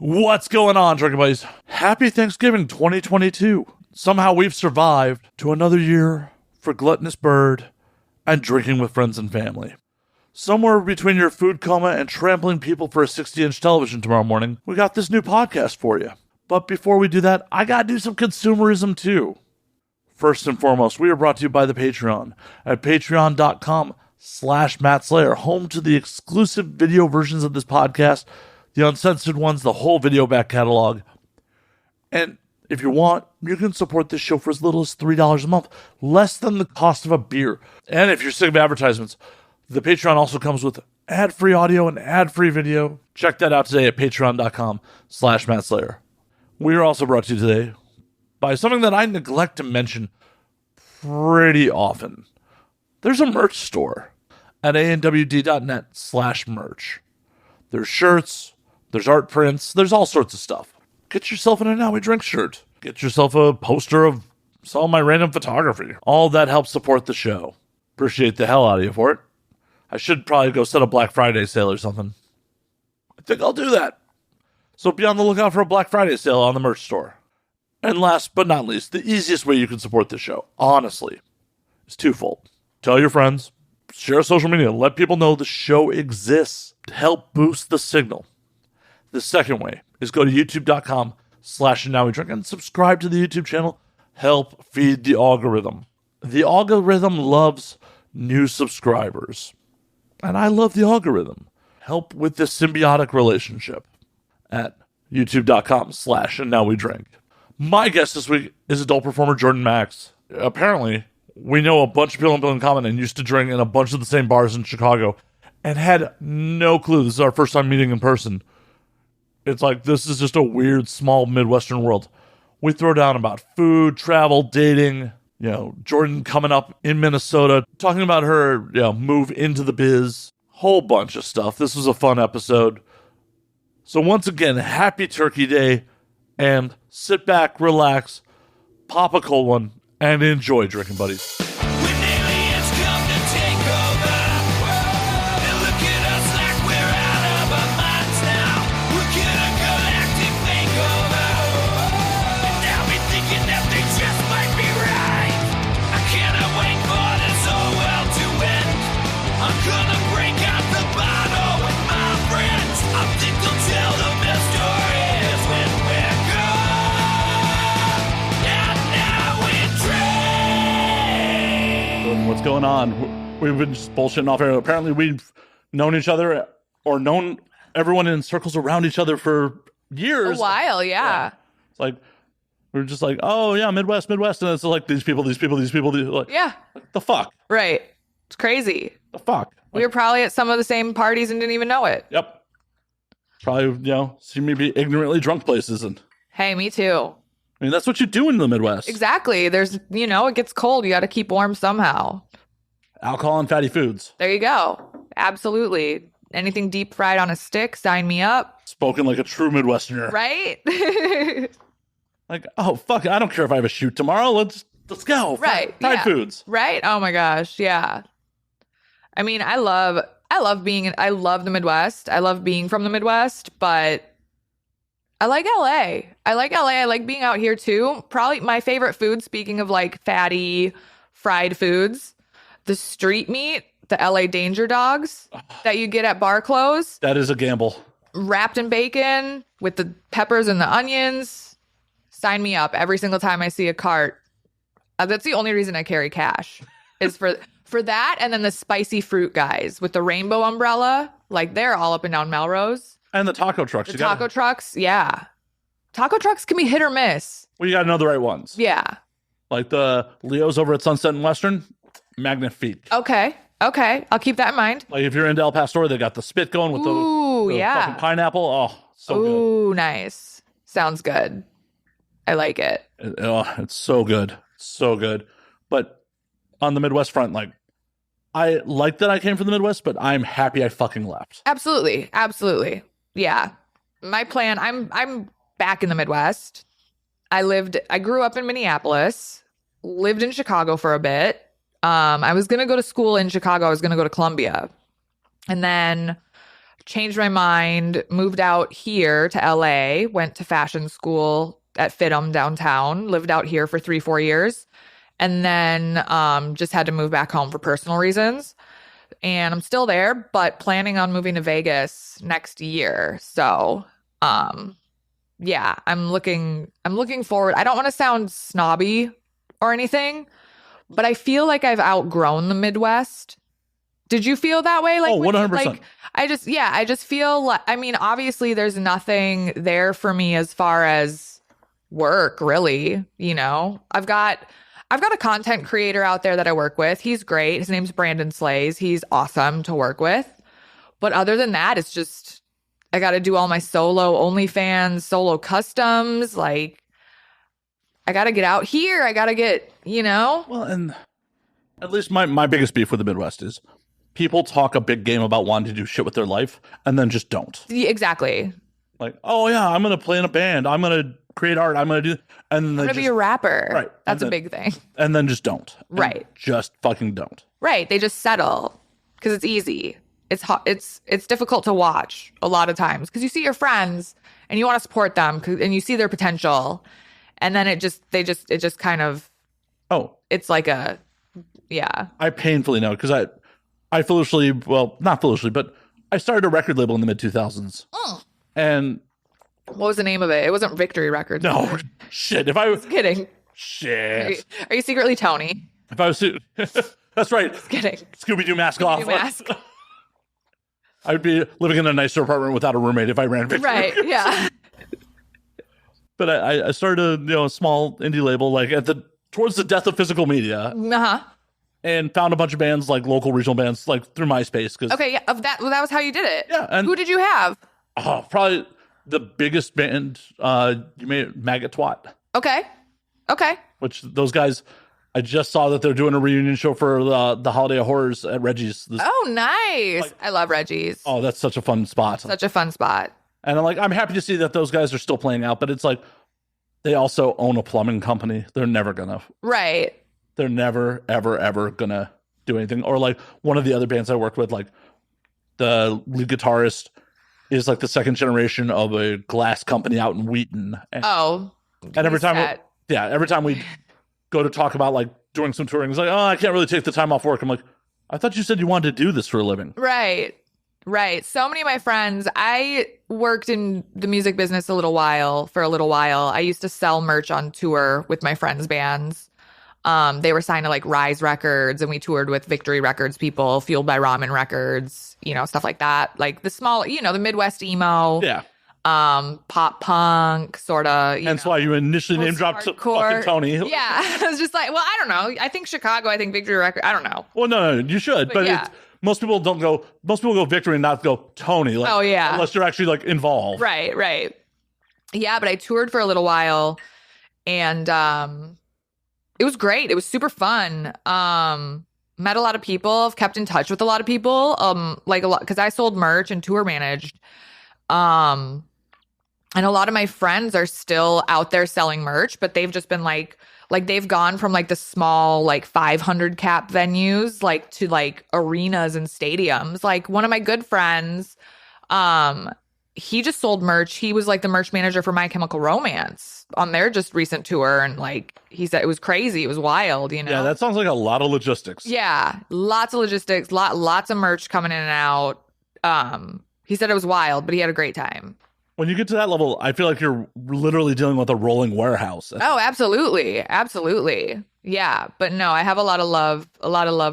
What's going on, drinking buddies? Happy Thanksgiving 2022. Somehow we've survived to another year for Gluttonous Bird and drinking with friends and family. Somewhere between your food coma and trampling people for a 60-inch television tomorrow morning, we got this new podcast for you. But before we do that, I gotta do some consumerism too. First and foremost, we are brought to you by the Patreon at patreon.com/MattSlayer, home to the exclusive video versions of this podcast, the uncensored ones, the whole video back catalog. And if you want, you can support this show for as little as $3 a month, less than the cost of a beer. And if you're sick of advertisements, the Patreon also comes with ad-free audio and ad-free video. Check that out today at patreon.com/MattSlayer. We are also brought to you today by something that I neglect to mention pretty often. There's a merch store at ANWD.net/merch. There's shirts, there's art prints, there's all sorts of stuff. Get yourself an Now We Drink shirt. Get yourself a poster of some of my random photography. All that helps support the show. Appreciate the hell out of you for it. I should probably go set a Black Friday sale or something. I think I'll do that. So be on the lookout for a Black Friday sale on the merch store. And last but not least, the easiest way you can support the show, honestly, is twofold. Tell your friends, share social media, let people know the show exists to help boost the signal. The second way is go to youtube.com/NowWeDrink and subscribe to the YouTube channel. Help feed the algorithm. The algorithm loves new subscribers. And I love the algorithm. Help with this symbiotic relationship at youtube.com/NowWeDrink. My guest this week is adult performer Jordan Maxx. Apparently, we know a bunch of people in common and used to drink in a bunch of the same bars in Chicago and had no clue. This is our first time meeting in person. It's like, this is just a weird, small Midwestern world. We throw down about food, travel, dating, Jordan coming up in Minnesota, talking about her, move into the biz, whole bunch of stuff. This was a fun episode. So once again, happy Turkey Day, and sit back, relax, pop a cold one, and enjoy, drinking buddies. What's going on? We've been just bullshitting off air. Apparently we've known each other or known everyone in circles around each other for years. A while, yeah. It's like, we're just like, oh yeah, Midwest. And it's like these people. Like, yeah. Like, the fuck? Right. It's crazy. The fuck? We were probably at some of the same parties and didn't even know it. Yep. Probably, see me be ignorantly drunk places. And hey, me too. I mean, that's what you do in the Midwest. Exactly. There's, it gets cold. You got to keep warm somehow. Alcohol and fatty foods. There you go. Absolutely. Anything deep fried on a stick, sign me up. Spoken like a true Midwesterner. Right? Like, oh, fuck, I don't care if I have a shoot tomorrow. Let's go. Right. Fried foods. Right. Oh my gosh. Yeah. I mean, I love the Midwest. I love being from the Midwest, but I like LA. I like being out here too. Probably my favorite food, speaking of like fatty fried foods, the street meat, the LA Danger Dogs that you get at bar close. That is a gamble. Wrapped in bacon with the peppers and the onions. Sign me up every single time I see a cart. That's the only reason I carry cash is for that. And then the spicy fruit guys with the rainbow umbrella. Like, they're all up and down Melrose. And the taco trucks. Taco trucks, yeah. Taco trucks can be hit or miss. Well, you got to know the right ones. Yeah. Like the Leo's over at Sunset and Western. Magnifique. Okay. I'll keep that in mind. Like, if you're into El Pastor, they got the spit going with the fucking pineapple. Oh, so good. Ooh, nice. Sounds good. I like it. It's so good. So good. But on the Midwest front, like, I like that I came from the Midwest, but I'm happy I fucking left. Absolutely. Yeah. My plan, I'm back in the Midwest. I grew up in Minneapolis, lived in Chicago for a bit. I was going to go to school in Chicago. I was going to go to Columbia. And then changed my mind, moved out here to LA, went to fashion school at FITM downtown, lived out here for 3-4 years, and then just had to move back home for personal reasons. And I'm still there, but planning on moving to Vegas next year. So, yeah, I'm looking forward. I don't want to sound snobby or anything, but I feel like I've outgrown the Midwest. Did you feel that way? Like, 100%. Like, I just feel like, I mean, obviously there's nothing there for me as far as work, really. You know, I've got a content creator out there that I work with. He's great. His name's Brandon Slays. He's awesome to work with. But other than that, it's just, I got to do all my solo OnlyFans, solo customs. Like, I got to get out here. I got to get, you know. Well, and at least my biggest beef with the Midwest is people talk a big game about wanting to do shit with their life and then just don't. Exactly. Like, oh yeah, I'm going to play in a band. I'm going to create art. I'm going to do, and then I'm going to be a rapper. Right. That's a big thing. And then just don't. Right. Just fucking don't. Right. They just settle because it's easy. It's hot. It's difficult to watch a lot of times because you see your friends and you want to support them and you see their potential, and then it just kind of, it's like a, yeah. I painfully know because I foolishly, well, not foolishly, but I started a record label in the mid 2000s. And what was the name of it? It wasn't Victory Records. No, shit. If I was kidding. Shit. Are you secretly Tony? If I was, that's right. Just kidding. Scooby-Doo mask off. Mask. I would be living in a nicer apartment without a roommate if I ran Victory. Right. Yeah. But I started a small indie label like towards the death of physical media. And found a bunch of bands, like local regional bands, like through MySpace. Okay, yeah, that was how you did it. Yeah. And who did you have? Probably the biggest band, you made Maggot Twat. Okay. Which those guys, I just saw that they're doing a reunion show for the Holiday of Horrors at Reggie's. Oh, nice. I love Reggie's. Oh, that's such a fun spot. Such a fun spot. And I'm happy to see that those guys are still playing out, but it's like they also own a plumbing company. They're never gonna. Right. They're never, ever, ever gonna do anything. Or like one of the other bands I work with, like the lead guitarist is like the second generation of a glass company out in Wheaton. And every time we go to talk about like doing some touring, it's like, oh, I can't really take the time off work. I'm like, I thought you said you wanted to do this for a living. Right. So many of my friends, I worked in the music business for a little while. I used to sell merch on tour with my friends' bands. They were signed to like Rise Records, and we toured with Victory Records people, Fueled by Ramen Records, stuff like that. Like the small, the Midwest emo. Yeah. Pop punk, sort of. That's why you initially name dropped fucking Tony. Yeah. I was just like, well, I don't know. I think Chicago, I think Victory Records. I don't know. Well, no, you should. But yeah. Most people go Victory and not go Tony. Like, oh, yeah. Unless you're actually like involved. Right. Yeah, but I toured for a little while, and it was great. It was super fun. Met a lot of people. I've kept in touch with a lot of people. Like a lot, because I sold merch and tour managed. And a lot of my friends are still out there selling merch, but they've just been like they've gone from like the small, like 500 cap venues, like to like arenas and stadiums. Like one of my good friends, he just sold merch. He was like the merch manager for My Chemical Romance on their just recent tour. And like, he said it was crazy. It was wild, Yeah, that sounds like a lot of logistics. Yeah, lots of logistics, lots of merch coming in and out. He said it was wild, but he had a great time. When you get to that level, I feel like you're literally dealing with a rolling warehouse. Oh, absolutely. Yeah, but no, I have a lot of love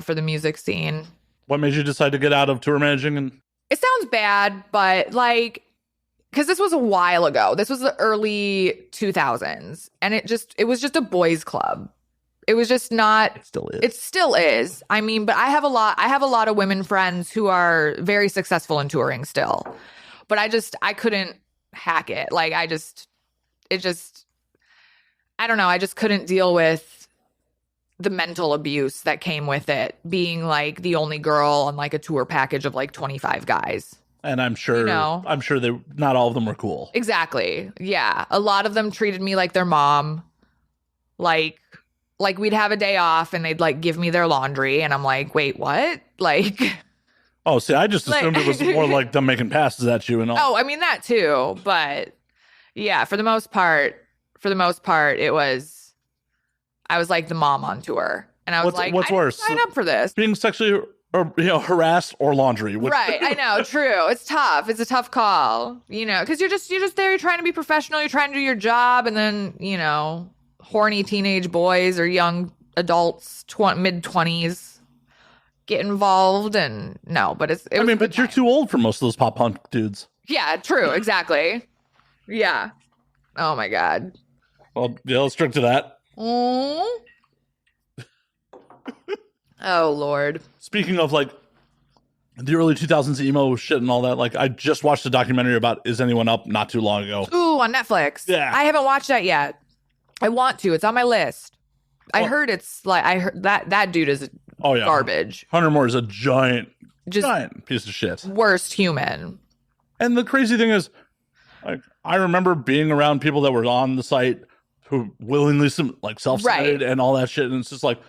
for the music scene. What made you decide to get out of tour managing? It sounds bad, but like, because this was a while ago. This was the early 2000s, and it was just a boys' club. It was just not. It still is. It still is. I mean, but I have a lot of women friends who are very successful in touring still, but I couldn't hack it. Like I don't know. I just couldn't deal with the mental abuse that came with it, being like the only girl on like a tour package of like 25 guys. And I'm sure not all of them were cool. Exactly. Yeah. A lot of them treated me like their mom. Like we'd have a day off and they'd like give me their laundry and I'm like, wait, what? Like, Oh, see, I just assumed it was more like them making passes at you and all. Oh, I mean that too, but yeah, for the most part, it was, I was like the mom on tour, and I was what's worse? Sign up for this. Being sexually harassed or laundry. Right, I know, true. It's tough. It's a tough call, because you're just there. You're trying to be professional. You're trying to do your job, and then horny teenage boys or young adults, mid-20s. Get involved and no, but but you're too old for most of those pop punk dudes. Yeah, true, exactly. Yeah. Oh my God. Well, yeah, let's drink to that. Oh Lord. Speaking of like the early 2000s emo shit and all that, like I just watched a documentary about Is Anyone Up not too long ago. Ooh, on Netflix. Yeah. I haven't watched that yet. I want to. It's on my list. I heard that dude is garbage. Hunter Moore is a giant piece of shit. Worst human. And the crazy thing is, like, I remember being around people that were on the site who willingly self-submitted and all that shit, and it's just like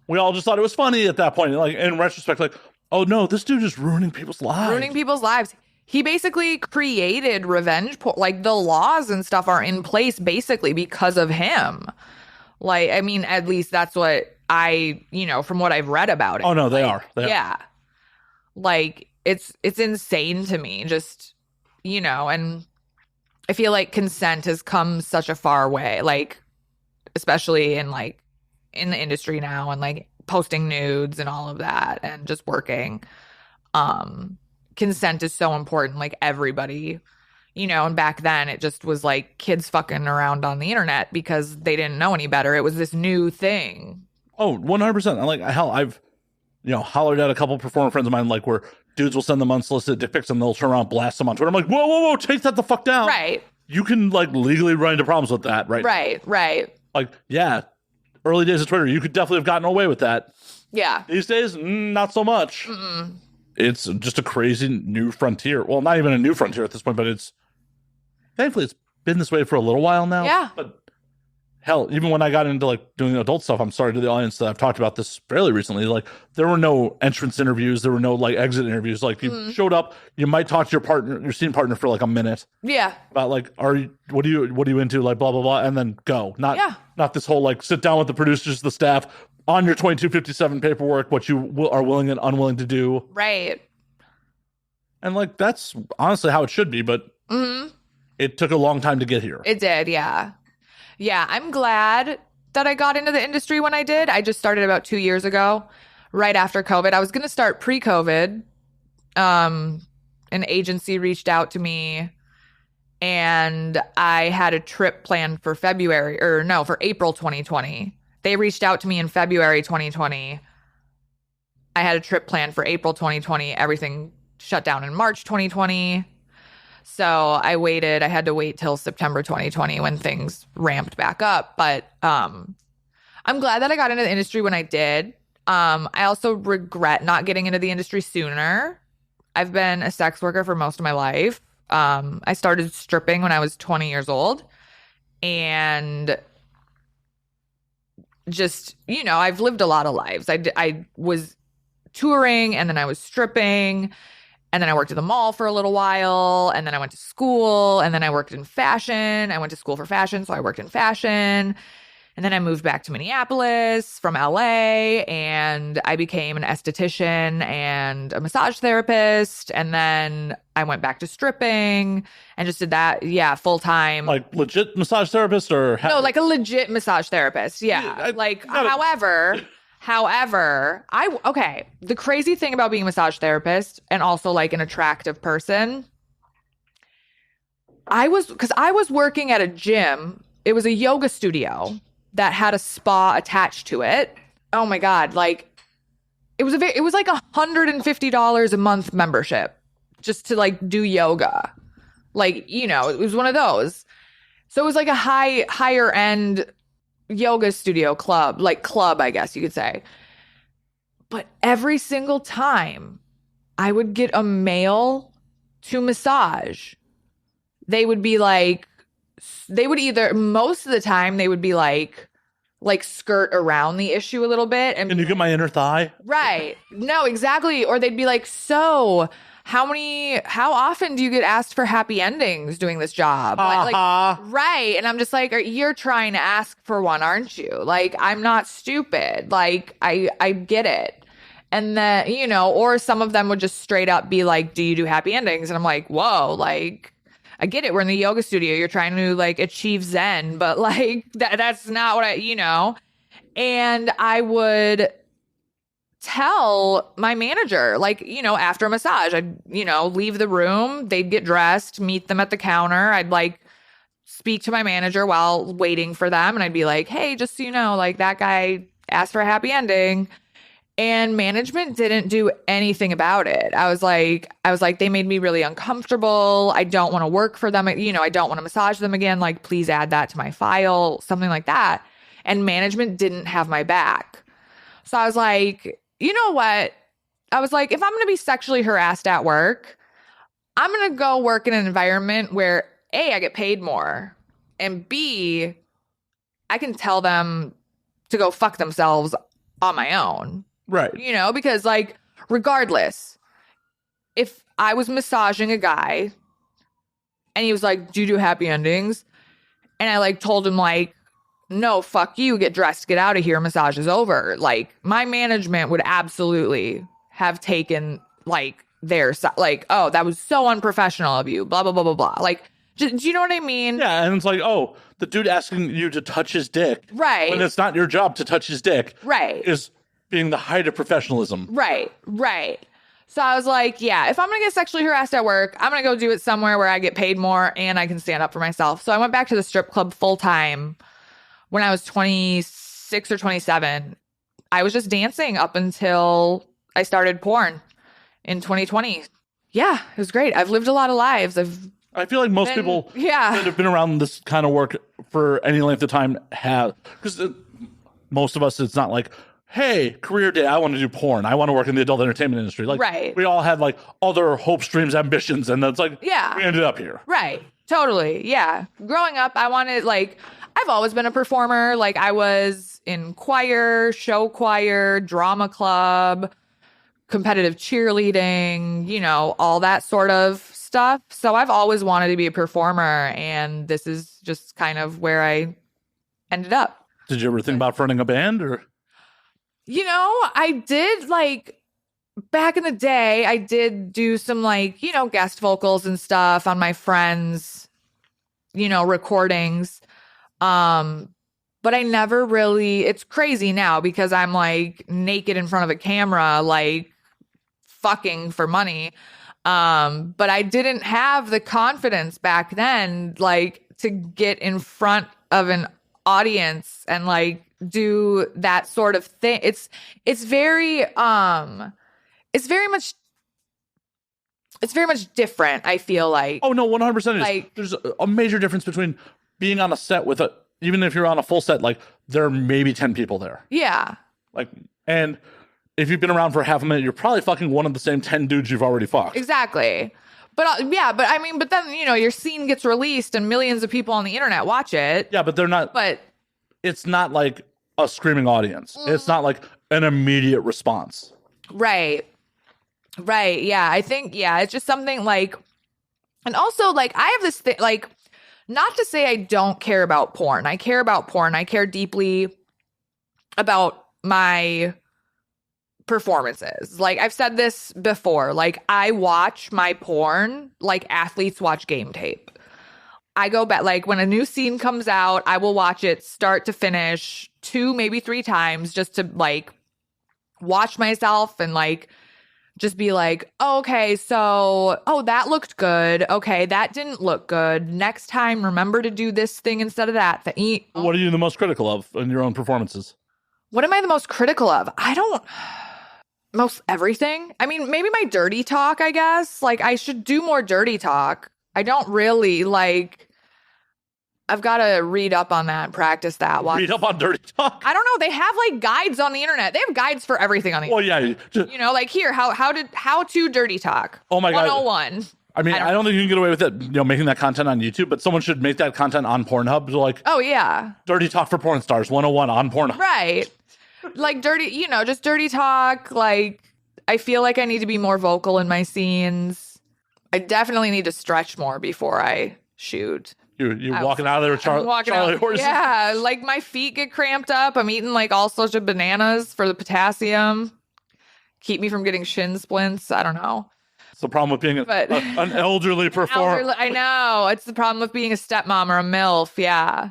we all just thought it was funny at that point. Like in retrospect, like, oh no, this dude is ruining people's lives. He basically created revenge porn. Like the laws and stuff are in place basically because of him. Like, I mean, at least that's what from what I've read about it. Oh no, they are. Yeah. Like it's insane to me, just, and I feel like consent has come such a far way, like, especially in the industry now and like posting nudes and all of that and just working. Consent is so important, like everybody, and back then it just was like kids fucking around on the internet because they didn't know any better. It was this new thing. Oh, 100%. Like, hell, I've, hollered at a couple performer friends of mine, like, where dudes will send them unsolicited dick pics and they'll turn around, blast them on Twitter. I'm like, whoa, take that the fuck down. Right. You can, like, legally run into problems with that, right? Right. Like, yeah, early days of Twitter, you could definitely have gotten away with that. Yeah. These days, not so much. Mm-mm. It's just a crazy new frontier. Well, not even a new frontier at this point, but thankfully it's been this way for a little while now. Yeah. But hell, even when I got into like doing adult stuff, I'm sorry to the audience that I've talked about this fairly recently. Like there were no entrance interviews, there were no like exit interviews. Like you showed up, you might talk to your partner, your scene partner for like a minute. Yeah. About like, what are you into? Like blah blah blah, and then go. Not this whole like sit down with the producers, the staff on your 2257 paperwork, what you are willing and unwilling to do. Right. And like that's honestly how it should be, but it took a long time to get here. It did, yeah. Yeah, I'm glad that I got into the industry when I did. I just started about 2 years ago, right after COVID. I was going to start pre-COVID. An agency reached out to me, and I had a trip planned for for April 2020. They reached out to me in February 2020. I had a trip planned for April 2020. Everything shut down in March 2020. So I had to wait till September 2020 when things ramped back up. But I'm glad that I got into the industry when I did. I also regret not getting into the industry sooner. I've been a sex worker for most of my life. I started stripping when I was 20 years old. And just, I've lived a lot of lives. I was touring, and then I was stripping. And then I worked at the mall for a little while, and then I went to school, and then I worked in fashion. I went to school for fashion, so I worked in fashion. And then I moved back to Minneapolis from LA, and I became an esthetician and a massage therapist. And then I went back to stripping and just did that, full time. Like legit massage therapist or? No, like a legit massage therapist, yeah. However, the crazy thing about being a massage therapist and also like an attractive person, I was working at a gym. It was a yoga studio that had a spa attached to it. Oh my God. Like it was like $150 a month membership just to like do yoga. Like, it was one of those. So it was like a higher end yoga studio club, I guess you could say. But every single time I would get a male to massage, most of the time they would be like like skirt around the issue a little bit. And can you get my inner thigh? Right. No, exactly. Or they'd be like, so how often do you get asked for happy endings doing this job? Right. And I'm just like, you're trying to ask for one, aren't you? Like, I'm not stupid. Like, I get it. And then, you know, or some of them would just straight up be like, do you do happy endings? And I'm like, whoa, like, I get it. We're in the yoga studio. You're trying to like achieve Zen, but like that's not what you know. And I would tell my manager, like, you know, after a massage, I'd, you know, leave the room, they'd get dressed, meet them at the counter. I'd like speak to my manager while waiting for them. And I'd be like, hey, just so you know, like that guy asked for a happy ending. And management didn't do anything about it. I was like, they made me really uncomfortable. I don't want to work for them. You know, I don't want to massage them again. Like, please add that to my file, something like that. And management didn't have my back. So I was like, you know what? I was like, if I'm going to be sexually harassed at work, I'm going to go work in an environment where A, I get paid more, and B, I can tell them to go fuck themselves on my own. Right. You know, because like, regardless, if I was massaging a guy and he was like, do you do happy endings? And I like told him like, no, fuck you, get dressed, get out of here, massage is over. Like, my management would absolutely have taken like their like, oh, that was so unprofessional of you, blah, blah, blah, blah, blah. Like, do you know what I mean? Yeah, and it's like, oh, the dude asking you to touch his dick, right, when it's not your job to touch his dick, right, is being the height of professionalism. Right. So I was like, yeah, if I'm going to get sexually harassed at work, I'm going to go do it somewhere where I get paid more and I can stand up for myself. So I went back to the strip club full time when I was 26 or 27. I was just dancing up until I started porn in 2020. Yeah, it was great. I've lived a lot of lives. I feel like most people that have been around this kind of work for any length of time have, because most of us, it's not like, hey, career day, I want to do porn. I want to work in the adult entertainment industry. Like, right. We all had like other hopes, dreams, ambitions, and it's like, yeah, we ended up here. Right. Totally. Yeah. Growing up, I wanted, like, I've always been a performer. Like, I was in choir, show choir, drama club, competitive cheerleading, you know, all that sort of stuff. So I've always wanted to be a performer, and this is just kind of where I ended up. Did you ever think about fronting a band, or? You know, I did, like, back in the day, I did do some, like, you know, guest vocals and stuff on my friends', you know, recordings. But I never really, it's crazy now because I'm like naked in front of a camera, like fucking for money. But I didn't have the confidence back then, like, to get in front of an audience and like do that sort of thing. It's very much different, I feel like. Oh no, 100%. Like, there's a major difference between being on a set with even if you're on a full set, like there are maybe 10 people there. Yeah. Like, and if you've been around for half a minute, you're probably fucking one of the same 10 dudes you've already fucked. Exactly. But yeah, but I mean, but then, you know, your scene gets released and millions of people on the internet watch it. Yeah, but they're not. But it's not like a screaming audience. It's not like an immediate response. Right. Yeah. I think, yeah, it's just something like, and also like I have this thing, like, not to say I don't care about porn. I care about porn. I care deeply about my performances. Like, I've said this before, like, I watch my porn like athletes watch game tape. I go back, like, when a new scene comes out, I will watch it start to finish 2, maybe 3 times just to like watch myself and like just be like, oh, okay, so, oh, that looked good. Okay, that didn't look good. Next time, remember to do this thing instead of that. What are you the most critical of in your own performances? What am I the most critical of? Most everything. I mean, maybe my dirty talk, I guess. Like, I should do more dirty talk. I don't really, like, I've got to read up on that and practice that. Read up on dirty talk? I don't know. They have, like, guides on the internet. They have guides for everything on the internet. Well, yeah. You know, like, here, how to dirty talk. Oh, my God. 101. I mean, I don't think you can get away with it, making that content on YouTube, but someone should make that content on Pornhub. Like, oh, yeah. Dirty Talk for Porn Stars 101 on Pornhub. Right. Like dirty, just dirty talk. Like, I feel like I need to be more vocal in my scenes. I definitely need to stretch more before I shoot. You're walking out of there with Charlie horses? Yeah, like my feet get cramped up. I'm eating like all sorts of bananas for the potassium. Keep me from getting shin splints. I don't know. It's the problem with being an elderly performer. I know. It's the problem with being a stepmom or a MILF. Yeah.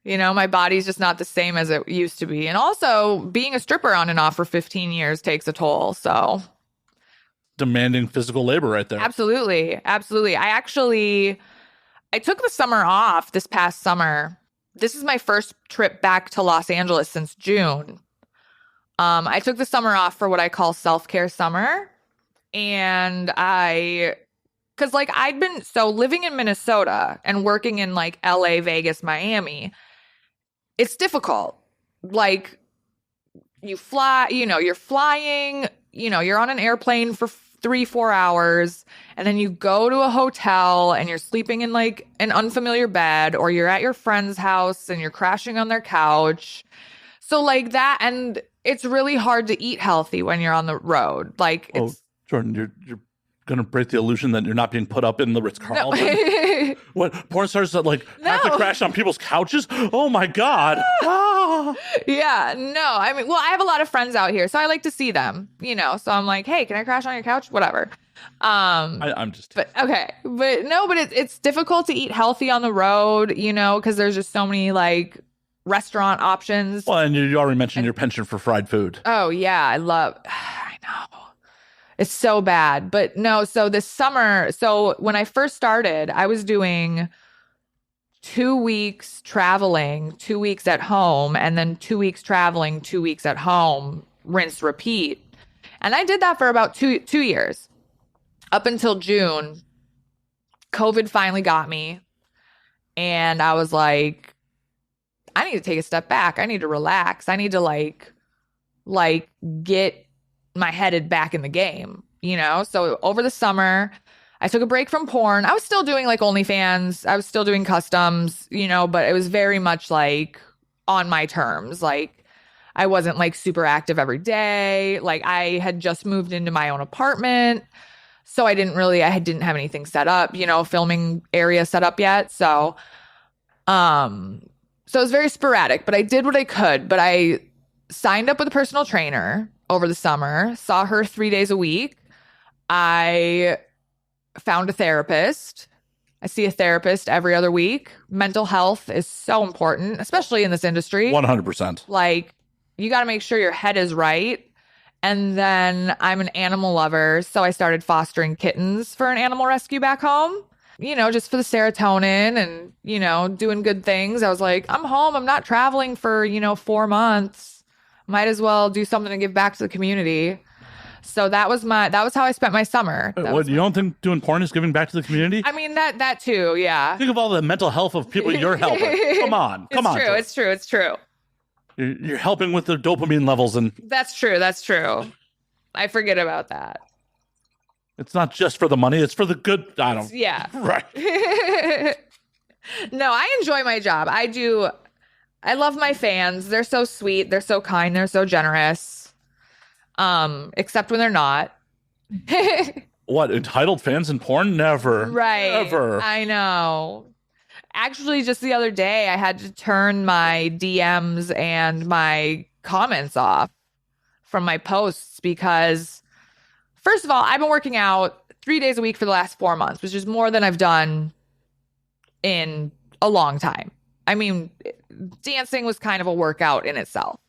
My body's just not the same as it used to be. And also, being a stripper on and off for 15 years takes a toll. So, demanding physical labor right there. Absolutely. Absolutely. I took the summer off this past summer. This is my first trip back to Los Angeles since June. I took the summer off for what I call self-care summer. And because like I'd been living in Minnesota and working in like LA, Vegas, Miami, it's difficult. Like you fly, you're flying, you're on an airplane for 3-4 hours, and then you go to a hotel and you're sleeping in like an unfamiliar bed, or you're at your friend's house and you're crashing on their couch. So like that, and it's really hard to eat healthy when you're on the road. Like, Jordan, you're going to break the illusion that you're not being put up in the Ritz-Carlton? No. What, porn stars that have to crash on people's couches? Oh my God. Yeah, no. I mean, well, I have a lot of friends out here, so I like to see them, so I'm like, hey, can I crash on your couch? Whatever. I'm just, but okay. But no, but it's difficult to eat healthy on the road, because there's just so many like restaurant options. Well, and you already mentioned your penchant for fried food. Oh yeah. I know. It's so bad. But no, so this summer, when I first started, I was doing 2 weeks traveling, 2 weeks at home, and then 2 weeks traveling, 2 weeks at home, rinse, repeat. And I did that for about two years. Up until June, COVID finally got me. And I was like, I need to take a step back. I need to relax. I need to like get my headed back in the game, So over the summer, I took a break from porn. I was still doing like OnlyFans. I was still doing customs, but it was very much like on my terms. Like I wasn't like super active every day. Like I had just moved into my own apartment. So I didn't have anything set up, filming area set up yet. So it was very sporadic, but I did what I could. But I signed up with a personal trainer over the summer, saw her 3 days a week. I found a therapist. I see a therapist every other week. Mental health is so important, especially in this industry. 100%. Like, you got to make sure your head is right. And then I'm an animal lover, so I started fostering kittens for an animal rescue back home. Just for the serotonin and, doing good things. I was like, I'm home. I'm not traveling for, 4 months. Might as well do something to give back to the community. So that was how I spent my summer. You don't think doing porn is giving back to the community? I mean, that too, yeah. Think of all the mental health of people you're helping. Come on. It's true. You're helping with their dopamine levels. And That's true. I forget about that. It's not just for the money. It's for the good. Yeah. Right. No, I enjoy my job. I do. I love my fans. They're so sweet. They're so kind. They're so generous. Except when they're not. What, entitled fans in porn? Never. Right. Never. I know. Actually, just the other day, I had to turn my DMs and my comments off from my posts because, first of all, I've been working out 3 days a week for the last 4 months, which is more than I've done in a long time. I mean, dancing was kind of a workout in itself.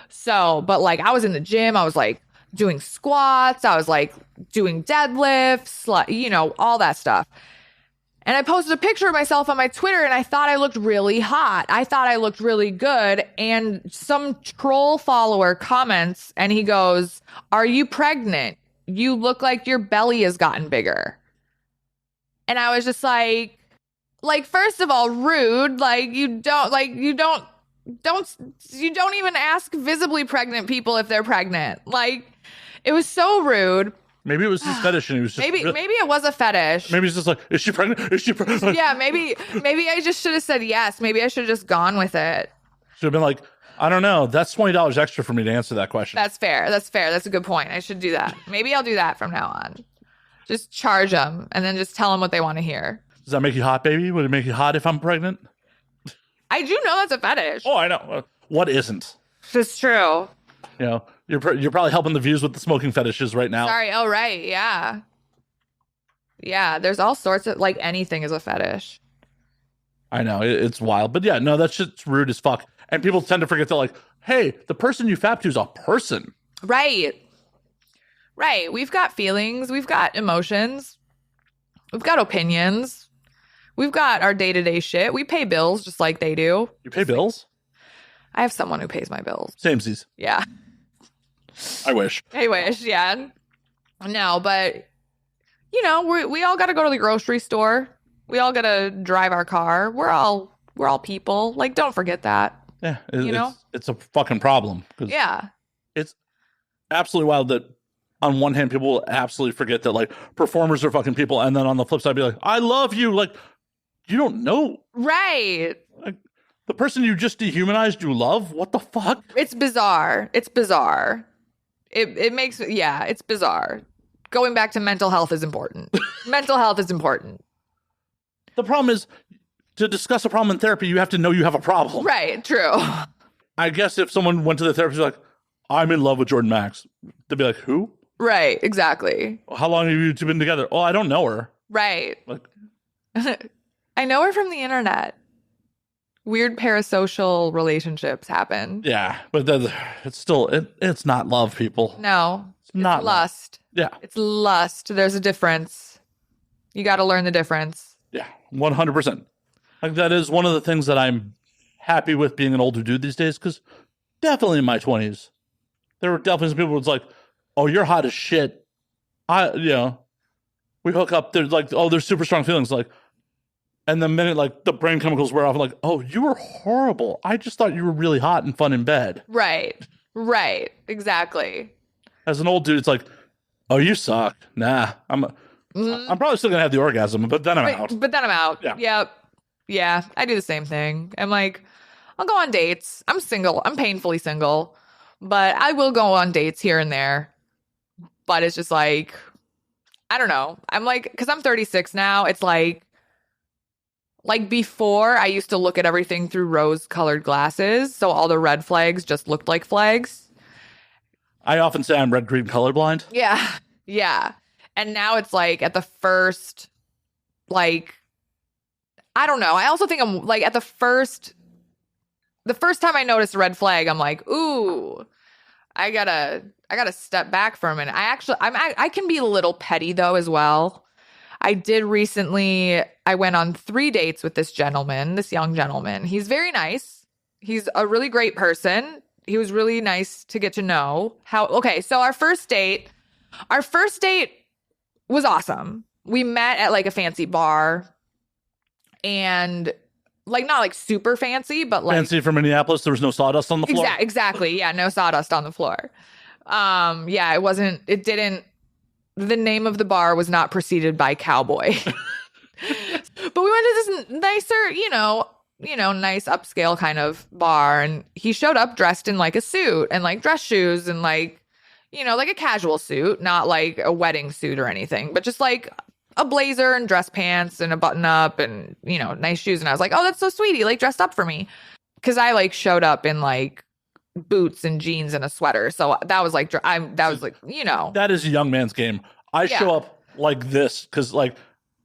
So, but like I was in the gym, I was like doing squats, I was like doing deadlifts, all that stuff. And I posted a picture of myself on my Twitter and I thought I looked really hot. I thought I looked really good. And some troll follower comments and he goes, "Are you pregnant? You look like your belly has gotten bigger." And I was just like, first of all, rude. You don't even ask visibly pregnant people if they're pregnant. Like, it was so rude. Maybe it was his fetish and he was just... Maybe it was a fetish. Maybe he's just like, is she pregnant? Is she pregnant? Yeah, maybe I just should have said yes. Maybe I should have just gone with it. Should have been like, I don't know. That's $20 extra for me to answer that question. That's fair. That's a good point. I should do that. Maybe I'll do that from now on. Just charge them and then just tell them what they want to hear. Does that make you hot, baby? Would it make you hot if I'm pregnant? I do know that's a fetish. Oh, I know. What isn't? It's true. You know, you're probably helping the views with the smoking fetishes right now. Sorry. Oh, right. Yeah. Yeah. There's all sorts of, like, anything is a fetish. I know. It's wild. But yeah, no, that shit's rude as fuck. And people tend to forget that, like, hey, the person you fap to is a person. Right. Right. We've got feelings. We've got emotions. We've got opinions. We've got our day-to-day shit. We pay bills just like they do. You pay bills? I have someone who pays my bills. Samesies. Yeah. I wish. I wish, yeah. No, but, you know, we all got to go to the grocery store. We all got to drive our car. We're all people. Like, don't forget that. Yeah. know? It's a fucking problem. Yeah. It's absolutely wild that on one hand, people will absolutely forget that, like, performers are fucking people. And then on the flip side, be like, I love you. Like, you don't know. Right. Like, the person you just dehumanized, you love? What the fuck? It's bizarre. It's bizarre. It makes, yeah, it's bizarre. Going back to mental health is important. Mental health is important. The problem is, to discuss a problem in therapy, you have to know you have a problem. Right, true. I guess if someone went to the therapist like, I'm in love with Jordan Maxx, they'd be like, who? Right, exactly. How long have you two been together? Oh, I don't know her. Right. Like, I know her from the internet. Weird parasocial relationships happen. yeah, but it's still, it's not love, people. No, it's not lust. Yeah. It's lust. There's a difference. You got to learn the difference. Yeah, 100%. Like, that is one of the things that I'm happy with being an older dude these days, because definitely in my 20s, there were definitely some people who was like, oh, you're hot as shit. We hook up, there's like, oh, there's super strong feelings. Like, and the minute, like, the brain chemicals wear off, I'm like, oh, you were horrible. I just thought you were really hot and fun in bed. Right. Right. Exactly. As an old dude, it's like, oh, you suck. Nah, I'm probably still gonna have the orgasm, but then I'm out. But then I'm out. Yeah. Yep. Yeah. I do the same thing. I'm like, I'll go on dates. I'm single. I'm painfully single, but I will go on dates here and there. But it's just like, I don't know. I'm like, because I'm 36 now. It's like before, I used to look at everything through rose-colored glasses, so all the red flags just looked like flags. I often say I'm red-green colorblind. Yeah, yeah. And now it's like at the first, like, I don't know. I also think I'm like at the first time I noticed a red flag, I'm like, ooh, I gotta step back for a minute. I can be a little petty though as well. I did recently, I went on 3 dates with this young gentleman. He's very nice. He's a really great person. He was really nice to get to know. So our first date was awesome. We met at like a fancy bar and like, not like super fancy, but like. Fancy from Minneapolis, there was no sawdust on the floor. Exactly. Yeah. No sawdust on the floor. The name of the bar was not preceded by cowboy. But we went to this nicer, nice upscale kind of bar. And he showed up dressed in like a suit and like dress shoes and like, like a casual suit, not like a wedding suit or anything, but just like a blazer and dress pants and a button up and, nice shoes. And I was like, oh, that's so sweet. He like dressed up for me. Cause I like showed up in like boots and jeans and a sweater. So that was like, that is a young man's game. I show up like this because, like,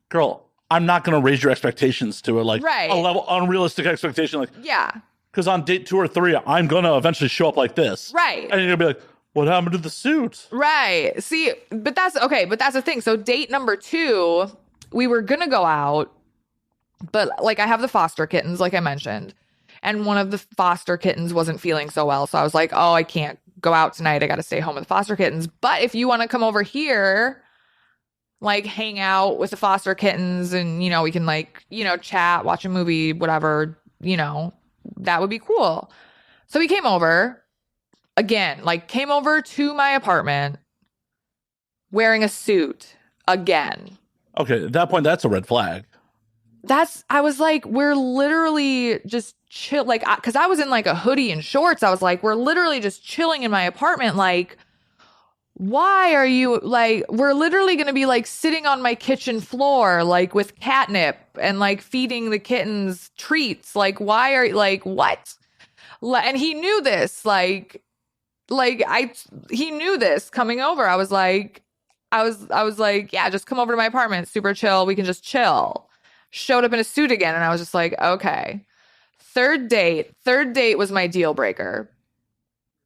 girl, I'm not going to raise your expectations to a level unrealistic expectation. Like, yeah, because on date 2 or 3, I'm going to eventually show up like this. Right. And you're going to be like, what happened to the suit? Right. See, but that's the thing. So date number 2, we were going to go out, but like I have the foster kittens, like I mentioned. And one of the foster kittens wasn't feeling so well. So I was like, oh, I can't go out tonight. I got to stay home with the foster kittens. But if you want to come over here, like hang out with the foster kittens and, we can like, chat, watch a movie, whatever, that would be cool. So he came over again, came over to my apartment. wearing a suit again. Okay, at that point, that's a red flag. I was like, we're literally just chill. Like, because I was in like a hoodie and shorts. I was like, we're literally just chilling in my apartment. Like, why are you like, we're literally going to be like sitting on my kitchen floor, like with catnip and like feeding the kittens treats. Like, why are you like, what? And he knew this, he knew this coming over. I was like, yeah, just come over to my apartment. Super chill. We can just chill. Showed up in a suit again. And I was just like, okay. Third date was my deal breaker.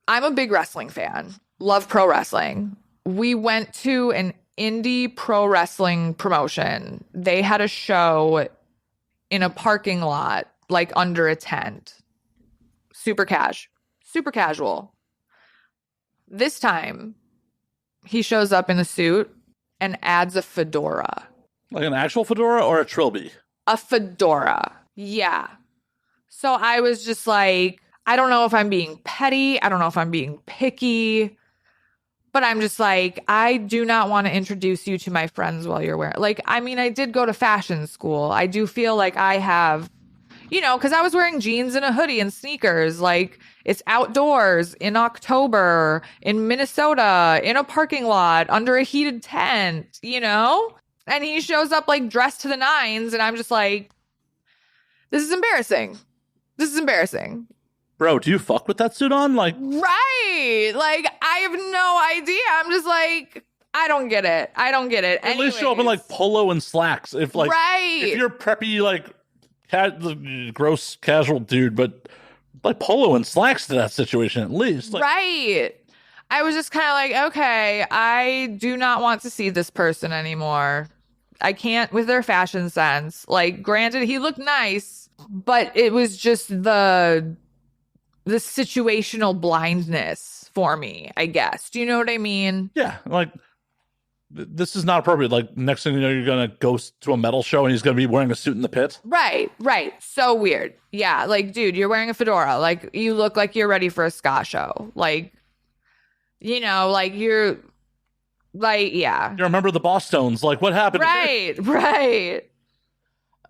I'm a big wrestling fan. Love pro wrestling. We went to an indie pro wrestling promotion. They had a show in a parking lot, like under a tent. Super casual. This time, he shows up in a suit and adds a fedora. Like an actual fedora or a trilby? A fedora. Yeah. So I was just like, I don't know if I'm being petty. I don't know if I'm being picky. But I'm just like, I do not want to introduce you to my friends while you're wearing. Like, I mean, I did go to fashion school. I do feel like I have, because I was wearing jeans and a hoodie and sneakers. Like, it's outdoors in October in Minnesota in a parking lot under a heated tent, And he shows up like dressed to the nines. And I'm just like, this is embarrassing. Bro, do you fuck with that suit on? Like, right. Like, I have no idea. I'm just like, I don't get it. At least show up in like polo and slacks. If like, if you're preppy, like gross casual dude, but like polo and slacks to that situation at least. Like, right. I was just kind of like, okay, I do not want to see this person anymore. I can't with their fashion sense. Like, granted, he looked nice, but it was just the situational blindness for me, I guess. Do you know what I mean? Yeah, like this is not appropriate. Like, next thing you know, you're gonna go to a metal show and he's gonna be wearing a suit in the pit. Right. So weird. Yeah, like, dude, you're wearing a fedora. Like, you look like you're ready for a ska show. Like, like you're like, yeah. You remember the Bosstones? Like, what happened? Right.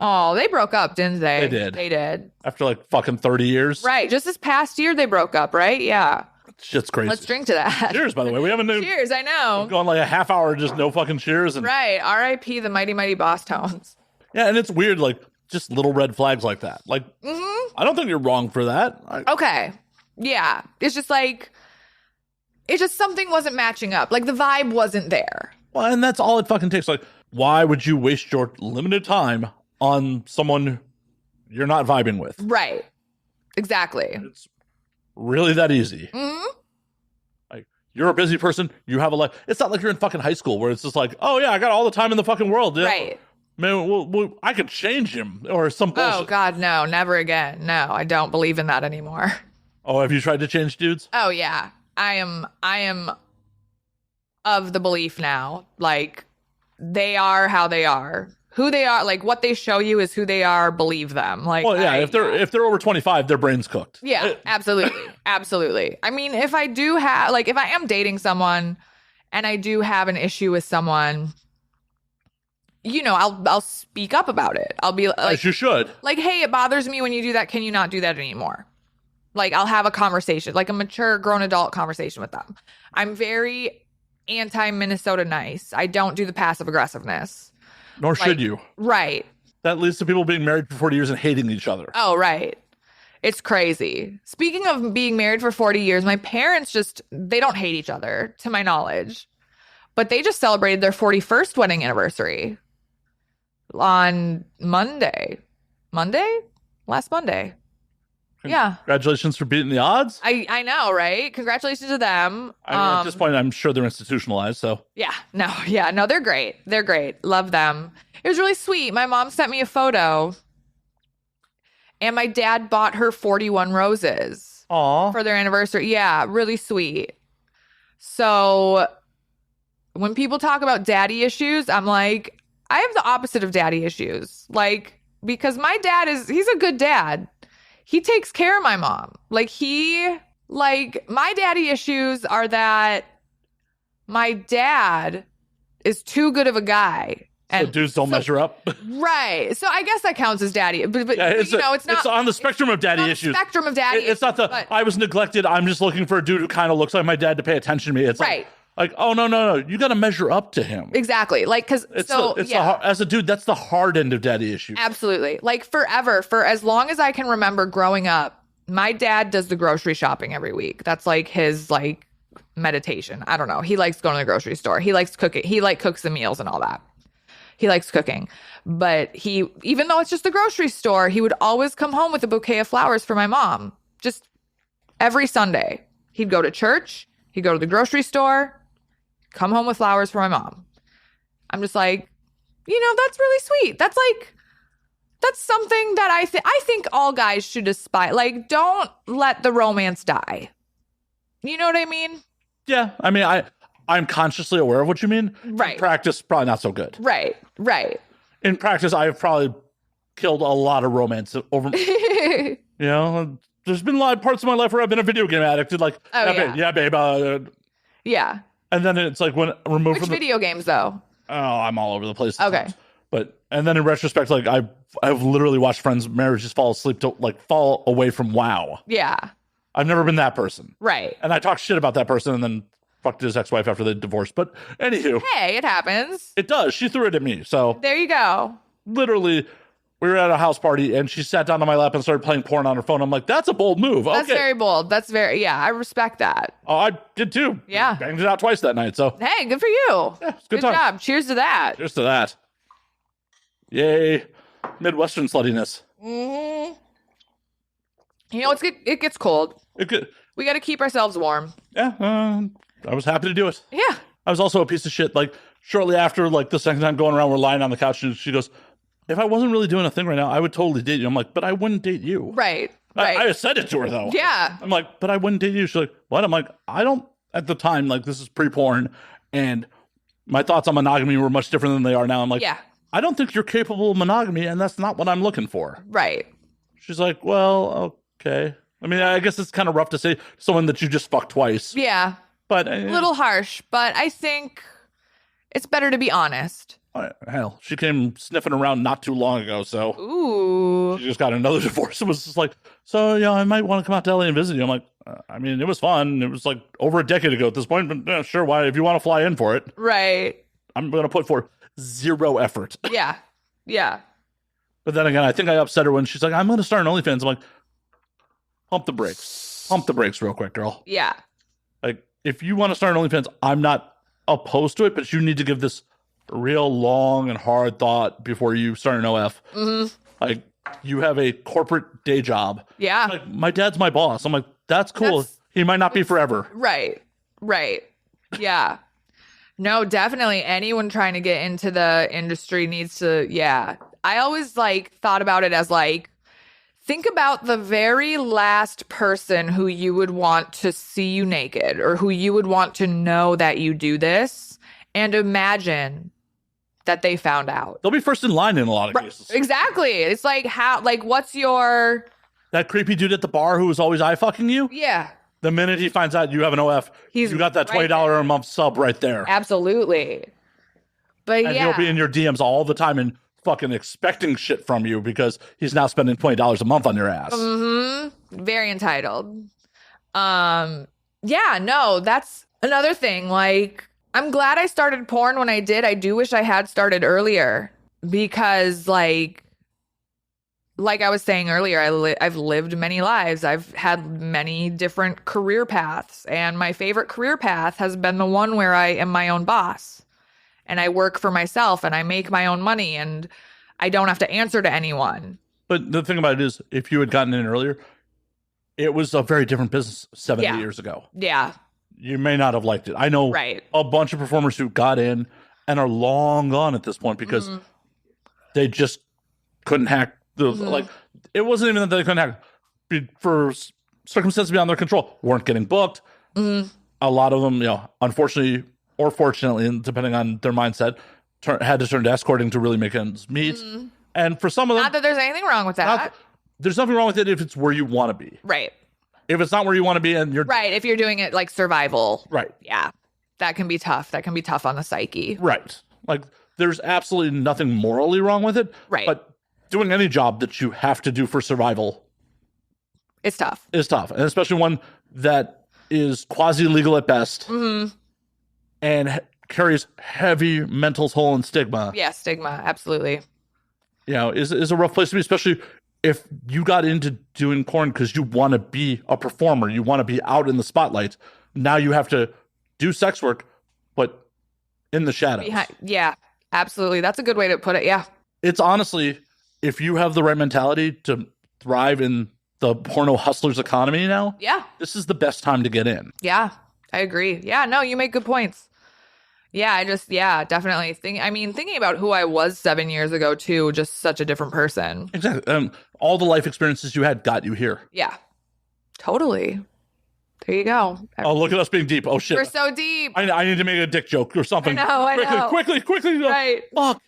Oh, they broke up, didn't they? They did. After like fucking 30 years. Right. Just this past year they broke up, right? Yeah. Shit's crazy. Let's drink to that. Cheers, by the way. We haven't Cheers, I know. Gone like a half hour, just no fucking cheers. And right. R.I.P. the mighty, mighty Bosstones. Yeah, and it's weird, like, just little red flags like that. Like, I don't think you're wrong for that. Okay. Yeah. It's just like, something wasn't matching up. Like, the vibe wasn't there. Well, and that's all it fucking takes. Like, why would you waste your limited time on someone you're not vibing with? Right. Exactly. It's really that easy. Like, you're a busy person. You have a life. It's not like you're in fucking high school where it's just like, oh, yeah, I got all the time in the fucking world. Yeah. Right. Man, I could change him or some bullshit. Oh, God, no. Never again. No, I don't believe in that anymore. Oh, have you tried to change dudes? Oh, yeah. I am of the belief now. Like, they are how they are. Who they are, like what they show you is who they are. Believe them. Like, well, yeah. If they're over 25, their brain's cooked. Yeah, absolutely. I mean, if I do have, like, if I am dating someone and I do have an issue with someone, I'll speak up about it. I'll be like, as you should. Like, hey, it bothers me when you do that. Can you not do that anymore? Like, I'll have a conversation, like a mature grown adult conversation with them. I'm very anti-Minnesota nice. I don't do the passive aggressiveness. Nor should you. Right. That leads to people being married for 40 years and hating each other. Oh, right. It's crazy. Speaking of being married for 40 years, my parents they don't hate each other, to my knowledge. But they just celebrated their 41st wedding anniversary on Monday. Last Monday. Yeah. Congratulations for beating the odds. I know, right? Congratulations to them. At this point, I'm sure they're institutionalized, so. Yeah, no, they're great. They're great. Love them. It was really sweet. My mom sent me a photo, and my dad bought her 41 roses. Aww. For their anniversary. Yeah, really sweet. So when people talk about daddy issues, I'm like, I have the opposite of daddy issues. Like, because my dad he's a good dad. He takes care of my mom. Like, my daddy issues are that my dad is too good of a guy. And so dudes don't measure up. Right. So I guess that counts as daddy. But yeah, it's not. It's on the spectrum of daddy issues. Spectrum of daddy. It's not I was neglected. I'm just looking for a dude who kind of looks like my dad to pay attention to me. It's right. Like, oh, no. You got to measure up to him. Exactly. Like, because as a dude, that's the hard end of daddy issues. Absolutely. Like forever, for as long as I can remember growing up, my dad does the grocery shopping every week. That's like his like meditation. I don't know. He likes going to the grocery store. He likes cooking. He like cooks the meals and all that. He likes cooking. But even though it's just the grocery store, he would always come home with a bouquet of flowers for my mom. Just every Sunday. He'd go to church. He'd go to the grocery store. Come home with flowers for my mom. I'm just like, that's really sweet. That's something that I think all guys should aspire. Like, don't let the romance die. You know what I mean? Yeah. I mean, I'm consciously aware of what you mean. Right. In practice, probably not so good. Right. In practice, I've probably killed a lot of romance over. There's been a lot of parts of my life where I've been a video game addict. Like, babe. Yeah. And then it's like when removed Which from video games though? Oh, I'm all over the place. Okay. And then in retrospect, like I've literally watched friends' marriages fall away from WoW. Yeah. I've never been that person. Right. And I talked shit about that person and then fucked his ex-wife after they divorced. But anywho. Hey, it happens. It does. She threw it at me. So there you go. Literally, we were at a house party and she sat down on my lap and started playing porn on her phone. I'm like, that's a bold move. That's very bold. I respect that. Oh, I did too. Yeah. Banged it out twice that night. So hey, good for you. Yeah, it's good job. Cheers to that. Cheers to that. Yay. Midwestern sluttiness. Mm-hmm. It gets cold. We got to keep ourselves warm. Yeah. I was happy to do it. Yeah. I was also a piece of shit. Like shortly after, like the second time going around, we're lying on the couch and she goes, if I wasn't really doing a thing right now, I would totally date you. I'm like, but I wouldn't date you. Right. I said it to her though. Yeah. I'm like, but I wouldn't date you. She's like, what? I'm like, I don't, at the time, like this is pre-porn and my thoughts on monogamy were much different than they are now. I'm like, yeah. I don't think you're capable of monogamy and that's not what I'm looking for. Right. She's like, well, okay. I mean, I guess it's kind of rough to say someone that you just fucked twice. Yeah. But a little harsh, but I think it's better to be honest. Hell, she came sniffing around not too long ago, so ooh, she just got another divorce. It was just like, so yeah, I might want to come out to LA and visit you. I'm like, I mean, it was fun. It was like over a decade ago at this point, but sure, why? If you want to fly in for it, right? I'm going to put forth zero effort. Yeah. But then again, I think I upset her when she's like, I'm going to start an OnlyFans. I'm like, pump the brakes real quick, girl. Yeah. Like, if you want to start an OnlyFans, I'm not opposed to it, but you need to give this real long and hard thought before you start an OF. Mm-hmm. Like, you have a corporate day job. Yeah. Like, my dad's my boss. I'm like, that's cool. He might not be forever. Right. Yeah. No, definitely anyone trying to get into the industry needs to, yeah. I always thought about it as think about the very last person who you would want to see you naked or who you would want to know that you do this and imagine that they found out. They'll be first in line in a lot of cases. Exactly. It's what's your... That creepy dude at the bar who was always eye fucking you? Yeah. The minute he finds out you have an OF, you got that $20 a month sub right there. Absolutely. But and he'll be in your DMs all the time and fucking expecting shit from you because he's now spending $20 a month on your ass. Mm-hmm. Very entitled. Yeah, no, that's another thing. I'm glad I started porn when I did. I do wish I had started earlier because like I was saying earlier, I've lived many lives. I've had many different career paths, and my favorite career path has been the one where I am my own boss and I work for myself and I make my own money and I don't have to answer to anyone. But the thing about it is, if you had gotten in earlier, it was a very different business 7 years ago. Yeah. You may not have liked it. I know a bunch of performers who got in and are long gone at this point because they just couldn't hack the it wasn't even that they couldn't hack for circumstances beyond their control. Weren't getting booked. A lot of them, unfortunately or fortunately, depending on their mindset, had to turn to escorting to really make ends meet. And for some of them, not that there's anything wrong with that. There's nothing wrong with it if it's where you want to be. Right. If it's not where you want to be and you're... Right, if you're doing it like survival. Right. Yeah. that can be tough. That can be tough on the psyche. Right. Like, there's absolutely nothing morally wrong with it. Right. But doing any job that you have to do for survival It's tough. is tough. And especially one that is quasi-legal at best and carries heavy mental toll and stigma. Yeah, stigma. Absolutely. You know, is a rough place to be, especially if you got into doing porn because you want to be a performer, you want to be out in the spotlight. Now you have to do sex work, but in the shadows. Yeah, absolutely. That's a good way to put it. Yeah. It's honestly, if you have the right mentality to thrive in the porno hustlers economy now, Yeah. this is the best time to get in. Yeah, I agree. Yeah, no, you make good points. Yeah, definitely. Thinking about who I was 7 years ago too, just such a different person. Exactly. All the life experiences you had got you here. Yeah, totally. There you go. Oh, look at us being deep. Oh, shit. We're so deep. I need to make a dick joke or something. I know. Quickly. Right. Fuck.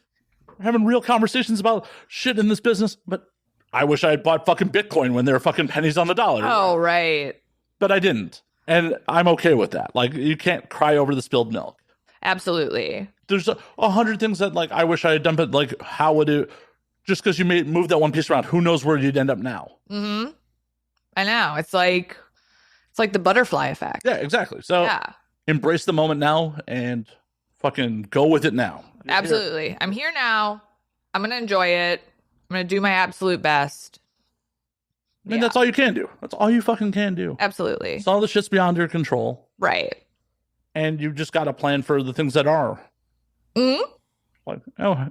We're having real conversations about shit in this business, but I wish I had bought fucking Bitcoin when they were fucking pennies on the dollar. Oh, right. But I didn't. And I'm okay with that. Like, you can't cry over the spilled milk. Absolutely. There's 100 things that, like, I wish I had done, but, like, how would it... Just because you move that one piece around, who knows where you'd end up now? Mm-hmm. I know. It's like the butterfly effect. Yeah, exactly. So embrace the moment now and fucking go with it now. Absolutely. I'm here now. I'm going to enjoy it. I'm going to do my absolute best. And that's all you can do. That's all you fucking can do. Absolutely. So all the shit's beyond your control. Right. And you just got to plan for the things that are. Mm-hmm. Like, oh,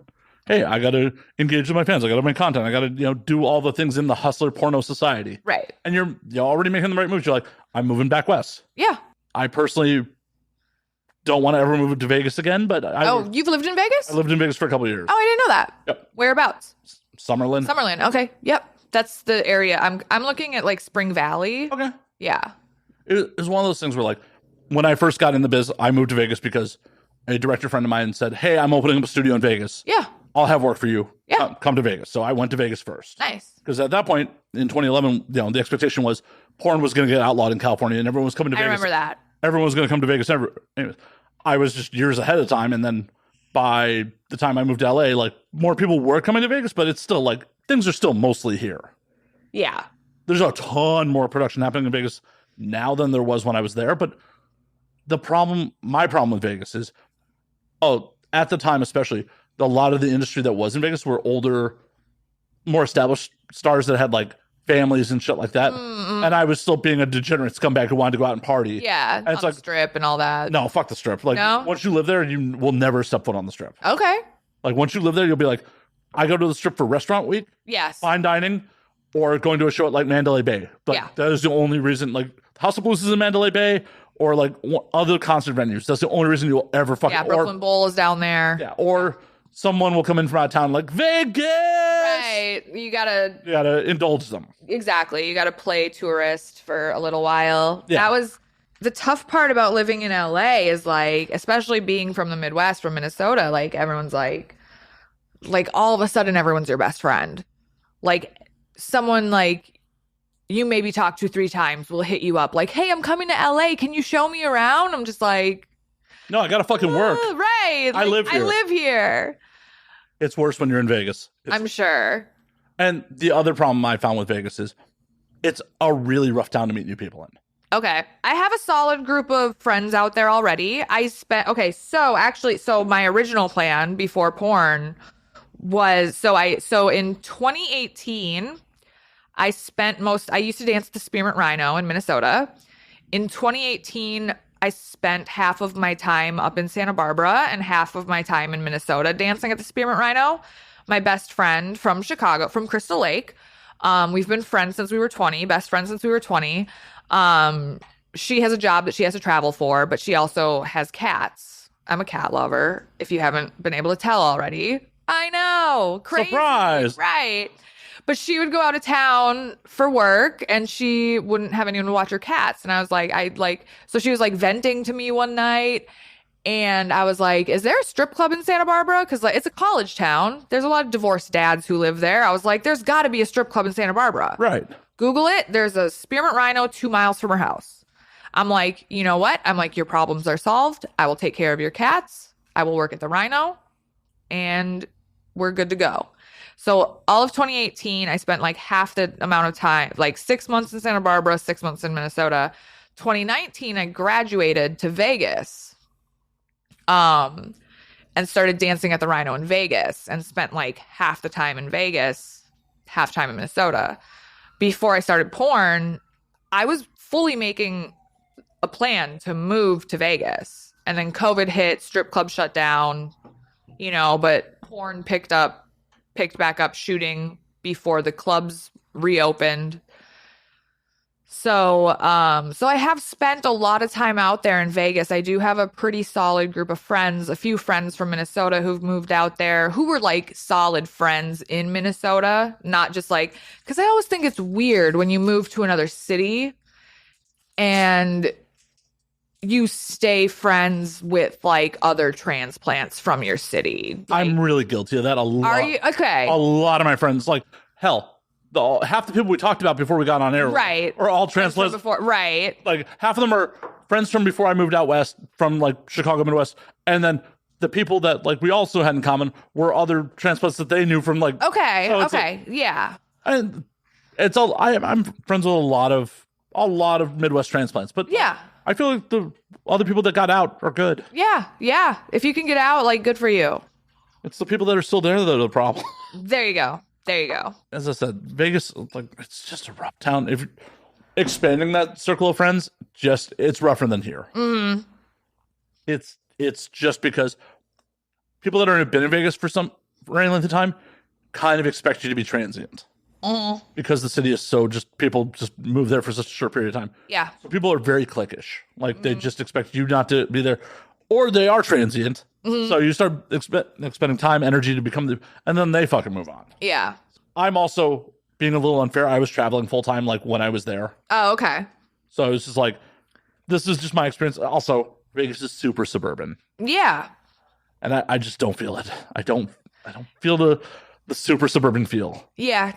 hey, I got to engage with my fans. I got to make content. I got to, do all the things in the hustler porno society. Right. And you're already making the right moves. You're like, I'm moving back west. Yeah. I personally don't want to ever move to Vegas again, but you've lived in Vegas? I lived in Vegas for a couple of years. Oh, I didn't know that. Yep. Whereabouts? Summerlin. Okay. Yep. That's the area. I'm looking at like Spring Valley. Okay. Yeah. It was one of those things where, like, when I first got in the biz, I moved to Vegas because a director friend of mine said, hey, I'm opening up a studio in Vegas. Yeah. I'll have work for you. Yeah. Come to Vegas. So I went to Vegas first. Nice. Because at that point in 2011, the expectation was porn was going to get outlawed in California and everyone was coming to Vegas. I remember that. Everyone was going to come to Vegas. Anyways, I was just years ahead of time. And then by the time I moved to LA, like, more people were coming to Vegas, but it's still like things are still mostly here. Yeah. There's a ton more production happening in Vegas now than there was when I was there. But my problem with Vegas is, at the time especially, a lot of the industry that was in Vegas were older, more established stars that had like families and shit like that. Mm-hmm. And I was still being a degenerate scumbag who wanted to go out and party. Yeah, and it's like strip and all that. No, fuck the strip. Like, once you live there, you will never step foot on the strip. Okay. Like, once you live there, you'll be like, I go to the strip for restaurant week. Yes. Fine dining. Or going to a show at like Mandalay Bay. But that is the only reason. Like, House of Blues is in Mandalay Bay, or like other concert venues. That's the only reason you'll ever fucking. Yeah, Brooklyn Bowl is down there. Yeah, or someone will come in from out of town like Vegas. Right. You gotta indulge them. Exactly. You gotta play tourist for a little while. Yeah. That was the tough part about living in LA is, like, especially being from the Midwest, from Minnesota, like, everyone's like all of a sudden everyone's your best friend. Like, someone like you maybe talk to 3 times will hit you up like, hey, I'm coming to LA. Can you show me around? I'm just like, no, I gotta fucking work. Right. I live here. It's worse when you're in Vegas. I'm sure. And the other problem I found with Vegas is it's a really rough town to meet new people in. Okay. I have a solid group of friends out there already. So my original plan before porn was, so in 2018, I used to dance at the Spearmint Rhino in Minnesota. In 2018, I spent half of my time up in Santa Barbara and half of my time in Minnesota dancing at the Spearmint Rhino. My best friend from Chicago, from Crystal Lake. We've been friends since we were 20, best friends since we were 20. She has a job that she has to travel for, but she also has cats. I'm a cat lover, if you haven't been able to tell already. I know. Crazy. Surprise. Right. But she would go out of town for work and she wouldn't have anyone to watch her cats. And I was like, so she was like venting to me one night. And I was like, is there a strip club in Santa Barbara? Because like, it's a college town. There's a lot of divorced dads who live there. I was like, there's got to be a strip club in Santa Barbara. Right. Google it. There's a Spearmint Rhino 2 miles from her house. I'm like, you know what? I'm like, your problems are solved. I will take care of your cats. I will work at the Rhino, and we're good to go. So all of 2018, I spent like half the amount of time, like 6 months in Santa Barbara, 6 months in Minnesota. 2019, I graduated to Vegas, and started dancing at the Rhino in Vegas, and spent like half the time in Vegas, half time in Minnesota. Before I started porn, I was fully making a plan to move to Vegas. And then COVID hit, strip club shut down, but porn picked back up shooting before the clubs reopened. So I have spent a lot of time out there in Vegas. I do have a pretty solid group of friends, a few friends from Minnesota who've moved out there, who were like solid friends in Minnesota, not just like, because I always think it's weird when you move to another city and you stay friends with like other transplants from your city. Like, I'm really guilty of that a lot. are you? Okay. A lot of my friends, like, hell, half the people we talked about before we got on air, Right. are all transplants. Before, right. Like, half of them are friends from before I moved out west, from like Chicago, Midwest, and then the people that like we also had in common were other transplants that they knew from like. Okay. So Okay. like, yeah. and it's all I'm friends with a lot of Midwest transplants, but Yeah. I feel like the other people that got out are good. Yeah. Yeah. If you can get out, like, good for you. It's the people that are still there that are the problem. There you go. There you go. As I said, Vegas, like, it's just a rough town. If expanding that circle of friends, it's rougher than here. Mm-hmm. It's just because people that have been in Vegas for any length of time kind of expect you to be transient. Because the city is so people just move there for such a short period of time. Yeah. So people are very cliquish. Like, they just expect you not to be there, or they are transient. So you start expending time, energy to become and then they fucking move on. Yeah. I'm also being a little unfair. I was traveling full time, like, when I was there. Oh, okay. So I was just like, this is just my experience. Also, Vegas is super suburban. Yeah. And I just don't feel it. I don't feel the super suburban feel. Yeah.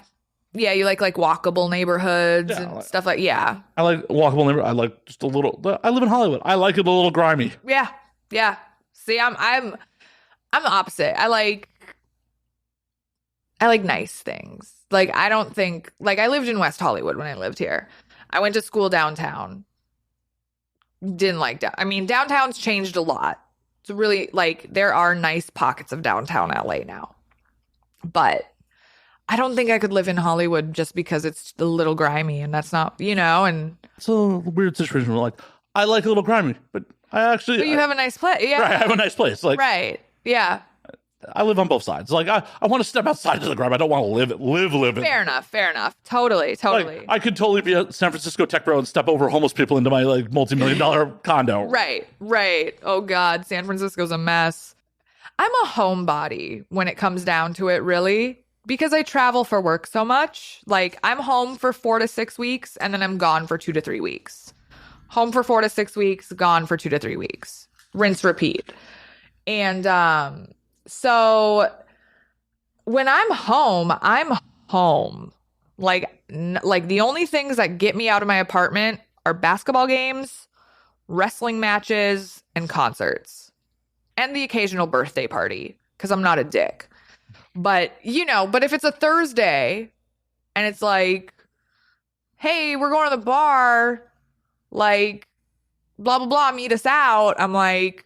Yeah, you like walkable neighborhoods and stuff like, yeah. I like walkable neighborhood. I like just a little. I live in Hollywood. I like it a little grimy. Yeah. Yeah. See, I'm the opposite. I like nice things. Like, I don't think, like, I lived in West Hollywood when I lived here. I went to school downtown. Didn't like downtown's changed a lot. It's really, like, there are nice pockets of downtown LA now. But I don't think I could live in Hollywood just because it's a little grimy, and that's not, and it's a weird situation where, like, I like a little grimy, but But you have a nice place. Yeah. Right, I have a nice place. Like, right. Yeah. I live on both sides. Like, I want to step outside of the grime. I don't want to live it. Fair enough. Totally. Like, I could totally be a San Francisco tech bro and step over homeless people into my, like, multi-million-dollar condo. Right. Oh, God. San Francisco's a mess. I'm a homebody when it comes down to it, really, because I travel for work so much. Like, I'm home for 4 to 6 weeks, and then I'm gone for 2 to 3 weeks. Home for 4 to 6 weeks, gone for 2 to 3 weeks. Rinse, repeat. And so when I'm home, I'm home. Like the only things that get me out of my apartment are basketball games, wrestling matches, and concerts. And the occasional birthday party, because I'm not a dick. But if it's a Thursday and it's like, hey, we're going to the bar, like, blah, blah, blah, meet us out. I'm like,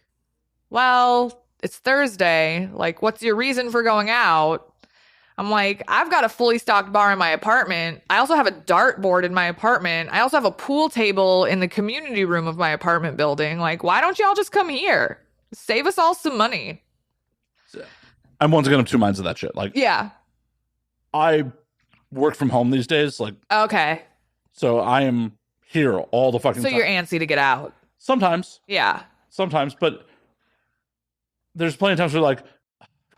well, it's Thursday. Like, what's your reason for going out? I'm like, I've got a fully stocked bar in my apartment. I also have a dartboard in my apartment. I also have a pool table in the community room of my apartment building. Like, why don't y'all just come here? Save us all some money. I'm once again of two minds of that shit. Like, yeah. I work from home these days. Like, okay. So I am here all the fucking time. So you're antsy to get out. Sometimes. Yeah. Sometimes, but there's plenty of times where, like,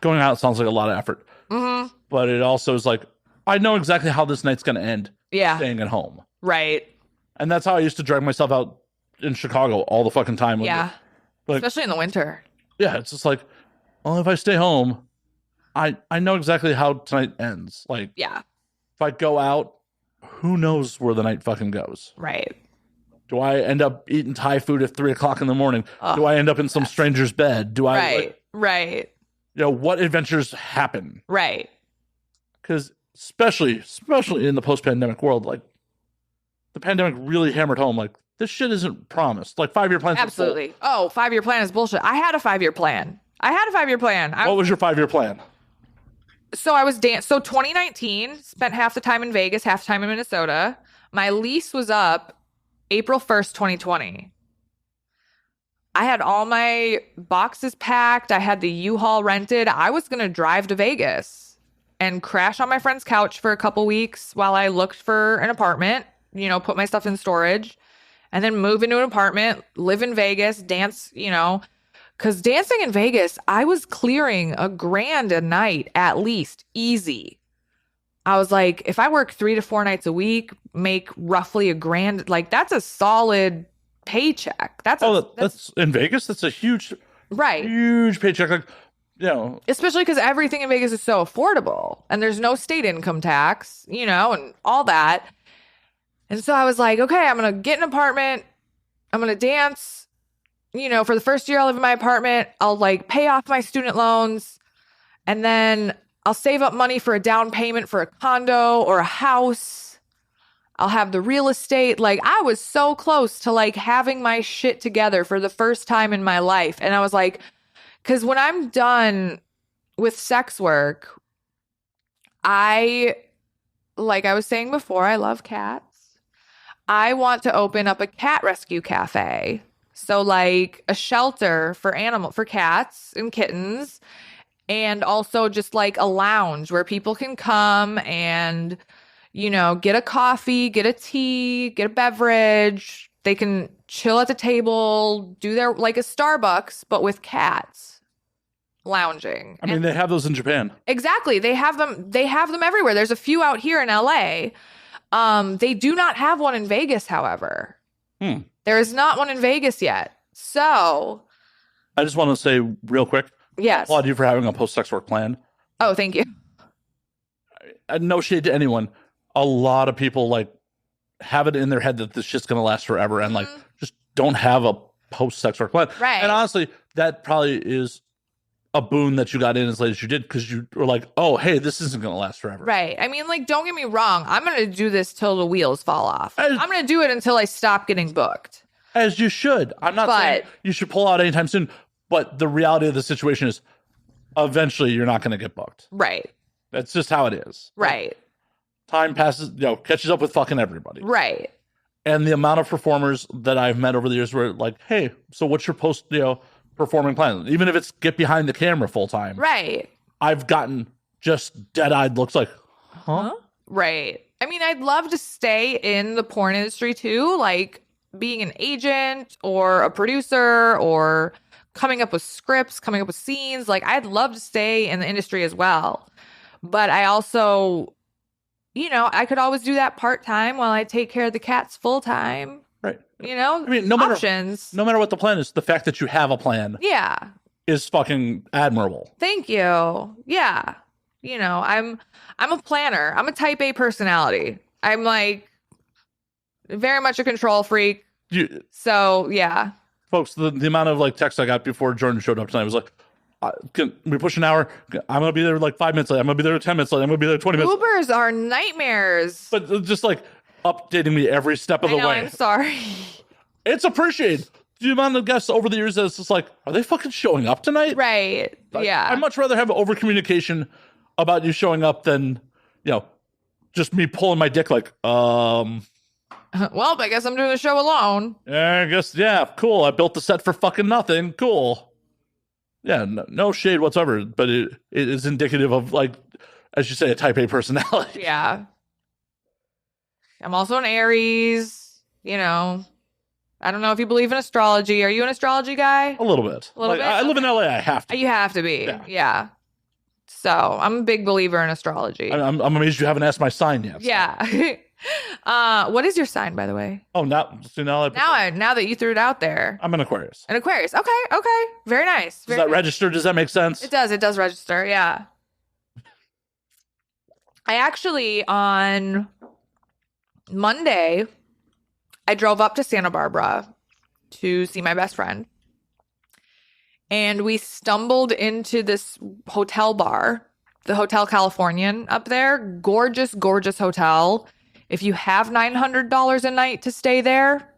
going out sounds like a lot of effort. Mm-hmm. But it also is like, I know exactly how this night's going to end. Yeah. Staying at home. Right. And that's how I used to drag myself out in Chicago all the fucking time. Yeah. Like, especially in the winter. Yeah. It's just like, well, if I stay home, I know exactly how tonight ends. Like, yeah. If I go out, who knows where the night fucking goes? Right. Do I end up eating Thai food at 3:00 in the morning? Oh, Do I end up in some stranger's bed? Do I, right. what adventures happen? Right. Because especially in the post-pandemic world, like the pandemic really hammered home, like this shit isn't promised. Like 5-year plans. Absolutely. Oh, 5-year plan is bullshit. I had a 5-year plan. What was your 5-year plan? So so 2019, spent half the time in Vegas, half the time in Minnesota. My lease was up April 1st, 2020. I had all my boxes packed. I had the U-Haul rented. I was going to drive to Vegas and crash on my friend's couch for a couple weeks while I looked for an apartment, put my stuff in storage, and then move into an apartment, live in Vegas, dance, because dancing in Vegas, I was clearing $1,000 a night at least, easy. I was like, if I work 3 to 4 nights a week, make roughly $1,000, like that's a solid paycheck. That's in Vegas. That's a huge paycheck. Like, especially because everything in Vegas is so affordable and there's no state income tax, and all that. And so I was like, okay, I'm going to get an apartment. I'm going to dance. For the first year I live in my apartment, I'll like pay off my student loans, and then I'll save up money for a down payment for a condo or a house. I'll have the real estate. Like I was so close to like having my shit together for the first time in my life. And I was like, because when I'm done with sex work, like I was saying before, I love cats. I want to open up a cat rescue cafe. So like a shelter for cats and kittens, and also just like a lounge where people can come and, get a coffee, get a tea, get a beverage. They can chill at the table, do their like a Starbucks, but with cats lounging. I mean, they have those in Japan. Exactly. They have them everywhere. There's a few out here in LA. They do not have one in Vegas, however. There is not one in Vegas yet. So I just want to say real quick. Yes. I applaud you for having a post-sex work plan. Oh, thank you. No shade to anyone. A lot of people like have it in their head that this shit's going to last forever and like just don't have a post-sex work plan. Right. And honestly, that probably is a boon that you got in as late as you did, because you were like, oh, hey, this isn't going to last forever. Right. I mean, like, don't get me wrong. I'm going to do this till the wheels fall off. I'm going to do it until I stop getting booked. As you should. I'm not saying you should pull out anytime soon, but the reality of the situation is eventually you're not going to get booked. Right. That's just how it is. Right. Time passes, catches up with fucking everybody. Right. And the amount of performers that I've met over the years were like, hey, so what's your performing plan? Even if it's get behind the camera full time. Right. I've gotten just dead-eyed looks like, huh? Right. I mean, I'd love to stay in the porn industry too, like being an agent or a producer or coming up with scripts, coming up with scenes. Like, I'd love to stay in the industry as well. But I also, I could always do that part-time while I take care of the cats full-time. Right. I mean, options. No matter what the plan is, the fact that you have a plan is fucking admirable. Thank you. Yeah. I'm a planner. I'm a type A personality. I'm like very much a control freak. So, yeah. Folks, the amount of like texts I got before Jordan showed up tonight was like, can we push an hour? I'm going to be there like 5 minutes late. I'm going to be there 10 minutes late. I'm going to be there 20 minutes. Ubers are nightmares. But just like updating me every step of the way. I'm sorry. It's appreciated. The amount of guests over the years that it's just like, are they fucking showing up tonight? Right. Yeah. I'd much rather have over communication about you showing up than, just me pulling my dick like, well, I guess I'm doing the show alone. I guess, yeah, cool. I built the set for fucking nothing. Cool. Yeah, no shade whatsoever, but it is indicative of, like, as you say, a type A personality. Yeah. I'm also an Aries, I don't know if you believe in astrology. Are you an astrology guy? A little bit. I live in LA. I have to. You have to be. Yeah. So I'm a big believer in astrology. I'm amazed you haven't asked my sign yet. So. Yeah. What is your sign, by the way? Oh, now that you threw it out there. I'm an Aquarius. An Aquarius. Okay. Very nice. Does that register? Does that make sense? It does. It does register. Yeah. I actually, on Monday, I drove up to Santa Barbara to see my best friend. And we stumbled into this hotel bar, the Hotel Californian up there. Gorgeous, gorgeous hotel. If you have $900 a night to stay there,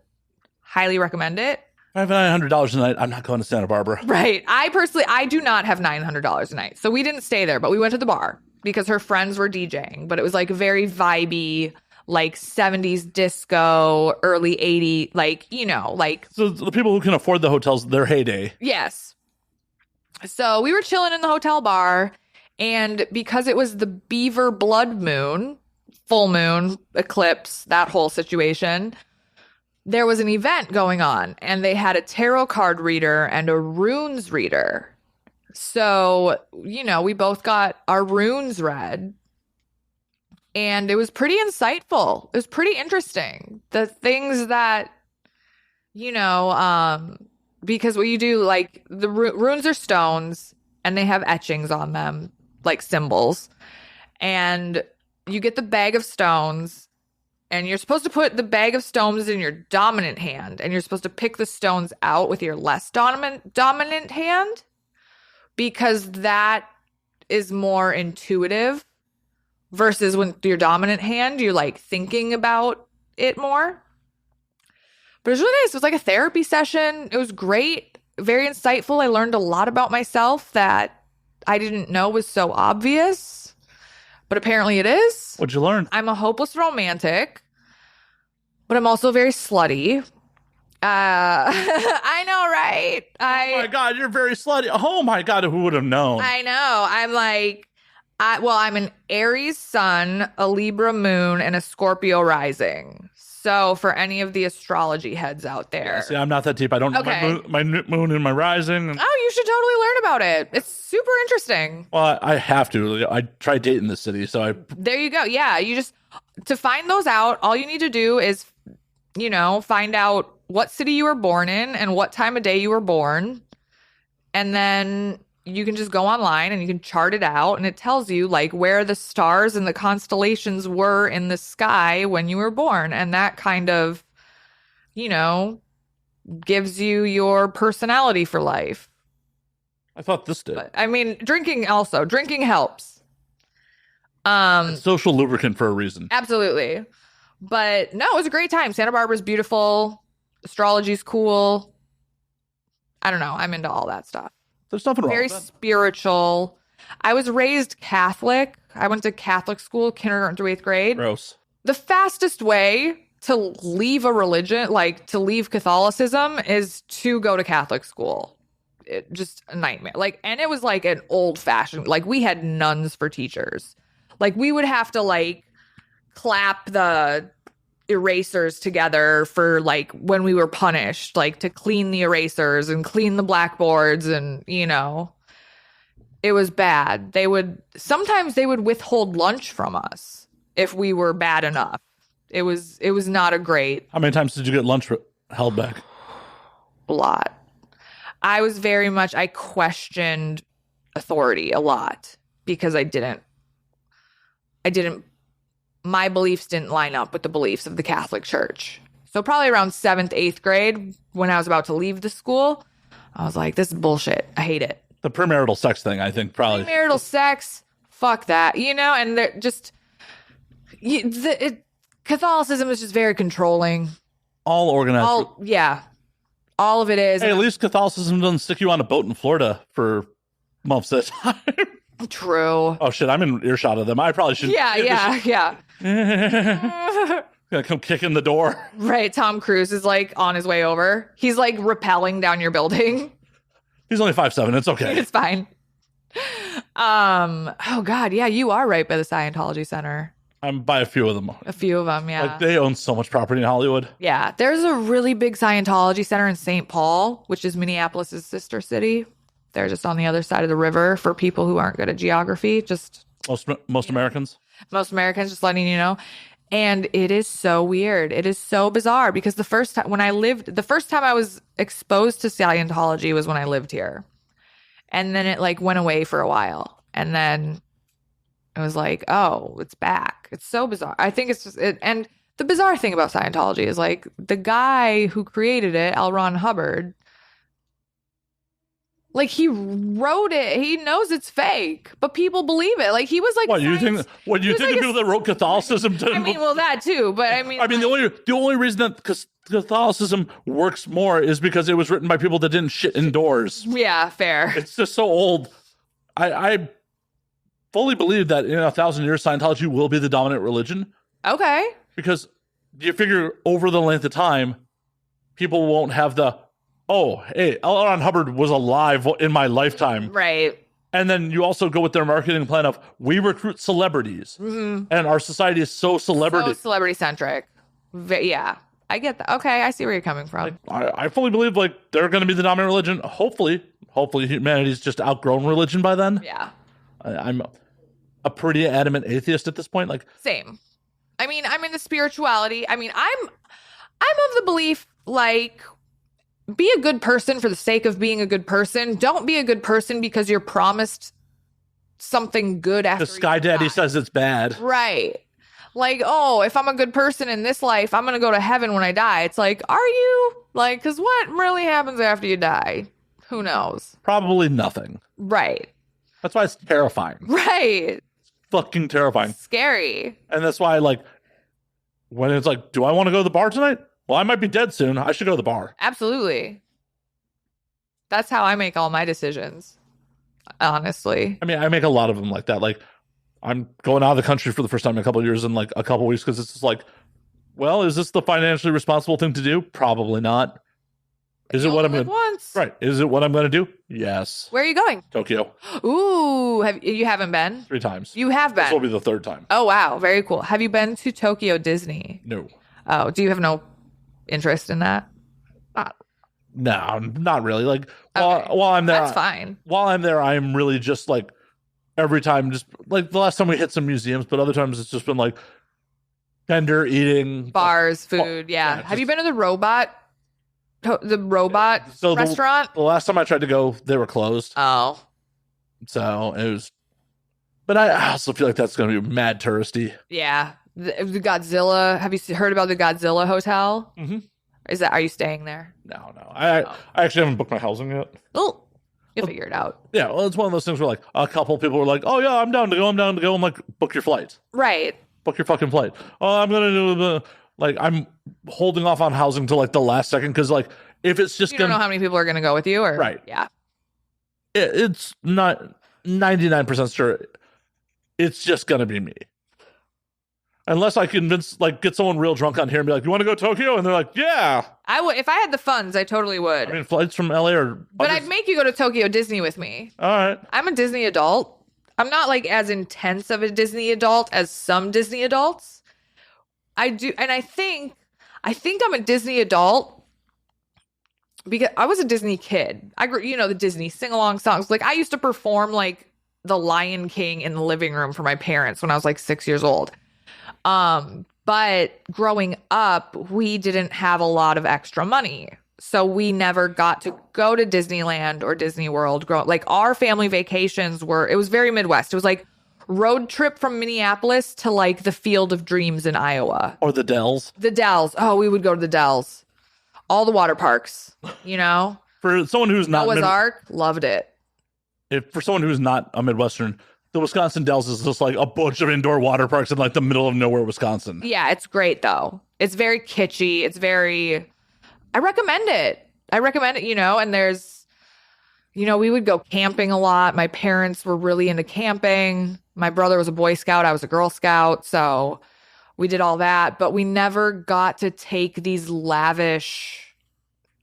highly recommend it. I have $900 a night. I'm not going to Santa Barbara. Right. I do not have $900 a night. So we didn't stay there, but we went to the bar because her friends were DJing. But it was like very vibey, like 70s disco, early 80s, like, you know, like. So the people who can afford the hotels, their heyday. Yes. So we were chilling in the hotel bar. And because it was the Beaver blood moon, full moon, eclipse, that whole situation, there was an event going on, and they had a tarot card reader and a runes reader. So, you know, we both got our runes read, and it was pretty insightful. It was pretty interesting. The things that, you know, because what you do, like, the runes are stones, and they have etchings on them, like symbols. And you get the bag of stones, and you're supposed to put the bag of stones in your dominant hand, and you're supposed to pick the stones out with your less dominant hand, because that is more intuitive versus with your dominant hand, you're like thinking about it more. But it was really nice. It was like a therapy session. It was great. Very insightful. I learned a lot about myself that I didn't know was so obvious, but apparently it is. What'd you learn? I'm a hopeless romantic, but I'm also very slutty. I know, right? Oh my God, you're very slutty. Oh my God, who would have known? I know. I'm like, I'm an Aries sun, a Libra moon, and a Scorpio rising. So for any of the astrology heads out there. Yeah, see, I'm not that deep. I don't know my moon and my rising. Oh, you should totally learn about it. It's super interesting. Well, I have to. I tried dating the city, so There you go. Yeah, to find those out, all you need to do is, you know, find out what city you were born in and what time of day you were born. And then you can just go online and you can chart it out, and it tells you like where the stars and the constellations were in the sky when you were born. And that kind of, you know, gives you your personality for life. I thought this did. But, I mean, drinking helps. It's social lubricant for a reason. Absolutely. But no, it was a great time. Santa Barbara's beautiful. Astrology's cool. I don't know. I'm into all that stuff. There's nothing wrong Very with that. spiritual. I was raised Catholic. I went to Catholic school, kindergarten through 8th grade. Gross. The fastest way to leave a religion, like to leave Catholicism, is to go to Catholic school. Just a nightmare. Like, and it was like an old fashioned, like we had nuns for teachers. Like we would have to like clap the erasers together for like when we were punished, like to clean the erasers and clean the blackboards, and you know, it was bad. Sometimes they would withhold lunch from us if we were bad enough. It was not a great. How many times did you get lunch held back? A lot. I questioned authority a lot because my beliefs didn't line up with the beliefs of the Catholic Church. So probably around 7th, 8th grade, when I was about to leave the school, I was like, this is bullshit. I hate it. The premarital sex thing, I think, probably. Premarital sex, fuck that. You know, and they're just... Catholicism is just very controlling. All organized. Yeah. All of it is. Hey, at least Catholicism doesn't stick you on a boat in Florida for months at a time. True. Oh, shit, I'm in earshot of them. I probably should. Yeah. Gonna come kick in the door. Right. Tom Cruise is like on his way over. He's like rappelling down your building. He's only 5'7". It's okay. It's fine. Oh God. Yeah, you are right by the Scientology Center. I'm by a few of them. A few of them. Yeah. Like they own so much property in Hollywood. Yeah. There's a really big Scientology Center in St. Paul, which is Minneapolis' sister city. They're just on the other side of the river for people who aren't good at geography. Just most Americans. Most Americans, just letting you know. And it is so weird. It is so bizarre because the first time I was exposed to Scientology was when I lived here. And then it like went away for a while. And then it was like, oh, it's back. It's so bizarre. I think it's just and the bizarre thing about Scientology is like the guy who created it, L. Ron Hubbard, like he wrote it. He knows it's fake, but people believe it. Like he was like, what you think? What you think the people that wrote Catholicism? I mean, well, that too. But I mean, the only reason that Catholicism works more is because it was written by people that didn't shit indoors. Yeah, fair. It's just so old. I fully believe that in 1,000 years, Scientology will be the dominant religion. Okay. Because you figure over the length of time, people won't have the, oh, hey, L. Ron Hubbard was alive in my lifetime. Right. And then you also go with their marketing plan of, we recruit celebrities. Mm-hmm. And our society is so celebrity-centric. Yeah, I get that. Okay, I see where you're coming from. Like, I fully believe like they're going to be the dominant religion. Hopefully humanity's just outgrown religion by then. Yeah. I'm a pretty adamant atheist at this point. Like, same. I mean, I'm into spirituality. I mean, I'm of the belief, like, be a good person for the sake of being a good person. Don't be a good person because you're promised something good after the Sky Daddy says it's bad. Right. Like, oh, if I'm a good person in this life, I'm going to go to heaven when I die. It's like, are you? Like, because what really happens after you die? Who knows? Probably nothing. Right. That's why it's terrifying. Right. Fucking terrifying. Scary. And that's why, like, when it's like, do I want to go to the bar tonight? Well, I might be dead soon. I should go to the bar. Absolutely. That's how I make all my decisions, honestly. I mean, I make a lot of them like that. Like, I'm going out of the country for the first time in a couple of years in like a couple of weeks because it's just like, well, is this the financially responsible thing to do? Probably not. Is it what I'm going to Right. Is it what I'm going to do? Yes. Where are you going? Tokyo. Ooh, you haven't been? 3 times. You have been. This will be the 3rd time. Oh, wow. Very cool. Have you been to Tokyo Disney? No. Oh, do you have no interest in that? No, not really. Like while I'm there, that's fine. While I'm there, I'm really just like every time, just like the last time we hit some museums, but other times it's just been like vendor eating, bars, food. Yeah. Have you been to the robot restaurant? The last time I tried to go, they were closed. Oh, so it was. But I also feel like that's going to be mad touristy. Yeah, the Godzilla. Have you heard about the Godzilla hotel? Mm-hmm. Are you staying there? No. I actually haven't booked my housing yet. Oh, you'll figure it out. Yeah, well, it's one of those things where like a couple people were like, "Oh yeah, I'm down to go. I'm like, book your flight. Right. Book your fucking flight. Oh, I'm gonna do the like. I'm holding off on housing till like the last second because like if it's just you don't know how many people are gonna go with you, or right? Yeah. It's not 99% sure. It's just gonna be me. Unless I convince, like, get someone real drunk on here and be like, "You want to go to Tokyo?" And they're like, "Yeah." I would if I had the funds. I totally would. I mean, flights from LA are. But I'd make you go to Tokyo Disney with me. All right. I'm a Disney adult. I'm not like as intense of a Disney adult as some Disney adults. I do, and I think I'm a Disney adult because I was a Disney kid. I grew, the Disney sing-along songs. Like I used to perform like The Lion King in the living room for my parents when I was like 6 years old. But growing up, we didn't have a lot of extra money. So we never got to go to Disneyland or Disney World. Like our family vacations it was very Midwest. It was like road trip from Minneapolis to like the Field of Dreams in Iowa. Or the Dells. The Dells. Oh, we would go to the Dells. All the water parks, For someone who's not Noah's Ark, loved it. For someone who's not a Midwestern, the Wisconsin Dells is just like a bunch of indoor water parks in like the middle of nowhere, Wisconsin. Yeah, it's great though. It's very kitschy. I recommend it. And there's, we would go camping a lot. My parents were really into camping. My brother was a Boy Scout. I was a Girl Scout. So we did all that, but we never got to take these lavish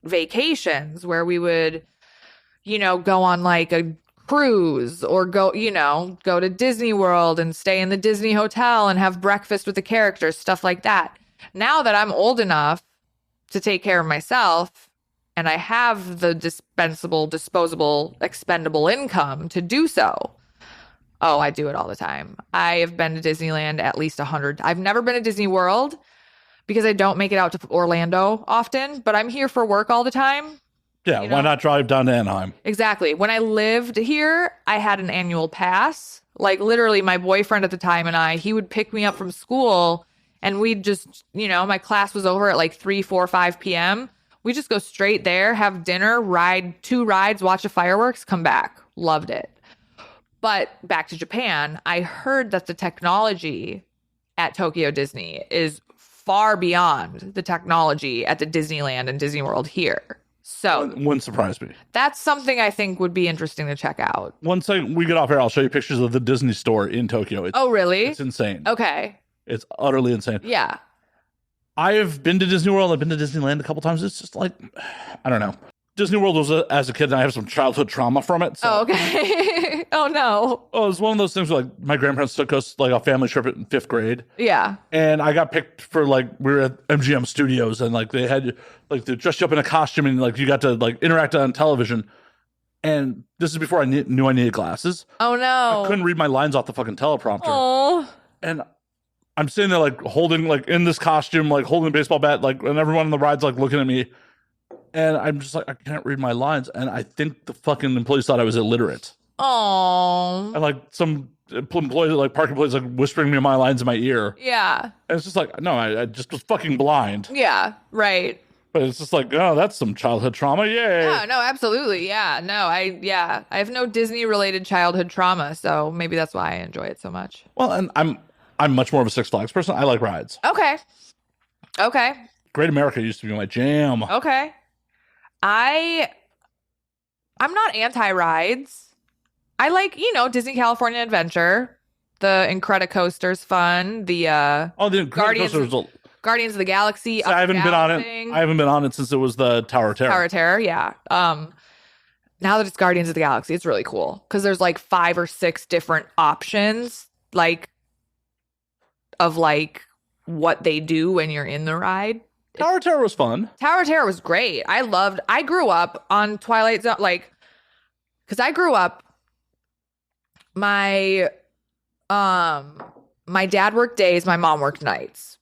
vacations where we would, go on like a cruise or go to Disney World and stay in the Disney hotel and have breakfast with the characters, stuff like that. Now that I'm old enough to take care of myself and I have the disposable, expendable income to do so. Oh, I do it all the time. I have been to Disneyland at least 100. I've never been to Disney World because I don't make it out to Orlando often, but I'm here for work all the time. Yeah, why not drive down to Anaheim? Exactly. When I lived here, I had an annual pass. Like literally my boyfriend at the time and he would pick me up from school And we'd just, my class was over at like 3, 4, 5 p.m. We just go straight there, have dinner, ride 2 rides, watch the fireworks, come back. Loved it. But back to Japan, I heard that the technology at Tokyo Disney is far beyond the technology at the Disneyland and Disney World here. So wouldn't surprise me. That's something I think would be interesting to check out. Once we get off here, I'll show you pictures of the Disney store in Tokyo. Oh, really? It's insane. Okay. It's utterly insane. Yeah. I've been to Disney World. I've been to Disneyland a couple times. It's just like, I don't know. Disney World was, as a kid, and I have some childhood trauma from it. So. Oh, okay. Oh, no. Oh, it was one of those things where, like, my grandparents took us, like, a family trip in 5th grade. Yeah. And I got picked for, like, we were at MGM Studios, and, like, they had, like, they dressed you up in a costume, and, like, you got to, like, interact on television. And this is before I knew I needed glasses. Oh, no. I couldn't read my lines off the fucking teleprompter. Oh. And I'm sitting there, like, holding, like, in this costume, like, holding a baseball bat, like, and everyone on the ride's, like, looking at me. And I'm just like, I can't read my lines. And I think the fucking employees thought I was illiterate. Oh. And, like, some employees, like, park employees, like, whispering me my lines in my ear. Yeah. And it's just like, no, I just was fucking blind. Yeah, right. But it's just like, oh, that's some childhood trauma. Yay. Yeah, no, absolutely. Yeah, no, I have no Disney-related childhood trauma, so maybe that's why I enjoy it so much. Well, and I'm much more of a Six Flags person. I like rides. Okay. Great America used to be my jam. Okay. I'm not anti-rides. I like, Disney California Adventure. The Incredicoaster's fun. The Guardians of the Galaxy. I haven't been on it. I haven't been on it since it was the Tower of Terror. Tower of Terror, yeah. Now that it's Guardians of the Galaxy, it's really cool because there's like 5 or 6 different options, like of like what they do when you're in the ride. Tower of Terror was fun. Tower of Terror was great. I grew up on Twilight Zone, like, because I grew up, my dad worked days, my mom worked nights.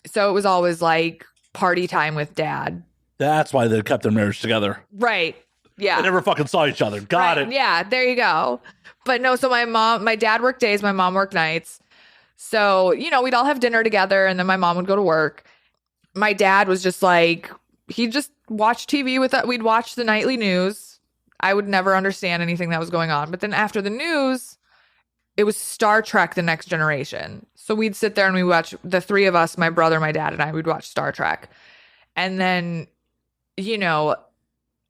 So it was always like party time with dad. That's why they kept their marriage together. Right. Yeah. They never fucking saw each other. Got it. Yeah, there you go. But no, so my dad worked days, my mom worked nights. So, we'd all have dinner together and then my mom would go to work. My dad was just like, he'd just watch TV with us. We'd watch the nightly news. I would never understand anything that was going on. But then after the news, it was Star Trek: The Next Generation. So we'd sit there and we watch, the 3 of us, my brother, my dad, and I, would watch Star Trek. And then, a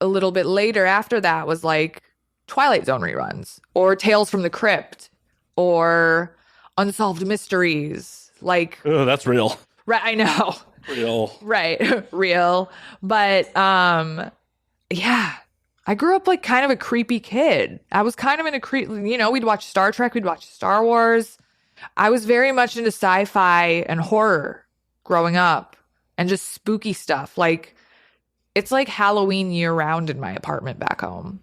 little bit later after that was like Twilight Zone reruns or Tales from the Crypt or Unsolved Mysteries. Like, oh, that's real. Right, I know. Real. Right, real. But yeah. I grew up like kind of a creepy kid. I was kind of in a we'd watch Star Trek, we'd watch Star Wars. I was very much into sci-fi and horror growing up and just spooky stuff. Like, it's like Halloween year round in my apartment back home.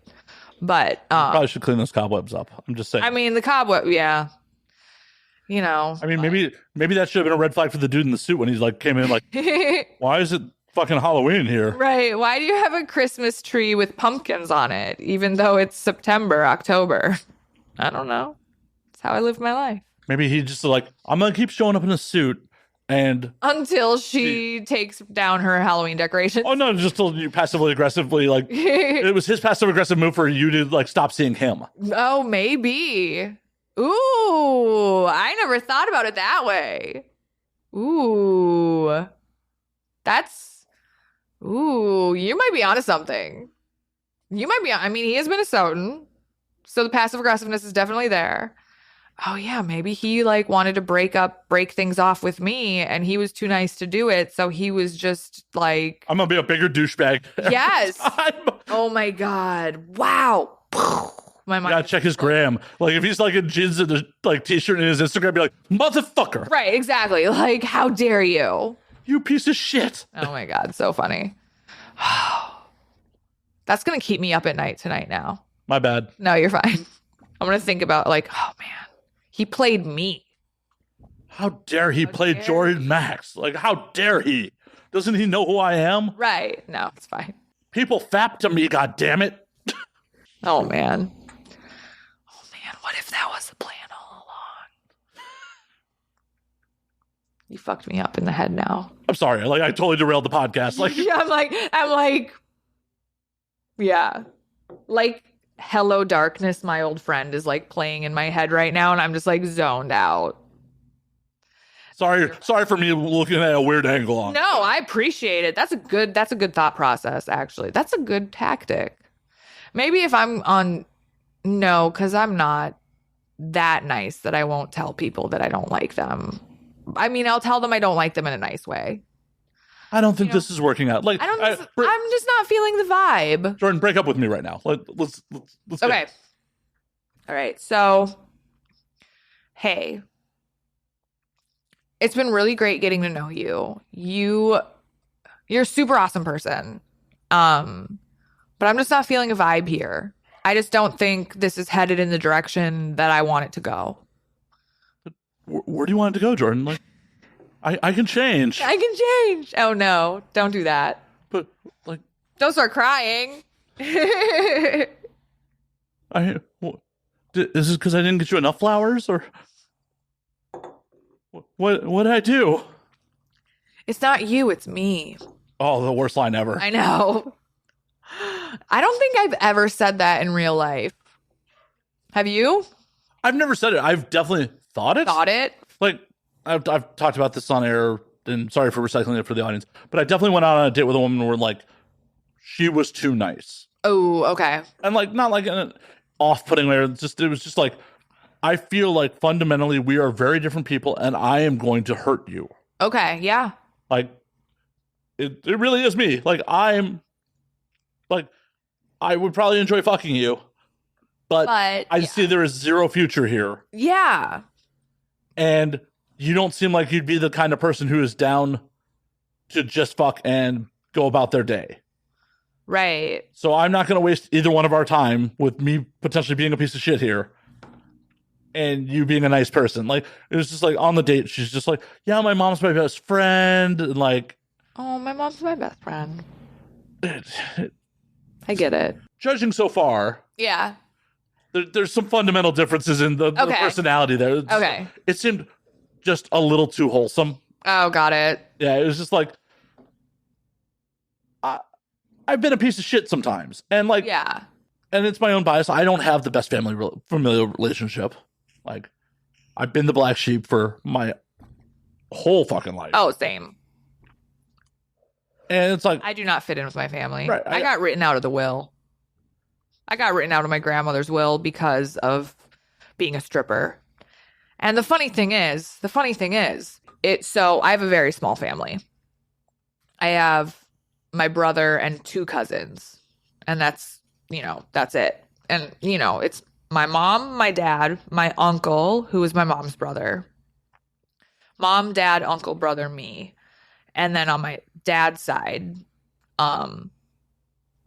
But probably should clean those cobwebs up. I'm just saying. I mean, the cobweb, yeah. I mean, maybe that should have been a red flag for the dude in the suit when he's like came in like, why is it fucking Halloween here? Right. Why do you have a Christmas tree with pumpkins on it, even though it's September, October? I don't know. It's how I live my life. Maybe he just like, I'm going to keep showing up in a suit and... Until she takes down her Halloween decorations. Oh, no, just till you passively aggressively, like, it was his passive aggressive move for you to like stop seeing him. Oh, maybe. Ooh, I never thought about it that way. Ooh, you might be onto something. I mean, he has Minnesotan, so the passive aggressiveness is definitely there. Oh yeah, maybe he like wanted to break things off with me and he was too nice to do it. So he was just like, I'm going to be a bigger douchebag. Yes. Oh my God. Wow. My mind. Yeah, check his gram. Like if he's like in jeans and a like t-shirt in his Instagram, be like, motherfucker. Right, exactly. Like, how dare you? You piece of shit. Oh my God, so funny. That's gonna keep me up at night tonight now. My bad. No, you're fine. I'm gonna think about like, oh man, he played me. How dare he play Jordan Maxx? Like, how dare he? Doesn't he know who I am? Right. No, it's fine. People fap to me, goddammit. Oh man. What if that was the plan all along? You fucked me up in the head now. I'm sorry. Like, I totally derailed the podcast. Like, Yeah, I'm like, yeah. Like, Hello Darkness, my old friend, is like playing in my head right now, and I'm just like zoned out. sorry for me looking at a weird angle on. No, I appreciate it. That's a good thought process, actually. That's a good tactic. Maybe if I'm on, no, because I'm not that nice that I won't tell people that I don't like them. I mean, I'll tell them I don't like them in a nice way. I don't think this is working out. Like, I'm just not feeling the vibe. Jordan, break up with me right now. Let's Okay. All right. So, hey, it's been really great getting to know you. You're a super awesome person. But I'm just not feeling a vibe here. I just don't think this is headed in the direction that I want it to go. Where do you want it to go, Jordan? Like, I can change. I can change. Oh no, don't do that. But like, don't start crying. Is this because I didn't get you enough flowers, or what did I do? It's not you, it's me. Oh, the worst line ever. I know. I don't think I've ever said that in real life. Have you? I've never said it. I've definitely thought it. Like, I've talked about this on air, and sorry for recycling it for the audience, but I definitely went out on a date with a woman where, like, she was too nice. Oh, okay. And, like, not like an off-putting way. It was just like, I feel like fundamentally we are very different people, and I am going to hurt you. Okay, yeah. Like, it really is me. Like, I would probably enjoy fucking you, but I see there is zero future here. Yeah. And you don't seem like you'd be the kind of person who is down to just fuck and go about their day. Right. So I'm not going to waste either one of our time with me potentially being a piece of shit here and you being a nice person. Like, it was just like on the date, she's just like, yeah, my mom's my best friend. And like, oh, my mom's my best friend. I get it. Judging so far. Yeah. There's some fundamental differences in the personality there. It seemed just a little too wholesome. Oh, got it. Yeah, it was just like, I've been a piece of shit sometimes. And like, yeah. And it's my own bias. I don't have the best familial relationship. Like, I've been the black sheep for my whole fucking life. Oh, same. And it's like, I do not fit in with my family. Right, I got written out of the will. I got written out of my grandmother's will because of being a stripper. And the funny thing is, so I have a very small family. I have my brother and 2 cousins, and that's it. And, it's my mom, my dad, my uncle, who is my mom's brother, mom, dad, uncle, brother, me. And then on my dad's side,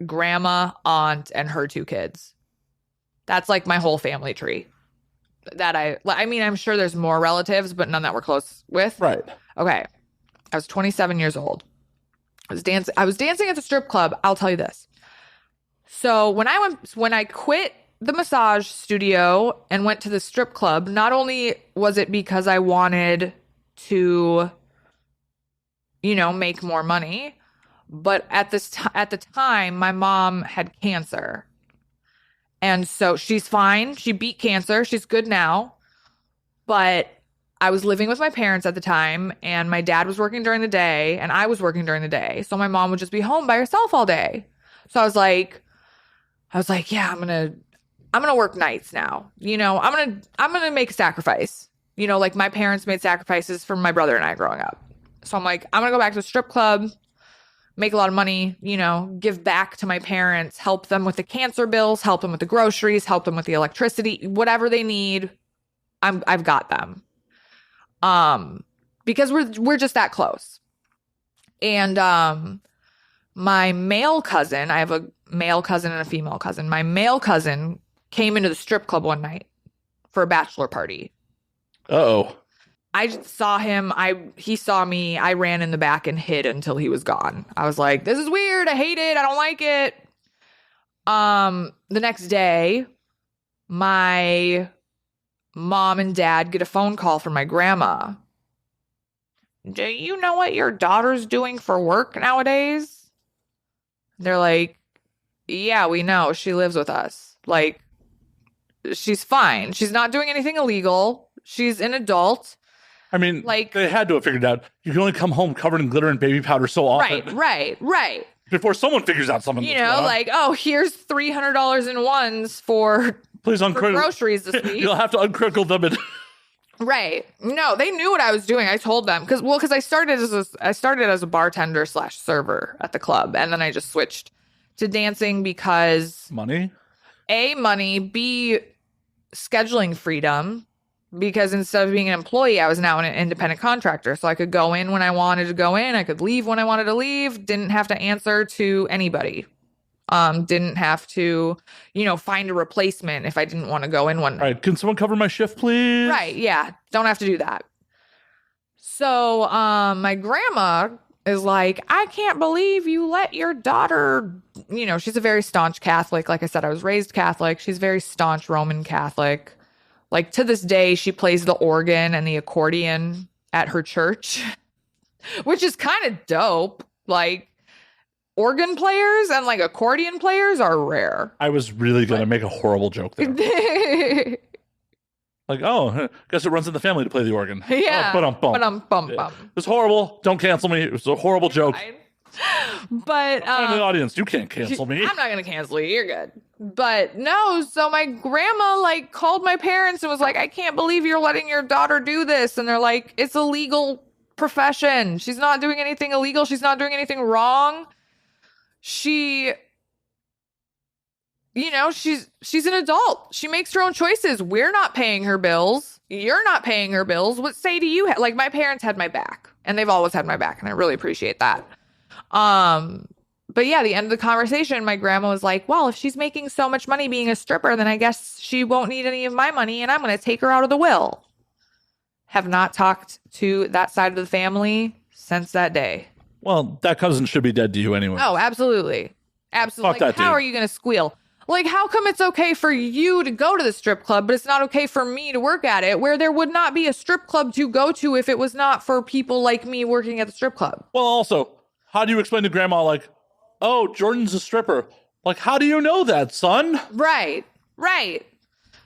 grandma, aunt, and her 2 kids. That's like my whole family tree. That I mean, I'm sure there's more relatives, but none that we're close with. Right. Okay. I was 27 years old. I was dancing at the strip club. I'll tell you this. So when I quit the massage studio and went to the strip club, not only was it because I wanted to, make more money, but at the time, my mom had cancer. And so she's fine. She beat cancer. She's good now. But I was living with my parents at the time, and my dad was working during the day, and I was working during the day. So my mom would just be home by herself all day. So I was like, yeah, I'm gonna work nights now. I'm gonna make a sacrifice. Like my parents made sacrifices for my brother and I growing up. So I'm like, I'm gonna go back to the strip club, make a lot of money, give back to my parents, help them with the cancer bills, help them with the groceries, help them with the electricity, whatever they need. I've got them. Because we're just that close. And my male cousin, I have a male cousin and a female cousin. My male cousin came into the strip club one night for a bachelor party. Uh-oh. I just saw him. He saw me. I ran in the back and hid until he was gone. I was like, this is weird. I hate it. I don't like it. The next day, my mom and dad get a phone call from my grandma. do you know what your daughter's doing for work nowadays? They're like, yeah, we know. She lives with us. Like, she's fine. She's not doing anything illegal. She's an adult. I mean, Like, they had to have figured out you can only come home covered in glitter and baby powder so often. Right. Before someone figures out something. You know, like, oh, here's $300 in ones for groceries this week. You'll have to uncrinkle them. Right. No, they knew what I was doing. I told them because I started as a bartender / server at the club, and then I just switched to dancing because money, B, scheduling freedom. Because instead of being an employee, I was now an independent contractor. So I could go in when I wanted to go in. I could leave when I wanted to leave. Didn't have to answer to anybody. Didn't have to, find a replacement if I didn't want to go in one night. Right. Can someone cover my shift, please? Right. Yeah. Don't have to do that. So my grandma is like, I can't believe you let your daughter, she's a very staunch Catholic. Like I said, I was raised Catholic. She's very staunch Roman Catholic. Like, to this day, she plays the organ and the accordion at her church, which is kind of dope. Like, organ players and, like, accordion players are rare. I was really going to make a horrible joke there. Like, oh, guess it runs in the family to play the organ. Yeah. It was horrible. Don't cancel me. It was a horrible joke. But I'm in the audience. You can't cancel me. I'm not going to cancel you. You're good. But no, so my grandma called my parents and was like, I can't believe you're letting your daughter do this. And they're like, it's a legal profession. She's not doing anything illegal. She's not doing anything wrong. She, she's an adult. She makes her own choices. We're not paying her bills. You're not paying her bills. What say do you have? Like, my parents had my back, and they've always had my back, and I really appreciate that. But yeah, the end of the conversation, my grandma was like, well, if she's making so much money being a stripper, then I guess she won't need any of my money and I'm going to take her out of the will. Have not talked to that side of the family since that day. Well, that cousin should be dead to you anyway. Oh, absolutely. Absolutely. Fuck that how dude. Are you going to squeal? Like, how come it's okay for you to go to the strip club, but it's not okay for me to work at it, where there would not be a strip club to go to if it was not for people like me working at the strip club? Well, also, how do you explain to grandma, like, oh, Jordan's a stripper? Like, how do you know that, son? Right.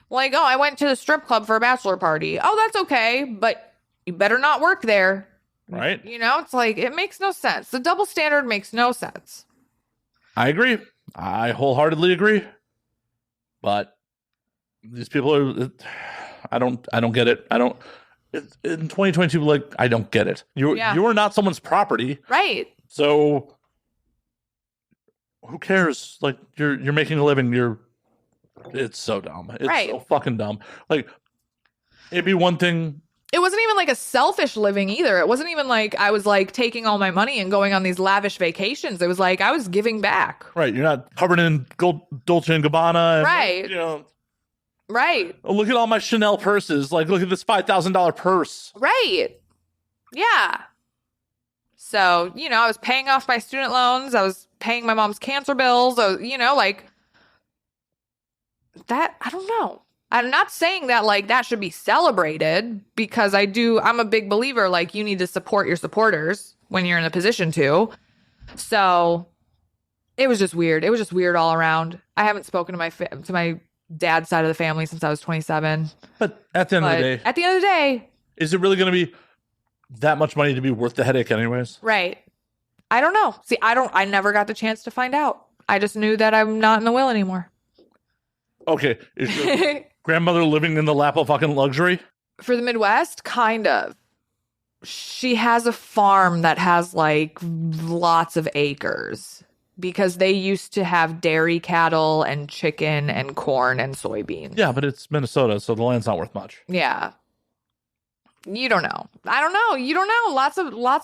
Like, oh, I went to the strip club for a bachelor party. Oh, that's okay, but you better not work there. Right. It's like, it makes no sense. The double standard makes no sense. I agree. I wholeheartedly agree. But these people are, I don't get it. In 2022, like, I don't get it. You are not someone's property. Right. So who cares? Like, you're making a living. It's so dumb. It's so fucking dumb. Like, it'd be one thing. It wasn't even like a selfish living either. It wasn't even like I was like taking all my money and going on these lavish vacations. It was like I was giving back. Right. You're not covered in gold, Dolce and Gabbana. And, right. Right. Oh, look at all my Chanel purses. Like, look at this $5,000 purse. Right. Yeah. So, I was paying off my student loans. I was paying my mom's cancer bills. I was, like that. I don't know. I'm not saying that like that should be celebrated, because I'm a big believer, like, you need to support your supporters when you're in a position to. So it was just weird. It was just weird all around. I haven't spoken to my dad's side of the family since I was 27. But at the end of the day, is it really going to be that much money to be worth the headache anyways? Right. I don't know. See, I never got the chance to find out. I just knew that I'm not in the will anymore. Okay. Is your grandmother living in the lap of fucking luxury? For the Midwest, kind of. She has a farm that has like lots of acres, because they used to have dairy cattle and chicken and corn and soybeans. Yeah, but it's Minnesota, so the land's not worth much. Yeah. You don't know. I don't know. You don't know. Lots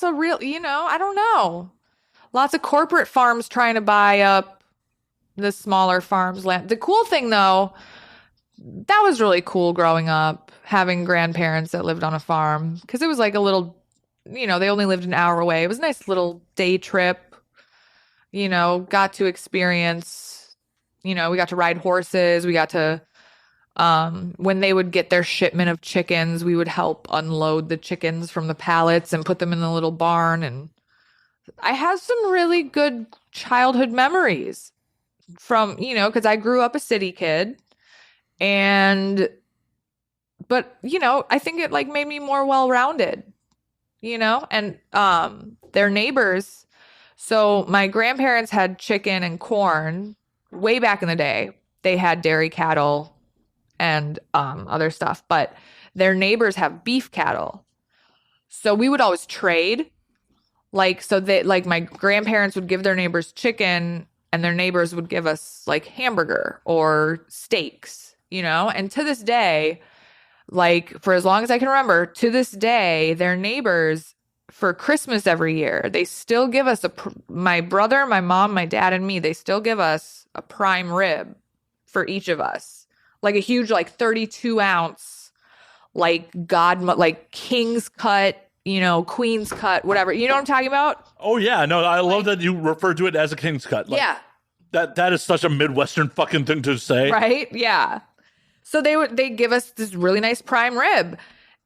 of real, I don't know. Lots of corporate farms trying to buy up the smaller farms land. The cool thing though, that was really cool growing up, having grandparents that lived on a farm, because it was like a little, they only lived an hour away. It was a nice little day trip, got to experience, we got to ride horses. We got to When they would get their shipment of chickens, we would help unload the chickens from the pallets and put them in the little barn. And I have some really good childhood memories from, because I grew up a city kid. But I think it like made me more well-rounded, and their neighbors. So my grandparents had chicken and corn way back in the day. They had dairy cattle and other stuff, but their neighbors have beef cattle. So we would always trade. Like my grandparents would give their neighbors chicken and their neighbors would give us like hamburger or steaks, and to this day, like for as long as I can remember, to this day, their neighbors for Christmas every year, they still give us my brother, my mom, my dad, and me, they still give us a prime rib for each of us. Like a huge, like 32 ounce, like king's cut, queen's cut, whatever. You know what I'm talking about? Oh yeah, no, I love that you refer to it as a king's cut. Like, yeah, that is such a Midwestern fucking thing to say, right? Yeah. So they give us this really nice prime rib,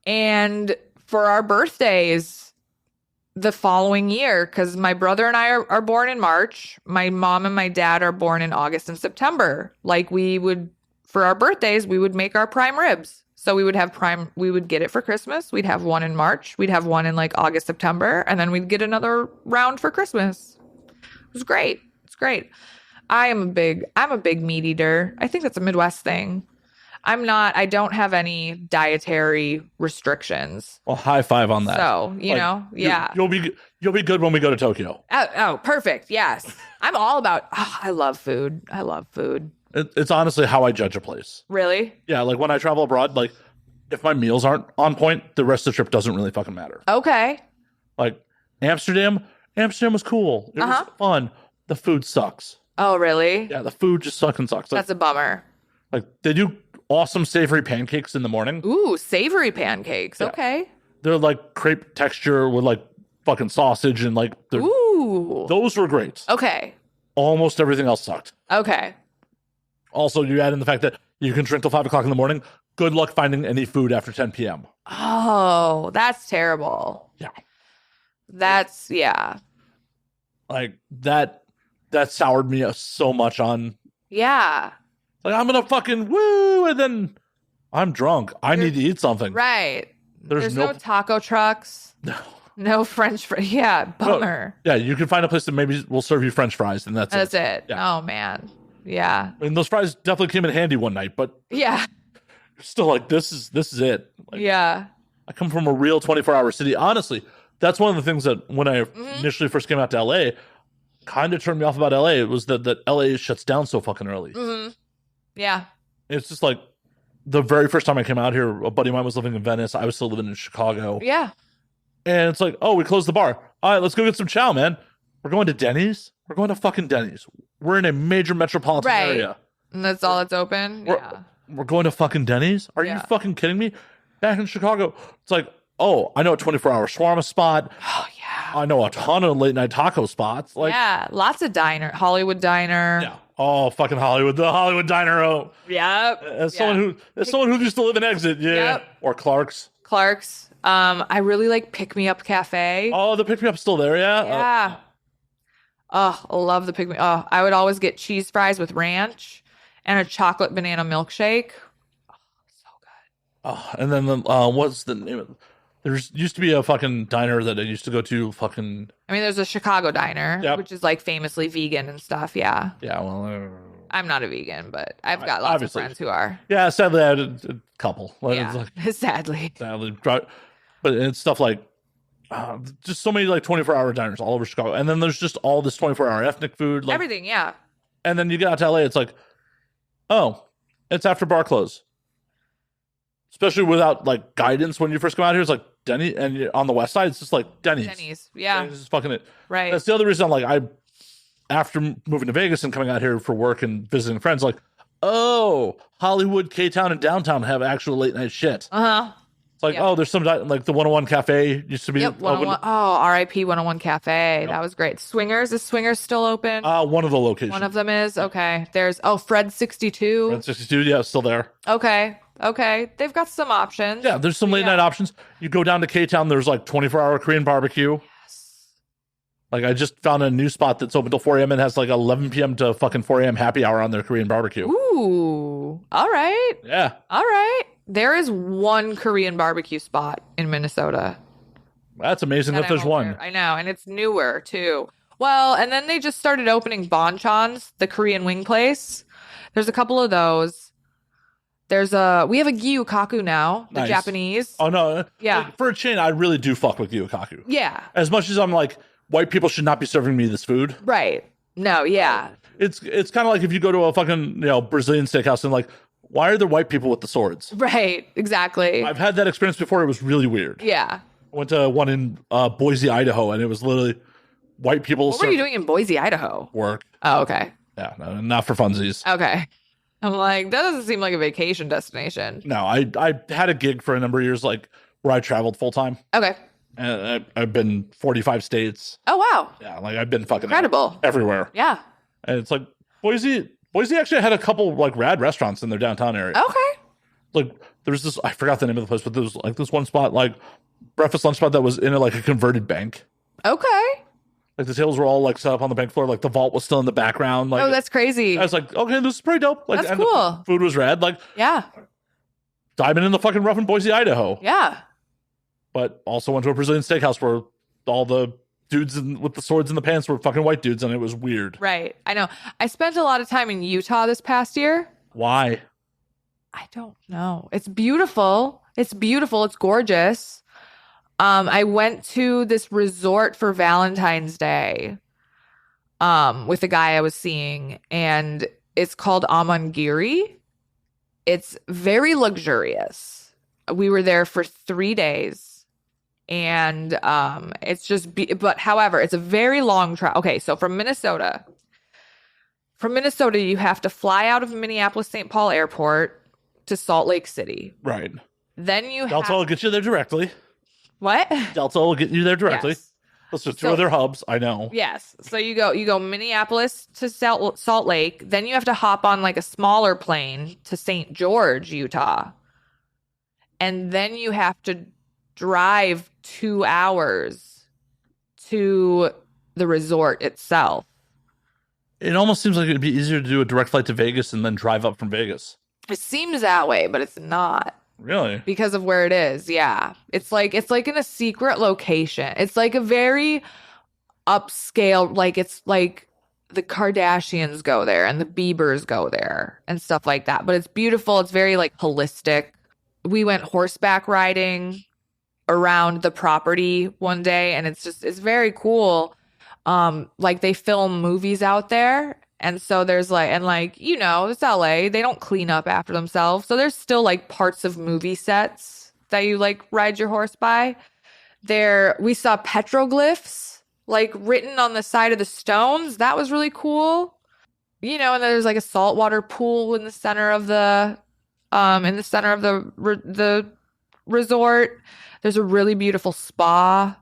and for our birthdays the following year, because my brother and I are born in March, my mom and my dad are born in August and September. Like for our birthdays, we would make our prime ribs. So we would get it for Christmas. We'd have one in March. We'd have one in like August, September, and then we'd get another round for Christmas. It was great. It's great. I'm a big meat eater. I think that's a Midwest thing. I don't have any dietary restrictions. Well, high five on that. So, yeah. You'll be good when we go to Tokyo. Oh, perfect. Yes. I'm all about, I love food. I love food. It's honestly how I judge a place. Really? Yeah, like when I travel abroad, like if my meals aren't on point, the rest of the trip doesn't really fucking matter. Okay. Like Amsterdam was cool. It was fun. The food sucks. Oh, really? Yeah, the food just sucks. Like, that's a bummer. Like they do awesome savory pancakes in the morning. Ooh, savory pancakes. Yeah. Okay. They're like crepe texture with like fucking sausage and like ooh. Those were great. Okay. Almost everything else sucked. Okay. Also, you add in the fact that you can drink till 5 o'clock in the morning. Good luck finding any food after 10 p.m. Oh, that's terrible. Yeah. That's, yeah. Like that soured me so much on. Yeah. Like I'm gonna fucking woo, and then I'm drunk. I need to eat something. Right. There's no taco trucks. No French fries. Yeah, bummer. No. Yeah, you can find a place that maybe will serve you French fries, and that's it. Yeah. Oh man. Yeah. I mean, those fries definitely came in handy one night, but yeah, you're still like, this is it. Like, yeah. I come from a real 24-hour city. Honestly, that's one of the things that when I initially first came out to LA, kind of turned me off about LA. It was that LA shuts down so fucking early. Mm-hmm. Yeah. It's just like the very first time I came out here, a buddy of mine was living in Venice. I was still living in Chicago. Yeah. And it's like, oh, we closed the bar. All right, let's go get some chow, man. We're going to Denny's. We're going to fucking Denny's. We're in a major metropolitan area. And that's all that's open? We're going to fucking Denny's? Are you fucking kidding me? Back in Chicago, it's like, oh, I know a 24-hour shawarma spot. Oh, yeah. I know a ton of late-night taco spots. Like, yeah, lots of Hollywood Diner. Yeah. Oh, fucking Hollywood. The Hollywood Diner. Oh. Yep. As someone who used to live in Exit. Yeah. Yep. Or Clark's. I really like Pick Me Up Cafe. Oh, the Pick Me Up's still there, yeah? Yeah. Oh, I love the Pick Me. Oh, I would always get cheese fries with ranch and a chocolate banana milkshake. Oh, so good. Oh, and then what's the name of it? There used to be a fucking diner that I used to go to fucking... I mean, there's a Chicago diner, which is like famously vegan and stuff, yeah. Yeah, well... I'm not a vegan, but I've got lots of friends who are. Yeah, sadly, I had a couple. Yeah, sadly. But it's stuff like... just so many like 24-hour diners all over Chicago. And then there's just all this 24-hour ethnic food. Like, everything, yeah. And then you get out to LA, it's like, oh, it's after bar close. Especially without like guidance when you first come out here. It's like Denny, and you're on the west side, it's just like Denny's. Yeah. Denny's is fucking it. Right. That's the other reason I'm like, after moving to Vegas and coming out here for work and visiting friends, like, oh, Hollywood, K-Town, and downtown have actual late night shit. Uh-huh. It's like, Yep. oh, there's some like the 101 Cafe used to be Yep, 101. open. Oh, RIP 101 Cafe. That was great. Swingers, is Swingers still open? One of the locations. One of them is? Okay. There's, Fred 62. Red 62, yeah, it's still there. Okay. Okay. They've got some options. Yeah, there's some late night options. You go down to K-Town, there's like 24-hour Korean barbecue. Yes. Like I just found a new spot that's open till 4 a.m. and has like 11 p.m. to fucking 4 a.m. happy hour on their Korean barbecue. Ooh. All right. Yeah. All right. There is one Korean barbecue spot in Minnesota. That's amazing that there's one. I know. And it's newer too. Well, and then they just started opening Bonchons, the Korean wing place. There's a couple of those. We have a Gyukaku now, the Nice. Japanese. Oh, no. Yeah. Like, for a chain, I really do fuck with Gyukaku. Yeah. As much as I'm like, white people should not be serving me this food. Right. No, yeah. It's kind of like if you go to a fucking, Brazilian steakhouse and like, why are there white people with the swords? Right. Exactly. I've had that experience before. It was really weird. Yeah. I went to one in Boise, Idaho, and it was literally white people. What were you doing in Boise, Idaho? Work. Oh, okay. Yeah, no, not for funsies. Okay. I'm like, that doesn't seem like a vacation destination. No, I had a gig for a number of years, like where I traveled full time, Okay. and I've been 45 states. Oh, wow. Yeah, like I've been fucking Incredible. everywhere. Yeah. And it's like Boise actually had a couple like rad restaurants in their downtown area. Okay. Like there's this, I forgot the name of the place, but there was like this one spot, like breakfast lunch spot that was in like a converted bank. Okay. Like the tables were all like set up on the bank floor, like the vault was still in the background. Like, Oh, that's crazy. I was like, okay, this is pretty dope. Like, That's and cool. The food was rad. Like, Yeah. diving in the fucking rough in Boise, Idaho. Yeah. But also went to a Brazilian steakhouse where all the dudes with the swords in the pants were fucking white dudes, and it was weird. Right. I know. I spent a lot of time in Utah this past year. Why? I don't know. It's beautiful. It's beautiful. It's gorgeous. I went to this resort for Valentine's Day with a guy I was seeing, and it's called Amangiri. It's very luxurious. We were there for 3 days, and it's just but however, it's a very long travel. Okay, so from Minnesota, you have to fly out of Minneapolis St. Paul Airport to Salt Lake City. Right. Then you Delta will get you there directly. What? Delta will get you there directly. Yes. Those are two of their hubs. I know. Yes. So you go Minneapolis to Salt Lake. Then you have to hop on like a smaller plane to St. George, Utah. And then you have to drive 2 hours to the resort itself. It almost seems like it'd be easier to do a direct flight to Vegas and then drive up from Vegas. It seems that way, but it's not. Really? Because of where it is. Yeah. It's like in a secret location. It's like a very upscale, like it's like the Kardashians go there and the Biebers go there and stuff like that. But it's beautiful. It's very like holistic. We went horseback riding around the property one day, and it's very cool. Like they film movies out there. And so there's like, and like, it's LA. They don't clean up after themselves. So there's still like parts of movie sets that you like ride your horse by. We saw petroglyphs like written on the side of the stones. That was really cool. And then there's like a saltwater pool in the center of the resort. There's a really beautiful spa.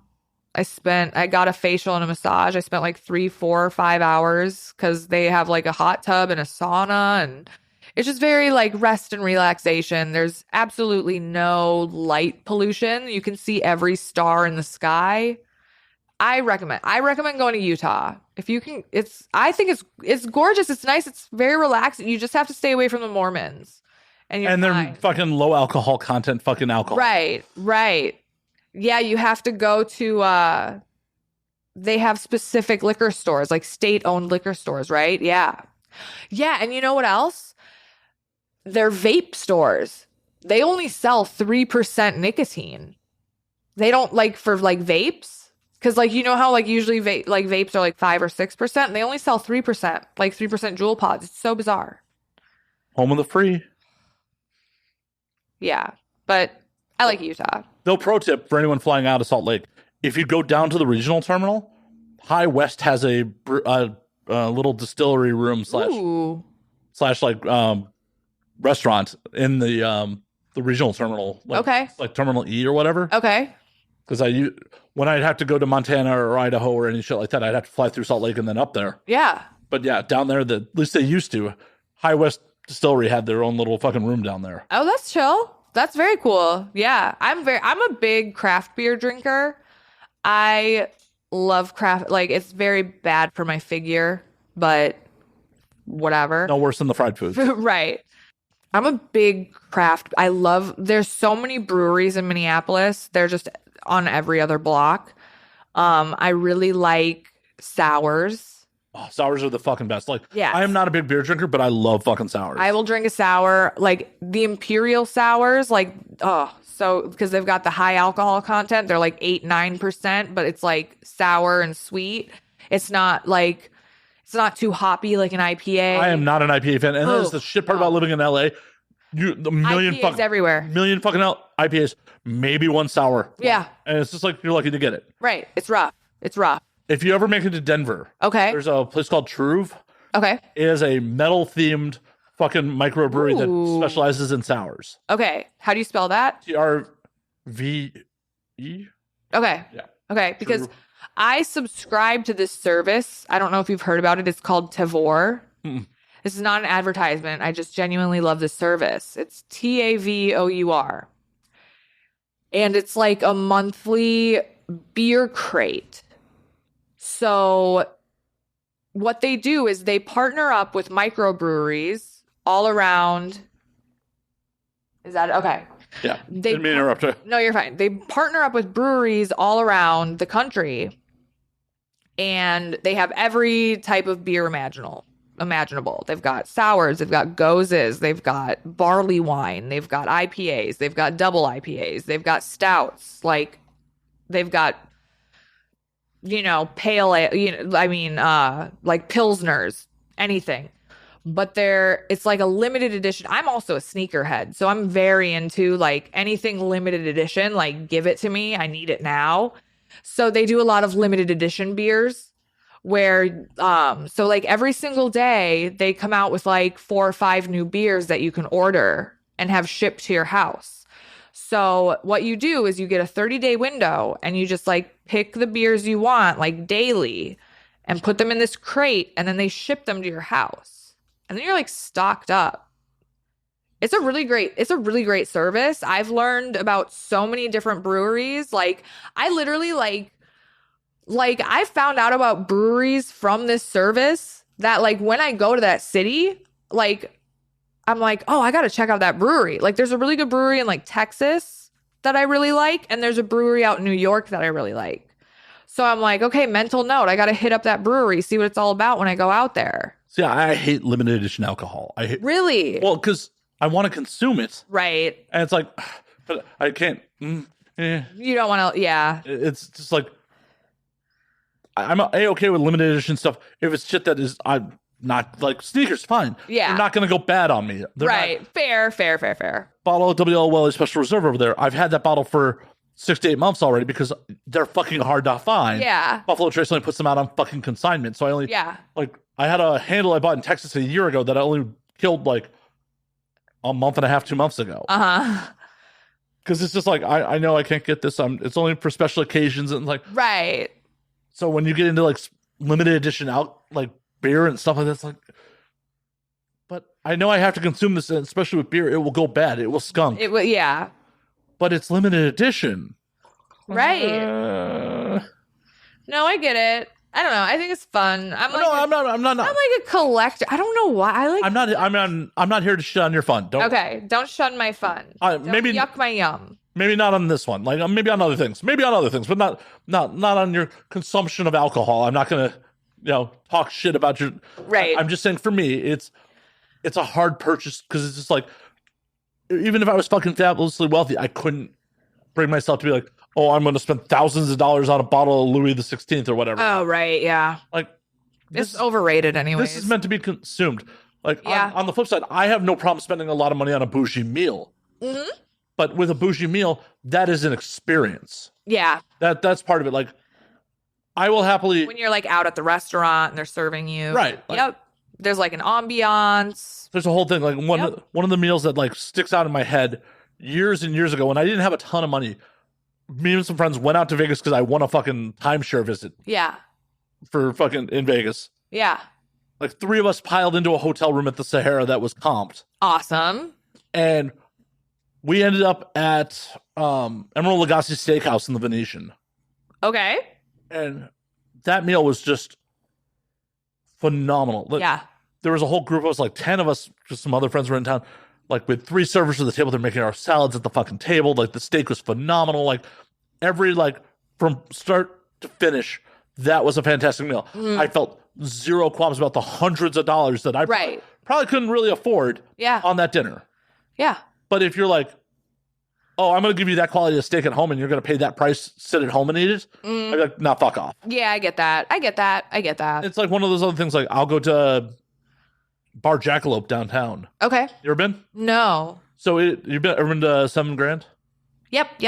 I got a facial and a massage. I spent like 3, 4, 5 hours because they have like a hot tub and a sauna, and it's just very like rest and relaxation. There's absolutely no light pollution. You can see every star in the sky. I recommend going to Utah. If you can, I think it's gorgeous. It's nice. It's very relaxing. You just have to stay away from the Mormons. And they're fine. fucking low alcohol content fucking alcohol. Right. Yeah, you have to go to, they have specific liquor stores, like state-owned liquor stores, right? Yeah. Yeah, and you know what else? They're vape stores. They only sell 3% nicotine. They don't, like, for, like, vapes? Because, like, you know how, like, usually vapes are, like, 5 or 6%? And they only sell 3%, like 3% Juul pods. It's so bizarre. Home of the free. Yeah, but I like Utah. Though, pro tip for anyone flying out of Salt Lake, if you go down to the regional terminal, High West has a little distillery room slash like restaurant in the the regional terminal. Like, Okay. Like Terminal E or whatever. Okay. Because when I'd have to go to Montana or Idaho or any shit like that, I'd have to fly through Salt Lake and then up there. Yeah. But yeah, down there, at least they used to. High West Distillery had their own little fucking room down there. Oh, that's chill. That's very cool. Yeah. I'm a big craft beer drinker. I love craft. Like, it's very bad for my figure, but whatever. No worse than the fried food. Right. I'm a big craft. There's so many breweries in Minneapolis. They're just on every other block. I really like sours. Oh, sours are the fucking best. Like, Yes. I am not a big beer drinker, but I love fucking sours. I will drink a sour, like the Imperial sours, because they've got the high alcohol content. They're like 8-9%, but it's like sour and sweet. It's not too hoppy like an IPA. I am not an IPA fan, and that is the shit part about living in LA. The million IPAs fucking everywhere. Million fucking IPAs, maybe one sour. Yeah. And it's just like you're lucky to get it. Right. It's rough. If you ever make it to Denver, Okay. there's a place called Truve. Okay. It is a metal themed fucking microbrewery that specializes in sours. Okay. How do you spell that? TRVE. Okay. Yeah. Okay. Because True. I subscribe to this service. I don't know if you've heard about it. It's called Tavour. Mm-mm. This is not an advertisement. I just genuinely love this service. It's TAVOUR. And it's like a monthly beer crate. So what they do is they partner up with microbreweries all around. Is that okay? Yeah. Didn't mean to interrupt you. No, you're fine. They partner up with breweries all around the country, and they have every type of beer imaginable. They've got sours, they've got gozes, they've got barley wine, they've got IPAs, they've got double IPAs, they've got stouts, like they've got pale ale, like pilsners, anything. But it's like a limited edition. I'm also a sneakerhead, so I'm very into like anything limited edition, like give it to me. I need it now. So they do a lot of limited edition beers where so like every single day they come out with like 4 or 5 new beers that you can order and have shipped to your house. So what you do is you get a 30-day window and you just like pick the beers you want like daily and put them in this crate, and then they ship them to your house. And then you're like stocked up. It's a really great service. I've learned about so many different breweries. Like I literally like I found out about breweries from this service that like when I go to that city, like I'm like, oh, I got to check out that brewery. Like there's a really good brewery in like Texas that I really like. And there's a brewery out in New York that I really like. So I'm like, okay, mental note. I got to hit up that brewery, see what it's all about when I go out there. See, I hate limited edition alcohol. Really? Well, because I want to consume it. Right. And it's like, but I can't. You don't want to, yeah. It's just like, I'm A-okay with limited edition stuff. If it's shit that is, I'm not like sneakers, fine. Yeah. They're not going to go bad on me. They're right. not, Fair. bottle of WL Welly Special Reserve over there. I've had that bottle for 6 to 8 months already because they're fucking hard to find. Yeah. Buffalo Trace only puts them out on fucking consignment. So I had a handle I bought in Texas a year ago that I only killed like a month and a half, 2 months ago. Because it's just like, I know I can't get this. It's only for special occasions and like. Right. So when you get into like limited edition like beer and stuff like that, it's like, but I know I have to consume this, especially with beer. It will go bad. It will skunk. It will, yeah. But it's limited edition. Right. No, I get it. I don't know. I think it's fun. I'm like a collector. I don't know why. I'm not here to shit on your fun. Okay, don't shun my fun. Don't maybe yuck my yum. Maybe not on this one. Like maybe on other things. Maybe on other things, but not on your consumption of alcohol. I'm not gonna, talk shit about your. Right. I'm just saying for me, it's a hard purchase because it's just like, even if I was fucking fabulously wealthy, I couldn't bring myself to be like, oh, I'm going to spend thousands of dollars on a bottle of Louis the 16th or whatever. Oh, right. Yeah. Like, it's overrated anyway. This is meant to be consumed. Like, yeah. on the flip side, I have no problem spending a lot of money on a bougie meal. Mm-hmm. But with a bougie meal, that is an experience. Yeah. That's part of it. Like, I will happily. When you're like out at the restaurant and they're serving you. Right. Like, yep. There's like an ambiance. There's a whole thing. Like one of the meals that like sticks out in my head years and years ago when I didn't have a ton of money. Me and some friends went out to Vegas because I won a fucking timeshare visit Yeah. for fucking in Vegas. Yeah. Like 3 of us piled into a hotel room at the Sahara that was comped. Awesome. And we ended up at Emerald Lagasse Steakhouse in the Venetian. Okay. And that meal was just phenomenal. Yeah. There was a whole group of us, like 10 of us, just some other friends were in town. Like with 3 servers at the table, they're making our salads at the fucking table. Like the steak was phenomenal. Like from start to finish, that was a fantastic meal. I felt zero qualms about the hundreds of dollars that I probably couldn't really afford on that dinner. Yeah. But if you're like, oh, I'm going to give you that quality of steak at home and you're going to pay that price, sit at home and eat it, I'd be like, nah, fuck off. Yeah, I get that. It's like one of those other things, like I'll go to Bar Jackalope downtown. Okay. You ever been? No. So ever been to 7 Grand? Yep.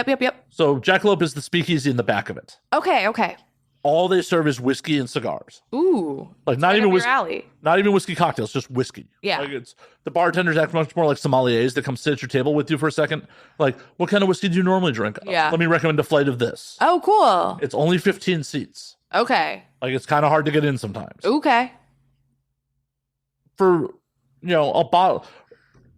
So Jackalope is the speakeasy in the back of it. Okay. All they serve is whiskey and cigars. Ooh. Like not even whiskey. Alley. Not even whiskey cocktails, just whiskey. Yeah. Like it's the bartenders act much more like sommeliers that come sit at your table with you for a second. Like, what kind of whiskey do you normally drink? Yeah. Let me recommend a flight of this. Oh, cool. It's only 15 seats. Okay. Like it's kind of hard to get in sometimes. Okay. For a bottle,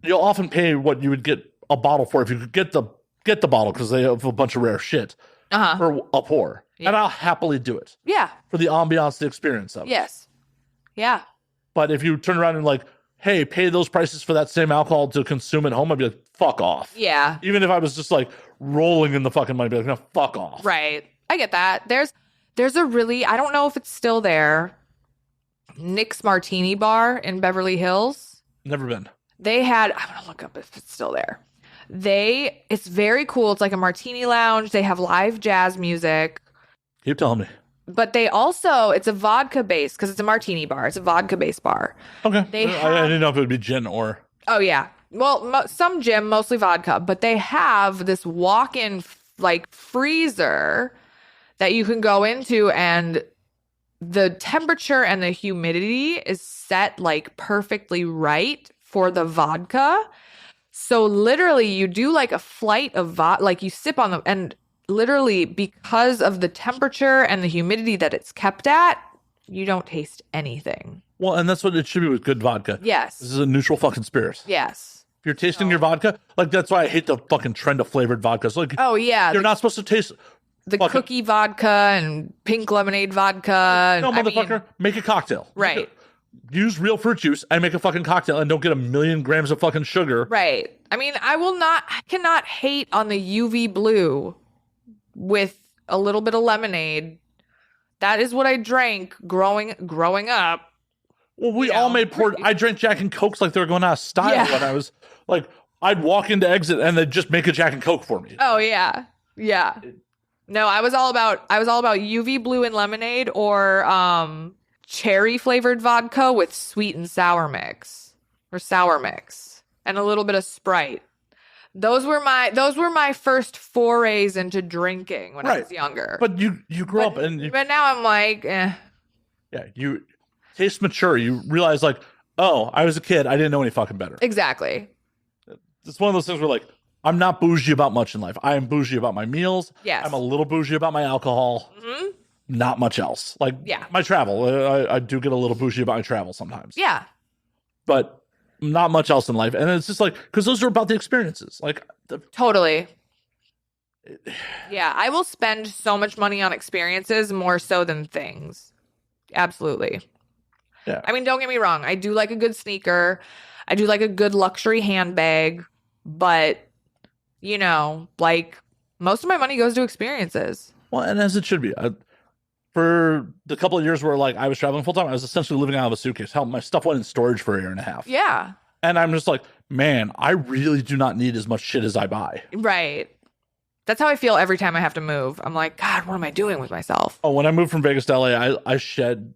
you'll often pay what you would get a bottle for if you could get the bottle because they have a bunch of rare shit for a pour. Yeah. And I'll happily do it. Yeah. For the ambiance, the experience of it. Yes. Yeah. But if you turn around and like, hey, pay those prices for that same alcohol to consume at home, I'd be like, fuck off. Yeah. Even if I was just like rolling in the fucking money, I'd be like, no, fuck off. Right. I get that. There's a really, I don't know if it's still there, Nick's Martini Bar in Beverly Hills. Never been. I'm gonna look up if it's still there. It's very cool. It's like a martini lounge. They have live jazz music. Keep telling me. But it's a vodka base because it's a martini bar. It's a vodka based bar. Okay. I didn't know if it would be gin or. Oh, yeah. Well, some gin, mostly vodka. But they have this walk-in freezer that you can go into, and the temperature and the humidity is set like perfectly right for the vodka. So literally you do like a flight of vodka, like you sip on them, and literally because of the temperature and the humidity that it's kept at, you don't taste anything. Well, and that's what it should be with good vodka. Yes. This is a neutral fucking spirit. Yes. If you're tasting your vodka, like that's why I hate the fucking trend of flavored vodkas. Like, oh yeah, you're not supposed to taste the cookie vodka and pink lemonade vodka. No, motherfucker, make a cocktail. Right. Use real fruit juice and make a fucking cocktail and don't get 1,000,000 grams of fucking sugar. Right. I mean, I cannot hate on the UV blue with a little bit of lemonade. That is what I drank growing up. Well, we all made I drank Jack and Cokes like they were going out of style when I was like, I'd walk into exit and they'd just make a Jack and Coke for me. Oh yeah. Yeah. No, I was all about UV blue and lemonade or cherry flavored vodka with sweet and sour mix and a little bit of Sprite. Those were my first forays into drinking when I was younger. But you grew up and but now I'm like, eh. Yeah, you taste mature. You realize like, oh, I was a kid. I didn't know any fucking better. Exactly. It's one of those things where like, I'm not bougie about much in life. I am bougie about my meals. Yes. I'm a little bougie about my alcohol. Mm-hmm. Not much else. Like my travel. I do get a little bougie about my travel sometimes. Yeah. But not much else in life. And it's just like, because those are about the experiences. Like totally. Yeah. I will spend so much money on experiences more so than things. Absolutely. Yeah. I mean, don't get me wrong. I do like a good sneaker. I do like a good luxury handbag. But, like most of my money goes to experiences. Well, and as it should be. For the couple of years where like I was traveling full time, I was essentially living out of a suitcase. Hell, my stuff went in storage for 1.5 years. Yeah. And I'm just like, man, I really do not need as much shit as I buy. Right. That's how I feel every time I have to move. I'm like, God, what am I doing with myself? Oh, when I moved from Vegas to LA, I shed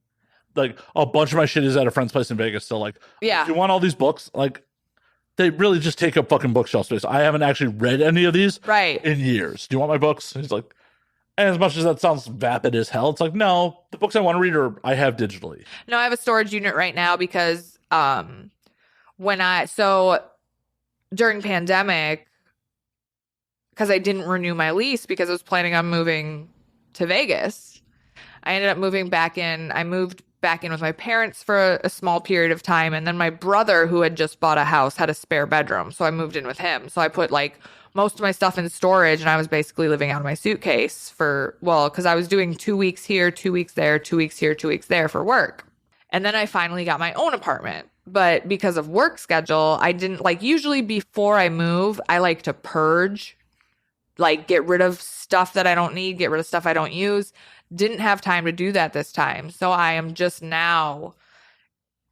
like a bunch of my shit is at a friend's place in Vegas. So like, yeah, you want all these books? Like, they really just take up fucking bookshelf space. I haven't actually read any of these in years. Do you want my books? And he's like, and as much as that sounds vapid as hell, it's like, no, the books I want to read I have digitally. No, I have a storage unit right now because during pandemic, because I didn't renew my lease because I was planning on moving to Vegas. I ended up moving back in. I moved back in with my parents for a small period of time. And then my brother, who had just bought a house, had a spare bedroom. So I moved in with him. So I put like most of my stuff in storage, and I was basically living out of my suitcase because I was doing 2 weeks here, 2 weeks there, 2 weeks here, 2 weeks there for work. And then I finally got my own apartment. But because of work schedule, I didn't usually before I move, I like to purge, like get rid of stuff that I don't need, get rid of stuff I don't use. Didn't have time to do that this time. So I am just now,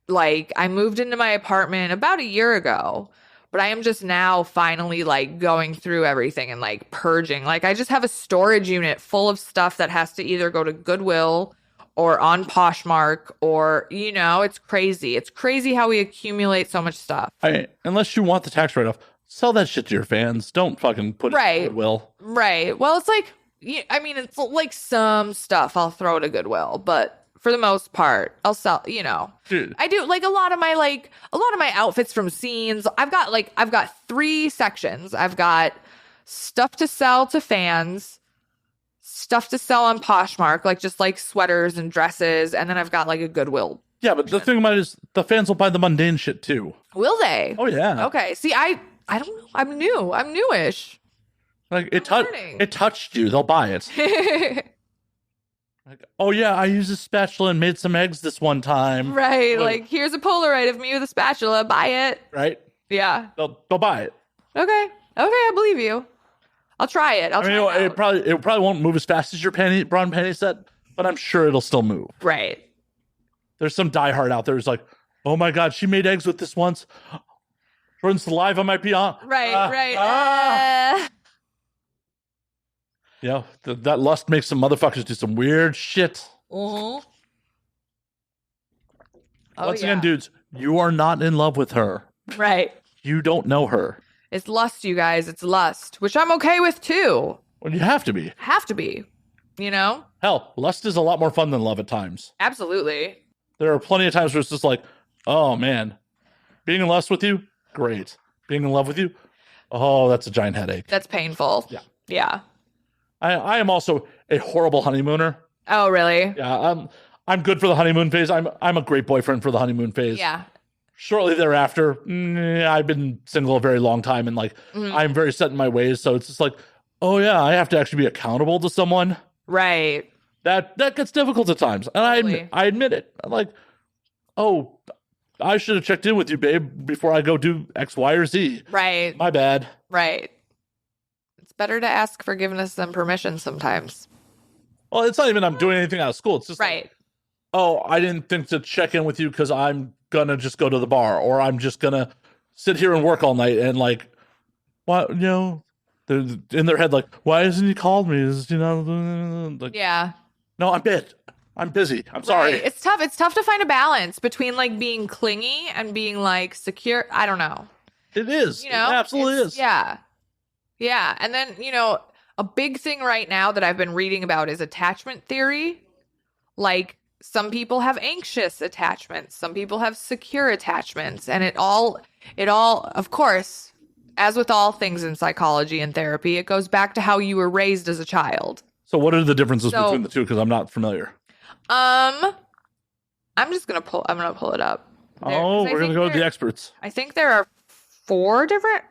I moved into my apartment about a year ago, but I am just now finally going through everything and purging. I just have a storage unit full of stuff that has to either go to Goodwill or on Poshmark or, it's crazy. It's crazy how we accumulate so much stuff. Unless you want the tax write-off, sell that shit to your fans. Don't fucking put it in Goodwill. Right. Well, it's it's some stuff I'll throw to Goodwill, but for the most part, I'll sell, Dude. I do a lot of my outfits from scenes. I've got 3 sections. I've got stuff to sell to fans, stuff to sell on Poshmark, just sweaters and dresses. And then I've got a Goodwill. Yeah. But the thing about it is the fans will buy the mundane shit too. Will they? Oh yeah. Okay. See, I don't know. I'm newish. It touched you. They'll buy it. Oh yeah, I used a spatula and made some eggs this one time. Right. Here's a Polaroid of me with a spatula. Buy it. Right. Yeah. They'll buy it. Okay. I believe you. I'll try it. It probably won't move as fast as your bra and panty set, but I'm sure it'll still move. Right. There's some diehard out there who's like, oh my god, she made eggs with this once. Jordan's saliva might be on. Right. Yeah, that lust makes some motherfuckers do some weird shit. Mm-hmm. Once again, dudes, you are not in love with her. Right. You don't know her. It's lust, you guys. It's lust, which I'm okay with too. Well, you have to be. Hell, lust is a lot more fun than love at times. Absolutely. There are plenty of times where it's just like, oh man, being in lust with you, great. Being in love with you, oh, that's a giant headache. That's painful. Yeah. I am also a horrible honeymooner. Oh, really? Yeah, I'm good for the honeymoon phase. I'm a great boyfriend for the honeymoon phase. Yeah. Shortly thereafter, I've been single a very long time, and I'm very set in my ways. So it's just oh yeah, I have to actually be accountable to someone. Right. That gets difficult at times, and I admit it. I'm oh, I should have checked in with you, babe, before I go do X, Y, or Z. Right. My bad. Right. It's better to ask forgiveness than permission sometimes. Well, it's not even I'm doing anything out of school. It's just right. Oh, I didn't think to check in with you because I'm gonna just go to the bar, or I'm just gonna sit here and work all night, and what, they're in their head why hasn't he called me? Yeah. No, I'm busy. I'm sorry. Right. It's tough. It's tough to find a balance between being clingy and being secure. I don't know. It is. It absolutely is. Yeah. Yeah. And then, a big thing right now that I've been reading about is attachment theory. Some people have anxious attachments. Some people have secure attachments. And it all, of course, as with all things in psychology and therapy, it goes back to how you were raised as a child. So what are the differences between the two? Because I'm not familiar. I'm going to pull it up. We're going to go with the experts. I think there are 4 different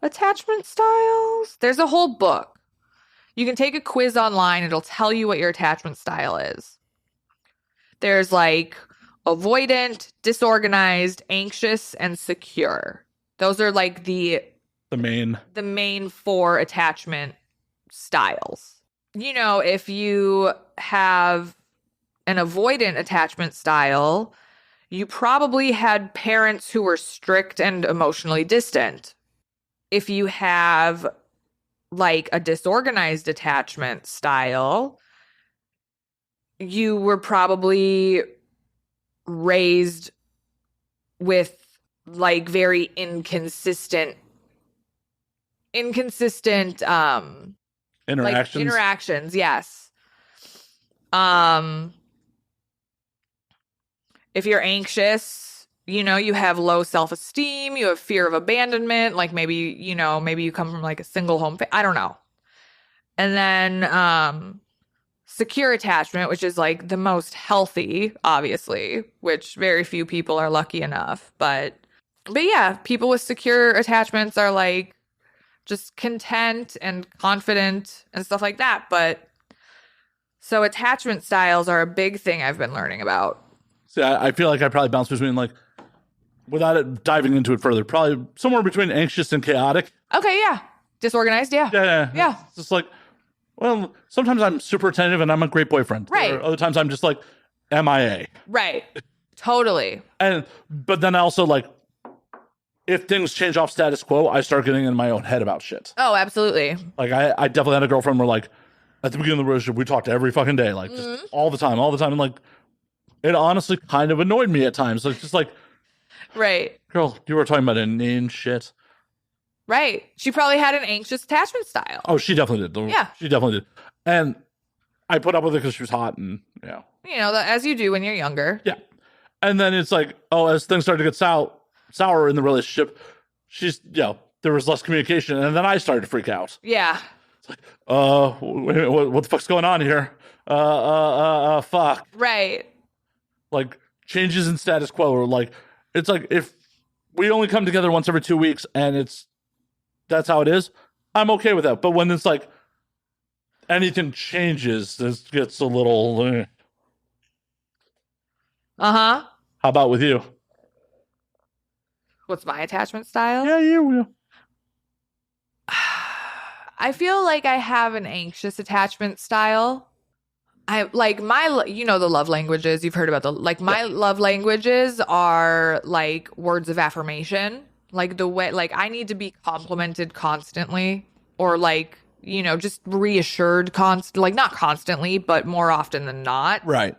attachment styles. There's a whole book. You can take a quiz online. It'll tell you what your attachment style is. There's avoidant, disorganized, anxious, and secure. Those are the main 4 attachment styles. If you have an avoidant attachment style, you probably had parents who were strict and emotionally distant. If you have a disorganized attachment style, you were probably raised with very inconsistent interactions. Yes. If you're anxious, you have low self-esteem, you have fear of abandonment, like maybe you come from like a single home. I don't know. And then secure attachment, which is like the most healthy, obviously, which very few people are lucky enough. But yeah, people with secure attachments are like just content and confident and stuff like that. But so attachment styles are a big thing I've been learning about. See, I feel like I probably bounce between, like, without it diving into it further, probably somewhere between anxious and chaotic. Okay, yeah. Disorganized, yeah. Yeah. It's just like, well, sometimes I'm super attentive and I'm a great boyfriend. Right. Or other times I'm just like MIA. Right. Totally. But then I also, like, if things change off status quo, I start getting in my own head about shit. Oh, absolutely. Like, I definitely had a girlfriend where, like, at the beginning of the relationship, we talked every fucking day, like, just all the time. And, like, it honestly kind of annoyed me at times. Like, just like, right. Girl, you were talking about inane shit. Right. She probably had an anxious attachment style. Oh, she definitely did. Yeah. She definitely did. And I put up with it because she was hot and, as you do when you're younger. Yeah. And then it's like, as things started to get sour in the relationship, there was less communication. And then I started to freak out. Yeah. It's like, wait a minute, what the fuck's going on here? Fuck. Right. Like, changes in status quo, or like, it's like, if we only come together once every 2 weeks and that's how it is, I'm okay with that. But when it's like anything changes, this gets a little Uh-huh. How about with you? What's my attachment style? Yeah, you. I feel like I have an anxious attachment style. I like my, the love languages. You've heard about my love languages are like words of affirmation. Like the way, like I need to be complimented constantly, or like, just reassured like not constantly, but more often than not. Right.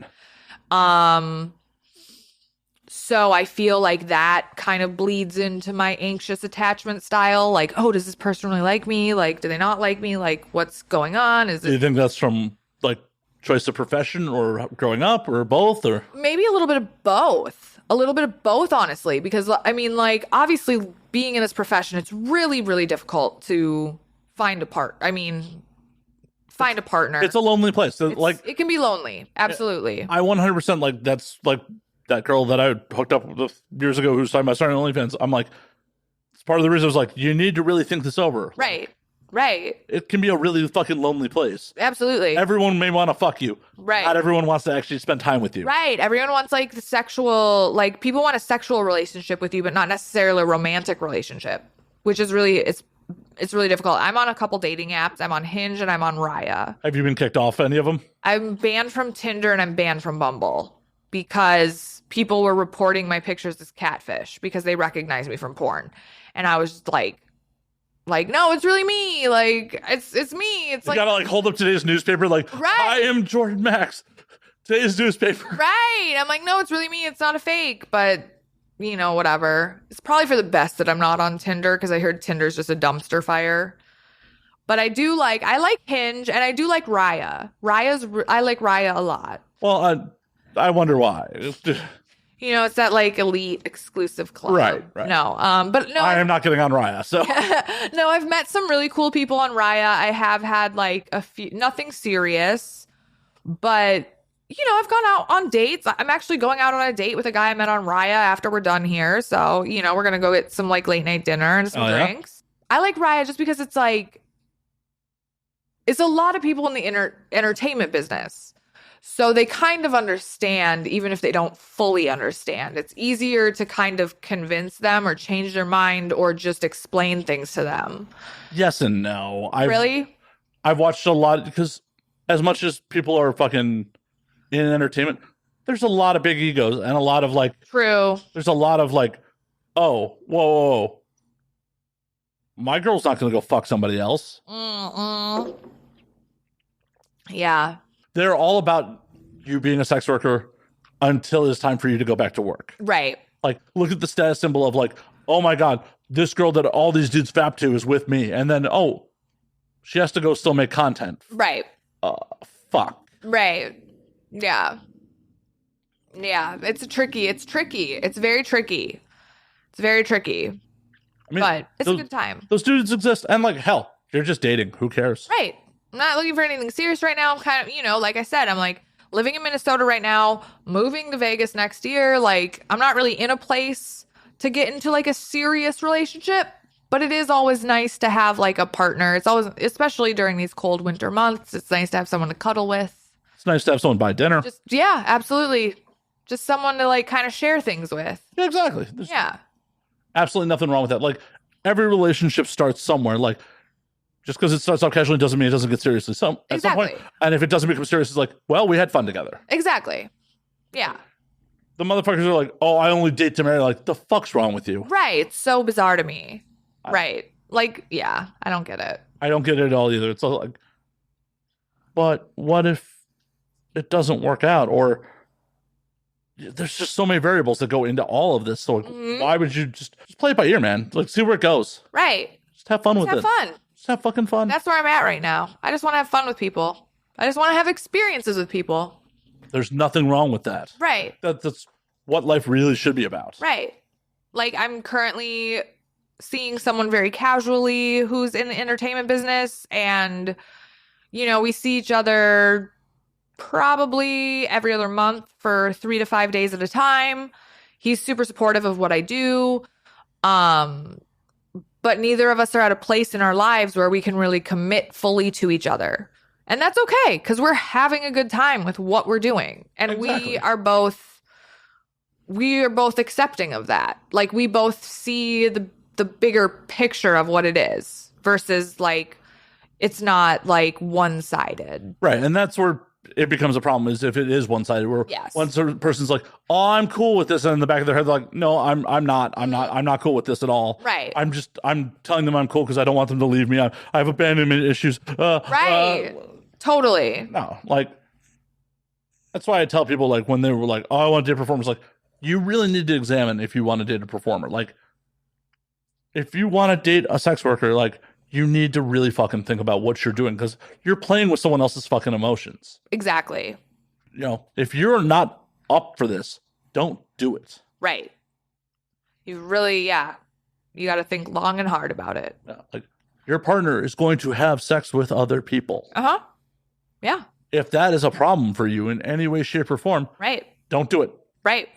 So I feel like that kind of bleeds into my anxious attachment style. Like, oh, does this person really like me? Like, do they not like me? Like, what's going on? Do you think that's from like choice of profession or growing up or both, or maybe a little bit of both? A little bit of both, honestly, because I mean, like, obviously being in this profession, it's really, really difficult to find a partner. It's a lonely place. It can be lonely. Absolutely. I 100% like that's like that girl that I hooked up with years ago who was talking about starting OnlyFans. I'm like, it's part of the reason I was like, you need to really think this over. Right. Right. It can be a really fucking lonely place. Absolutely. Everyone may want to fuck you. Right. Not everyone wants to actually spend time with you. Right. Everyone wants like the sexual, like people want a sexual relationship with you, but not necessarily a romantic relationship, which is really, it's really difficult. I'm on a couple dating apps. I'm on Hinge and I'm on Raya. Have you been kicked off any of them? I'm banned from Tinder and I'm banned from Bumble because people were reporting my pictures as catfish because they recognized me from porn. And I was just like, no, it's really me. Like, it's me. It's you like, gotta like hold up today's newspaper, like, right. I am Jordan Maxx. Today's newspaper. Right. I'm like, no, it's really me. It's not a fake. But, whatever. It's probably for the best that I'm not on Tinder because I heard Tinder's just a dumpster fire. But I like Hinge and I do like Raya. I like Raya a lot. Well, I wonder why. It's that like elite exclusive club. Right. No, but no. I am not getting on Raya, so. No, I've met some really cool people on Raya. I have had like a few, nothing serious, but I've gone out on dates. I'm actually going out on a date with a guy I met on Raya after we're done here. So, we're going to go get some like late night dinner and some drinks. Yeah? I like Raya just because it's like, it's a lot of people in the entertainment business. So they kind of understand, even if they don't fully understand. It's easier to kind of convince them or change their mind or just explain things to them. Yes and no. Really? I've watched a lot because as much as people are fucking in entertainment, there's a lot of big egos and a lot of like... True. There's a lot of like, oh, whoa. My girl's not going to go fuck somebody else. Yeah. They're all about you being a sex worker until it's time for you to go back to work. Right. Like, look at the status symbol of like, oh my God, this girl that all these dudes fap to is with me. And then, she has to go still make content. Right. Fuck. Right. Yeah. Yeah, it's tricky. It's tricky. It's very tricky. It's very tricky. I mean, But it's a good time. Those dudes exist. And like, hell, you're just dating. Who cares? Right. I'm not looking for anything serious right now. I'm kind of, like I said, I'm like living in Minnesota right now, moving to Vegas next year. Like, I'm not really in a place to get into like a serious relationship, but it is always nice to have like a partner. It's always, especially during these cold winter months, it's nice to have someone to cuddle with. It's nice to have someone buy dinner. Yeah, absolutely. Just someone to like kind of share things with. Yeah, exactly. There's absolutely nothing wrong with that. Like, every relationship starts somewhere. Like, just because it starts off casually doesn't mean it doesn't get seriously. At some point, and if it doesn't become serious, it's like, well, we had fun together. Exactly. Yeah. The motherfuckers are like, oh, I only date to marry. Like, the fuck's wrong with you? Right. It's so bizarre to me. Right. Like, yeah, I don't get it. I don't get it at all either. It's all like, but what if it doesn't work out? Or there's just so many variables that go into all of this. So like, why would you just play it by ear, man? Like, see where it goes. Right. Just have fun with it. Have fun. Just have fucking fun. That's where I'm at right now. I just want to have fun with people. I just want to have experiences with people. There's nothing wrong with that. Right. That's what life really should be about. Right. Like, I'm currently seeing someone very casually who's in the entertainment business, and, we see each other probably every other month for 3 to 5 days at a time. He's super supportive of what I do. But neither of us are at a place in our lives where we can really commit fully to each other. And that's okay, because we're having a good time with what we're doing. And exactly. we are both accepting of that. Like, we both see the bigger picture of what it is versus like, it's not like one-sided. Right. And that's where it becomes a problem, is if it is one-sided, where one certain person's like, oh, I'm cool with this, and in the back of their head they're like, no, I'm not cool with this at all. Right. I'm telling them I'm cool because I don't want them to leave me. I have abandonment issues. Right. Totally. No, like, that's why I tell people, like, when they were like, oh, I want to date performers, like, you really need to examine if you want to date a performer. Like, if you want to date a sex worker, like, you need to really fucking think about what you're doing, because you're playing with someone else's fucking emotions. Exactly. If you're not up for this, don't do it. Right. You really, you got to think long and hard about it. Yeah, like, your partner is going to have sex with other people. Uh-huh. Yeah. If that is a problem for you in any way, shape, or form, right, don't do it. Right.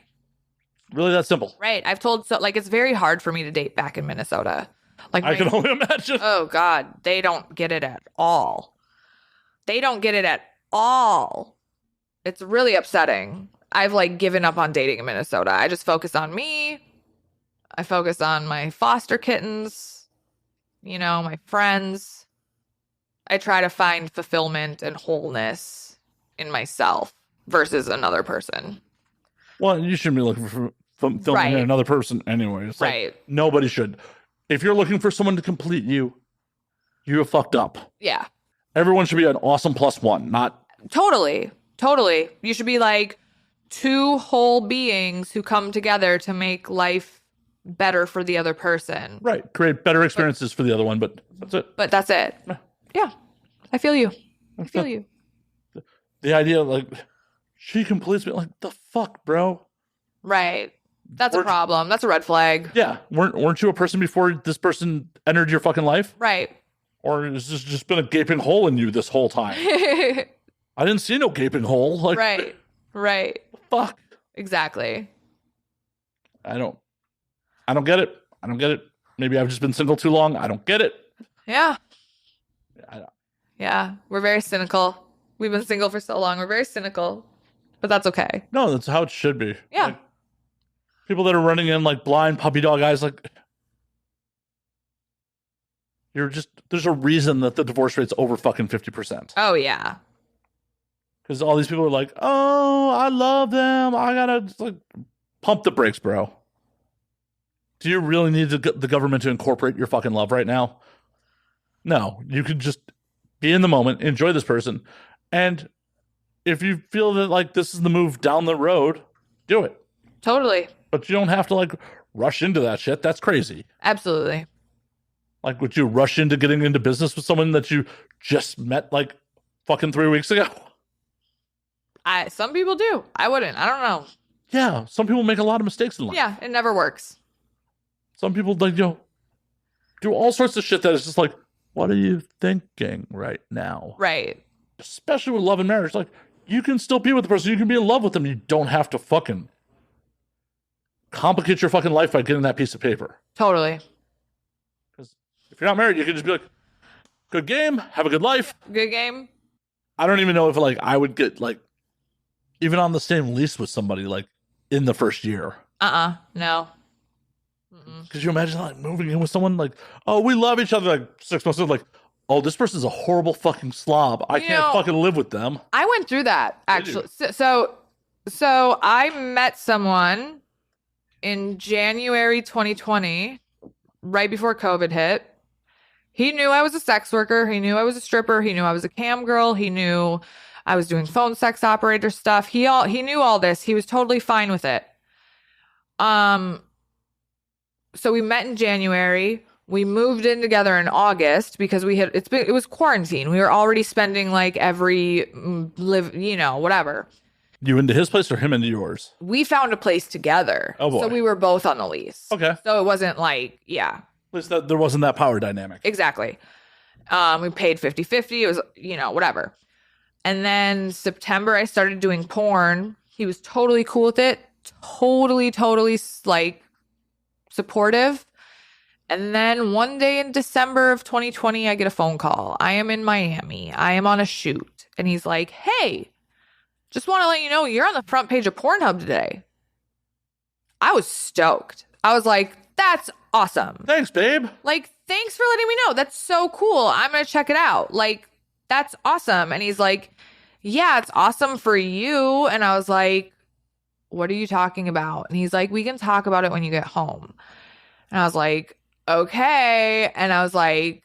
Really that simple. Right. I've told, it's very hard for me to date back in Minnesota. Like, I can only imagine. Oh, God. They don't get it at all. They don't get it at all. It's really upsetting. I've, given up on dating in Minnesota. I just focus on me. I focus on my foster kittens, my friends. I try to find fulfillment and wholeness in myself versus another person. Well, you shouldn't be looking for fulfillment in another person anyway. It's like, nobody should. If you're looking for someone to complete you, you have fucked up. Yeah. Everyone should be an awesome +1, not... Totally. You should be like two whole beings who come together to make life better for the other person. Right. Create better experiences for the other one, but that's it. But that's it. Yeah. I feel you. The idea, like, she completes me, like, the fuck, bro? Right. That's a problem. That's a red flag. Yeah. Weren't you a person before this person entered your fucking life? Right. Or has this just been a gaping hole in you this whole time? I didn't see no gaping hole. Like, right. Fuck. Exactly. I don't get it. Maybe I've just been single too long. I don't get it. Yeah. Yeah. We're very cynical. We've been single for so long. We're very cynical. But that's okay. No, that's how it should be. Yeah. Like, people that are running in like blind puppy dog eyes, like, there's a reason that the divorce rate's over fucking 50%. Oh, yeah. Because all these people are like, oh, I love them. I gotta pump the brakes, bro. Do you really need the government to incorporate your fucking love right now? No, you can just be in the moment, enjoy this person. And if you feel that this is the move down the road, do it. Totally. But you don't have to rush into that shit. That's crazy. Absolutely. Would you rush into getting into business with someone that you just met fucking 3 weeks ago? Some people do. I wouldn't. I don't know. Yeah, some people make a lot of mistakes in life. Yeah, it never works. Some people, like, do all sorts of shit that is just like, what are you thinking right now? Right. Especially with love and marriage. Like, you can still be with the person. You can be in love with them. You don't have to fucking complicate your fucking life by getting that piece of paper. Totally. Because if you're not married, you can just be like, good game, have a good life. Good game. I don't even know if, like, I would get, like, even on the same lease with somebody, like, in the first year. No. Could you imagine, like, moving in with someone, like, oh, we love each other, like, 6 months later, like, oh, this person's a horrible fucking slob. I can't fucking live with them. I went through that, actually. So I met someone in January 2020, right before COVID hit. He knew I was a sex worker. He knew I was a stripper. He knew I was a cam girl. He knew I was doing phone sex operator stuff. He knew all this. He was totally fine with it. So we met in January. We moved in together in August because it was quarantine. We were already spending like whatever. You into his place or him into yours? We found a place together. Oh boy. So we were both on the lease. Okay. So it wasn't like, yeah. At least there wasn't that power dynamic. Exactly. We paid 50-50. It was, whatever. And then September, I started doing porn. He was totally cool with it. Totally, like, supportive. And then one day in December of 2020, I get a phone call. I am in Miami. I am on a shoot. And he's like, hey, just want to let you know you're on the front page of Pornhub today. I was stoked. I was like, that's awesome. Thanks, babe. Like, thanks for letting me know. That's so cool. I'm going to check it out. Like, that's awesome. And he's like, yeah, it's awesome for you. And I was like, what are you talking about? And he's like, we can talk about it when you get home. And I was like, okay. And I was like,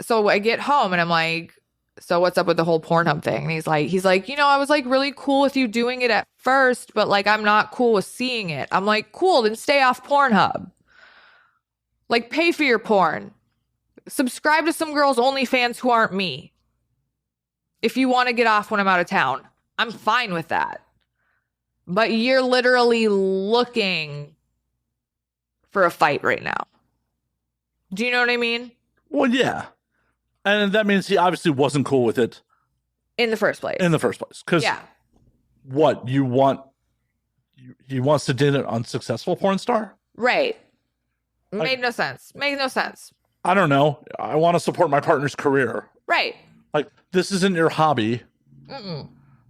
so I get home and I'm like, so what's up with the whole Pornhub thing? And he's like, I was like really cool with you doing it at first, but like, I'm not cool with seeing it. I'm like, cool, then stay off Pornhub. Like, pay for your porn. Subscribe to some girls' OnlyFans who aren't me. If you want to get off when I'm out of town, I'm fine with that. But you're literally looking for a fight right now. Do you know what I mean? Well, yeah. And that means he obviously wasn't cool with it. In the first place. Because what, he wants to date an unsuccessful porn star? Right. Made no sense. I don't know. I want to support my partner's career. Right. Like, this isn't your hobby.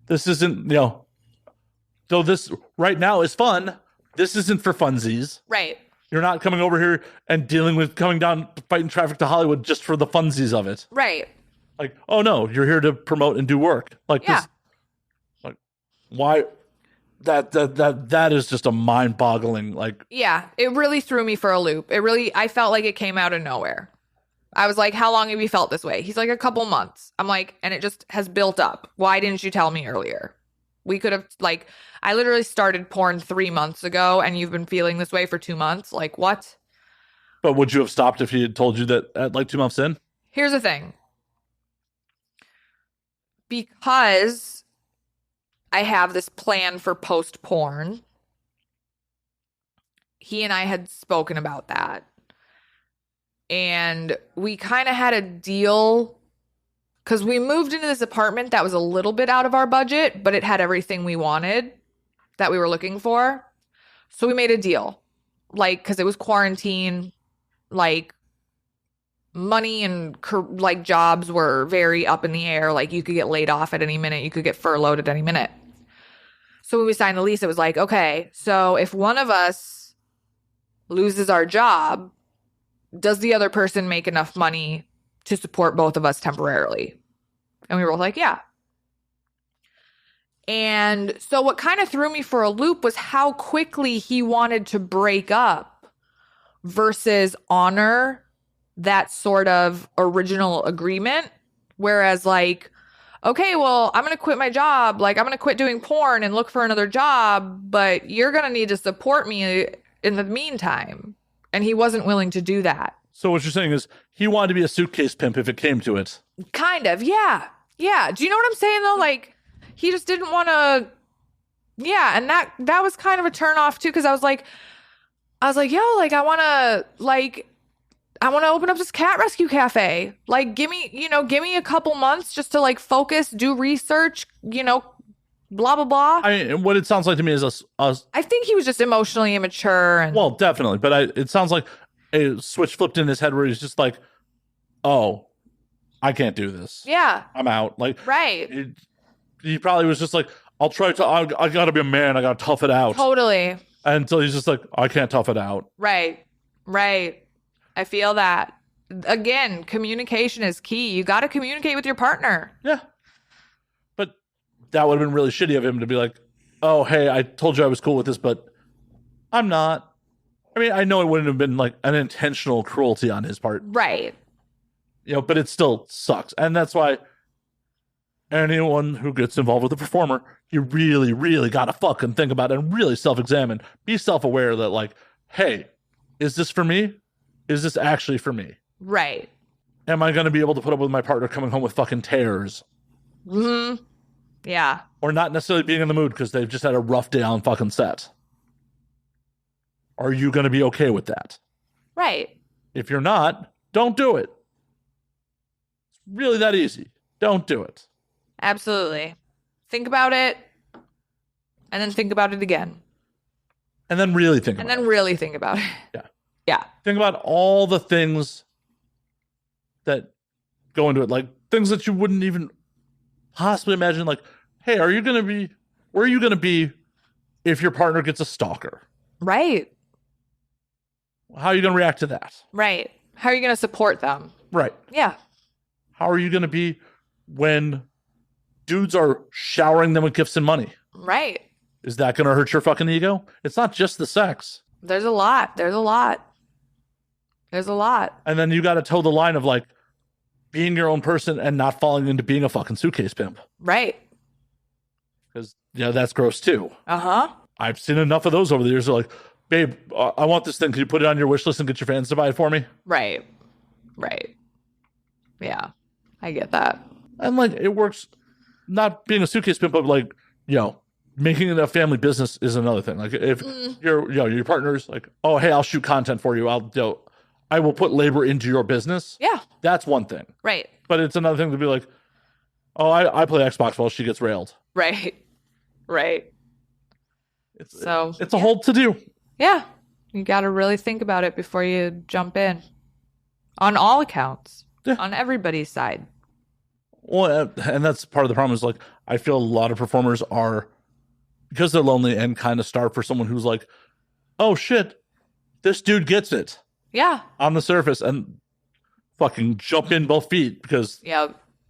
This isn't, though this right now is fun, this isn't for funsies. Right. You're not coming over here and coming down, fighting traffic to Hollywood just for the funsies of it. Right. Like, oh no, you're here to promote and do work. Like, this, like, why? That is just a mind-boggling, like. Yeah, it really threw me for a loop. I felt like it came out of nowhere. I was like, how long have you felt this way? He's like, a couple months. I'm like, and it just has built up. Why didn't you tell me earlier? We could have, like, I literally started porn 3 months ago and you've been feeling this way for 2 months. Like, what? But would you have stopped if he had told you that at like 2 months in? Here's the thing. Because I have this plan for post porn, he and I had spoken about that. And we kind of had a deal because we moved into this apartment that was a little bit out of our budget, but it had everything we wanted that we were looking for. So we made a deal, like, because it was quarantine, like, money and like jobs were very up in the air. Like, you could get laid off at any minute. You could get furloughed at any minute. So when we signed the lease, it was like, okay, so if one of us loses our job, does the other person make enough money to support both of us temporarily? And we were like, yeah. And so what kind of threw me for a loop was how quickly he wanted to break up versus honor that sort of original agreement. Whereas, like, okay, well, I'm going to quit my job. Like, I'm going to quit doing porn and look for another job, but you're going to need to support me in the meantime. And he wasn't willing to do that. So what you're saying is he wanted to be a suitcase pimp if it came to it. Kind of, yeah. Yeah. Do you know what I'm saying, though? Like, he just didn't want to Yeah, and that was kind of a turn off too, because I was like, yo, like I want to open up this cat rescue cafe. Like, give me a couple months just to like focus, do research, blah blah blah. What it sounds like to me is us. I think he was just emotionally immature. And well, definitely, but it sounds like a switch flipped in his head where he's just like, oh, I can't do this. Yeah, I'm out. Like, right. He probably was just like, I'll try to. I gotta be a man. I gotta tough it out. Totally. Until he's just like, I can't tough it out. Right. I feel that. Again, communication is key. You got to communicate with your partner. Yeah. But that would have been really shitty of him to be like, oh, hey, I told you I was cool with this, but I'm not. I mean, I know it wouldn't have been like an intentional cruelty on his part. Right. But it still sucks. And that's why anyone who gets involved with a performer, you really, really got to fucking think about it and really self-examine. Be self-aware that like, hey, is this for me? Is this actually for me? Right. Am I going to be able to put up with my partner coming home with fucking tears? Mm-hmm. Yeah. Or not necessarily being in the mood because they've just had a rough day on fucking set. Are you going to be okay with that? Right. If you're not, don't do it. It's really that easy. Don't do it. Absolutely. Think about it and then think about it again. And then really think about it. And then really think about it. Yeah. Yeah. Think about all the things that go into it, like things that you wouldn't even possibly imagine. Like, hey, where are you going to be if your partner gets a stalker? Right. How are you going to react to that? Right. How are you going to support them? Right. Yeah. How are you going to be when dudes are showering them with gifts and money? Right. Is that going to hurt your fucking ego? It's not just the sex. There's a lot. And then you got to toe the line of like being your own person and not falling into being a fucking suitcase pimp. Right. Because, that's gross too. Uh-huh. I've seen enough of those over the years. They're like, babe, I want this thing. Can you put it on your wish list and get your fans to buy it for me? Right. Yeah. I get that. And like, it works. Not being a suitcase pimp, but like, making it a family business is another thing. Like if your partner's like, oh, hey, I'll shoot content for you. I will put labor into your business. Yeah. That's one thing. Right. But it's another thing to be like, oh, I play Xbox while she gets railed. Right. It's a whole to do. Yeah. You got to really think about it before you jump in. On all accounts. Yeah. On everybody's side. Well, and that's part of the problem is like, I feel a lot of performers are, because they're lonely and kind of starved for someone who's like, oh shit, this dude gets it. Yeah. On the surface and fucking jump in both feet because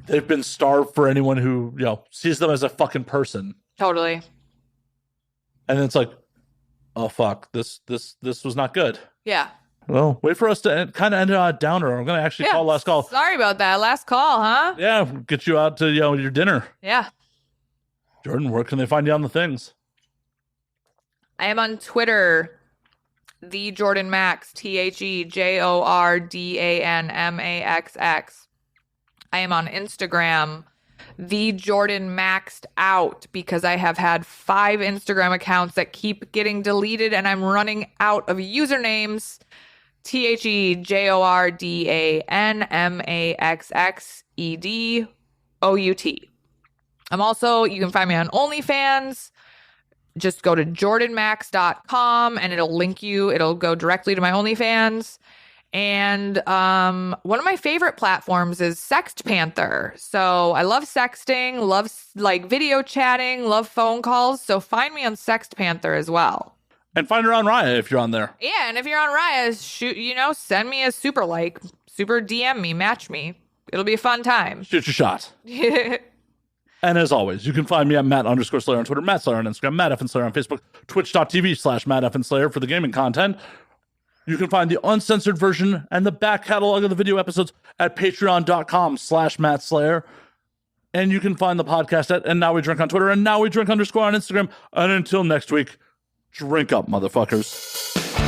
they've been starved for anyone who, sees them as a fucking person. Totally. And then it's like, oh fuck, this was not good. Yeah. Well, wait for us to kind of end on a downer. I'm going to actually call last call. Sorry about that. Last call, huh? Yeah, get you out to, your dinner. Yeah. Jordan, where can they find you on the things? I am on Twitter, the Jordan Maxx, TheJordanMaxx. I am on Instagram, the Jordan Maxed Out, because I have had 5 Instagram accounts that keep getting deleted and I'm running out of usernames. TheJordanMaxxEDOUT. You can find me on OnlyFans. Just go to jordanmax.com and it'll go directly to my OnlyFans. And one of my favorite platforms is SextPanther. So I love sexting, love like video chatting, love phone calls. So find me on SextPanther as well. And find her on Raya if you're on there. Yeah, and if you're on Raya, send me a super DM me, match me. It'll be a fun time. Shoot your shot. And as always, you can find me at Matt_Slayer on Twitter, Matt Slayer on Instagram, Matt F. Slayer on Facebook, twitch.tv/Matt F. Slayer for the gaming content. You can find the uncensored version and the back catalog of the video episodes at patreon.com/Matt Slayer. And you can find the podcast at And Now We Drink on Twitter and Now We Drink _ on Instagram. And until next week, drink up, motherfuckers.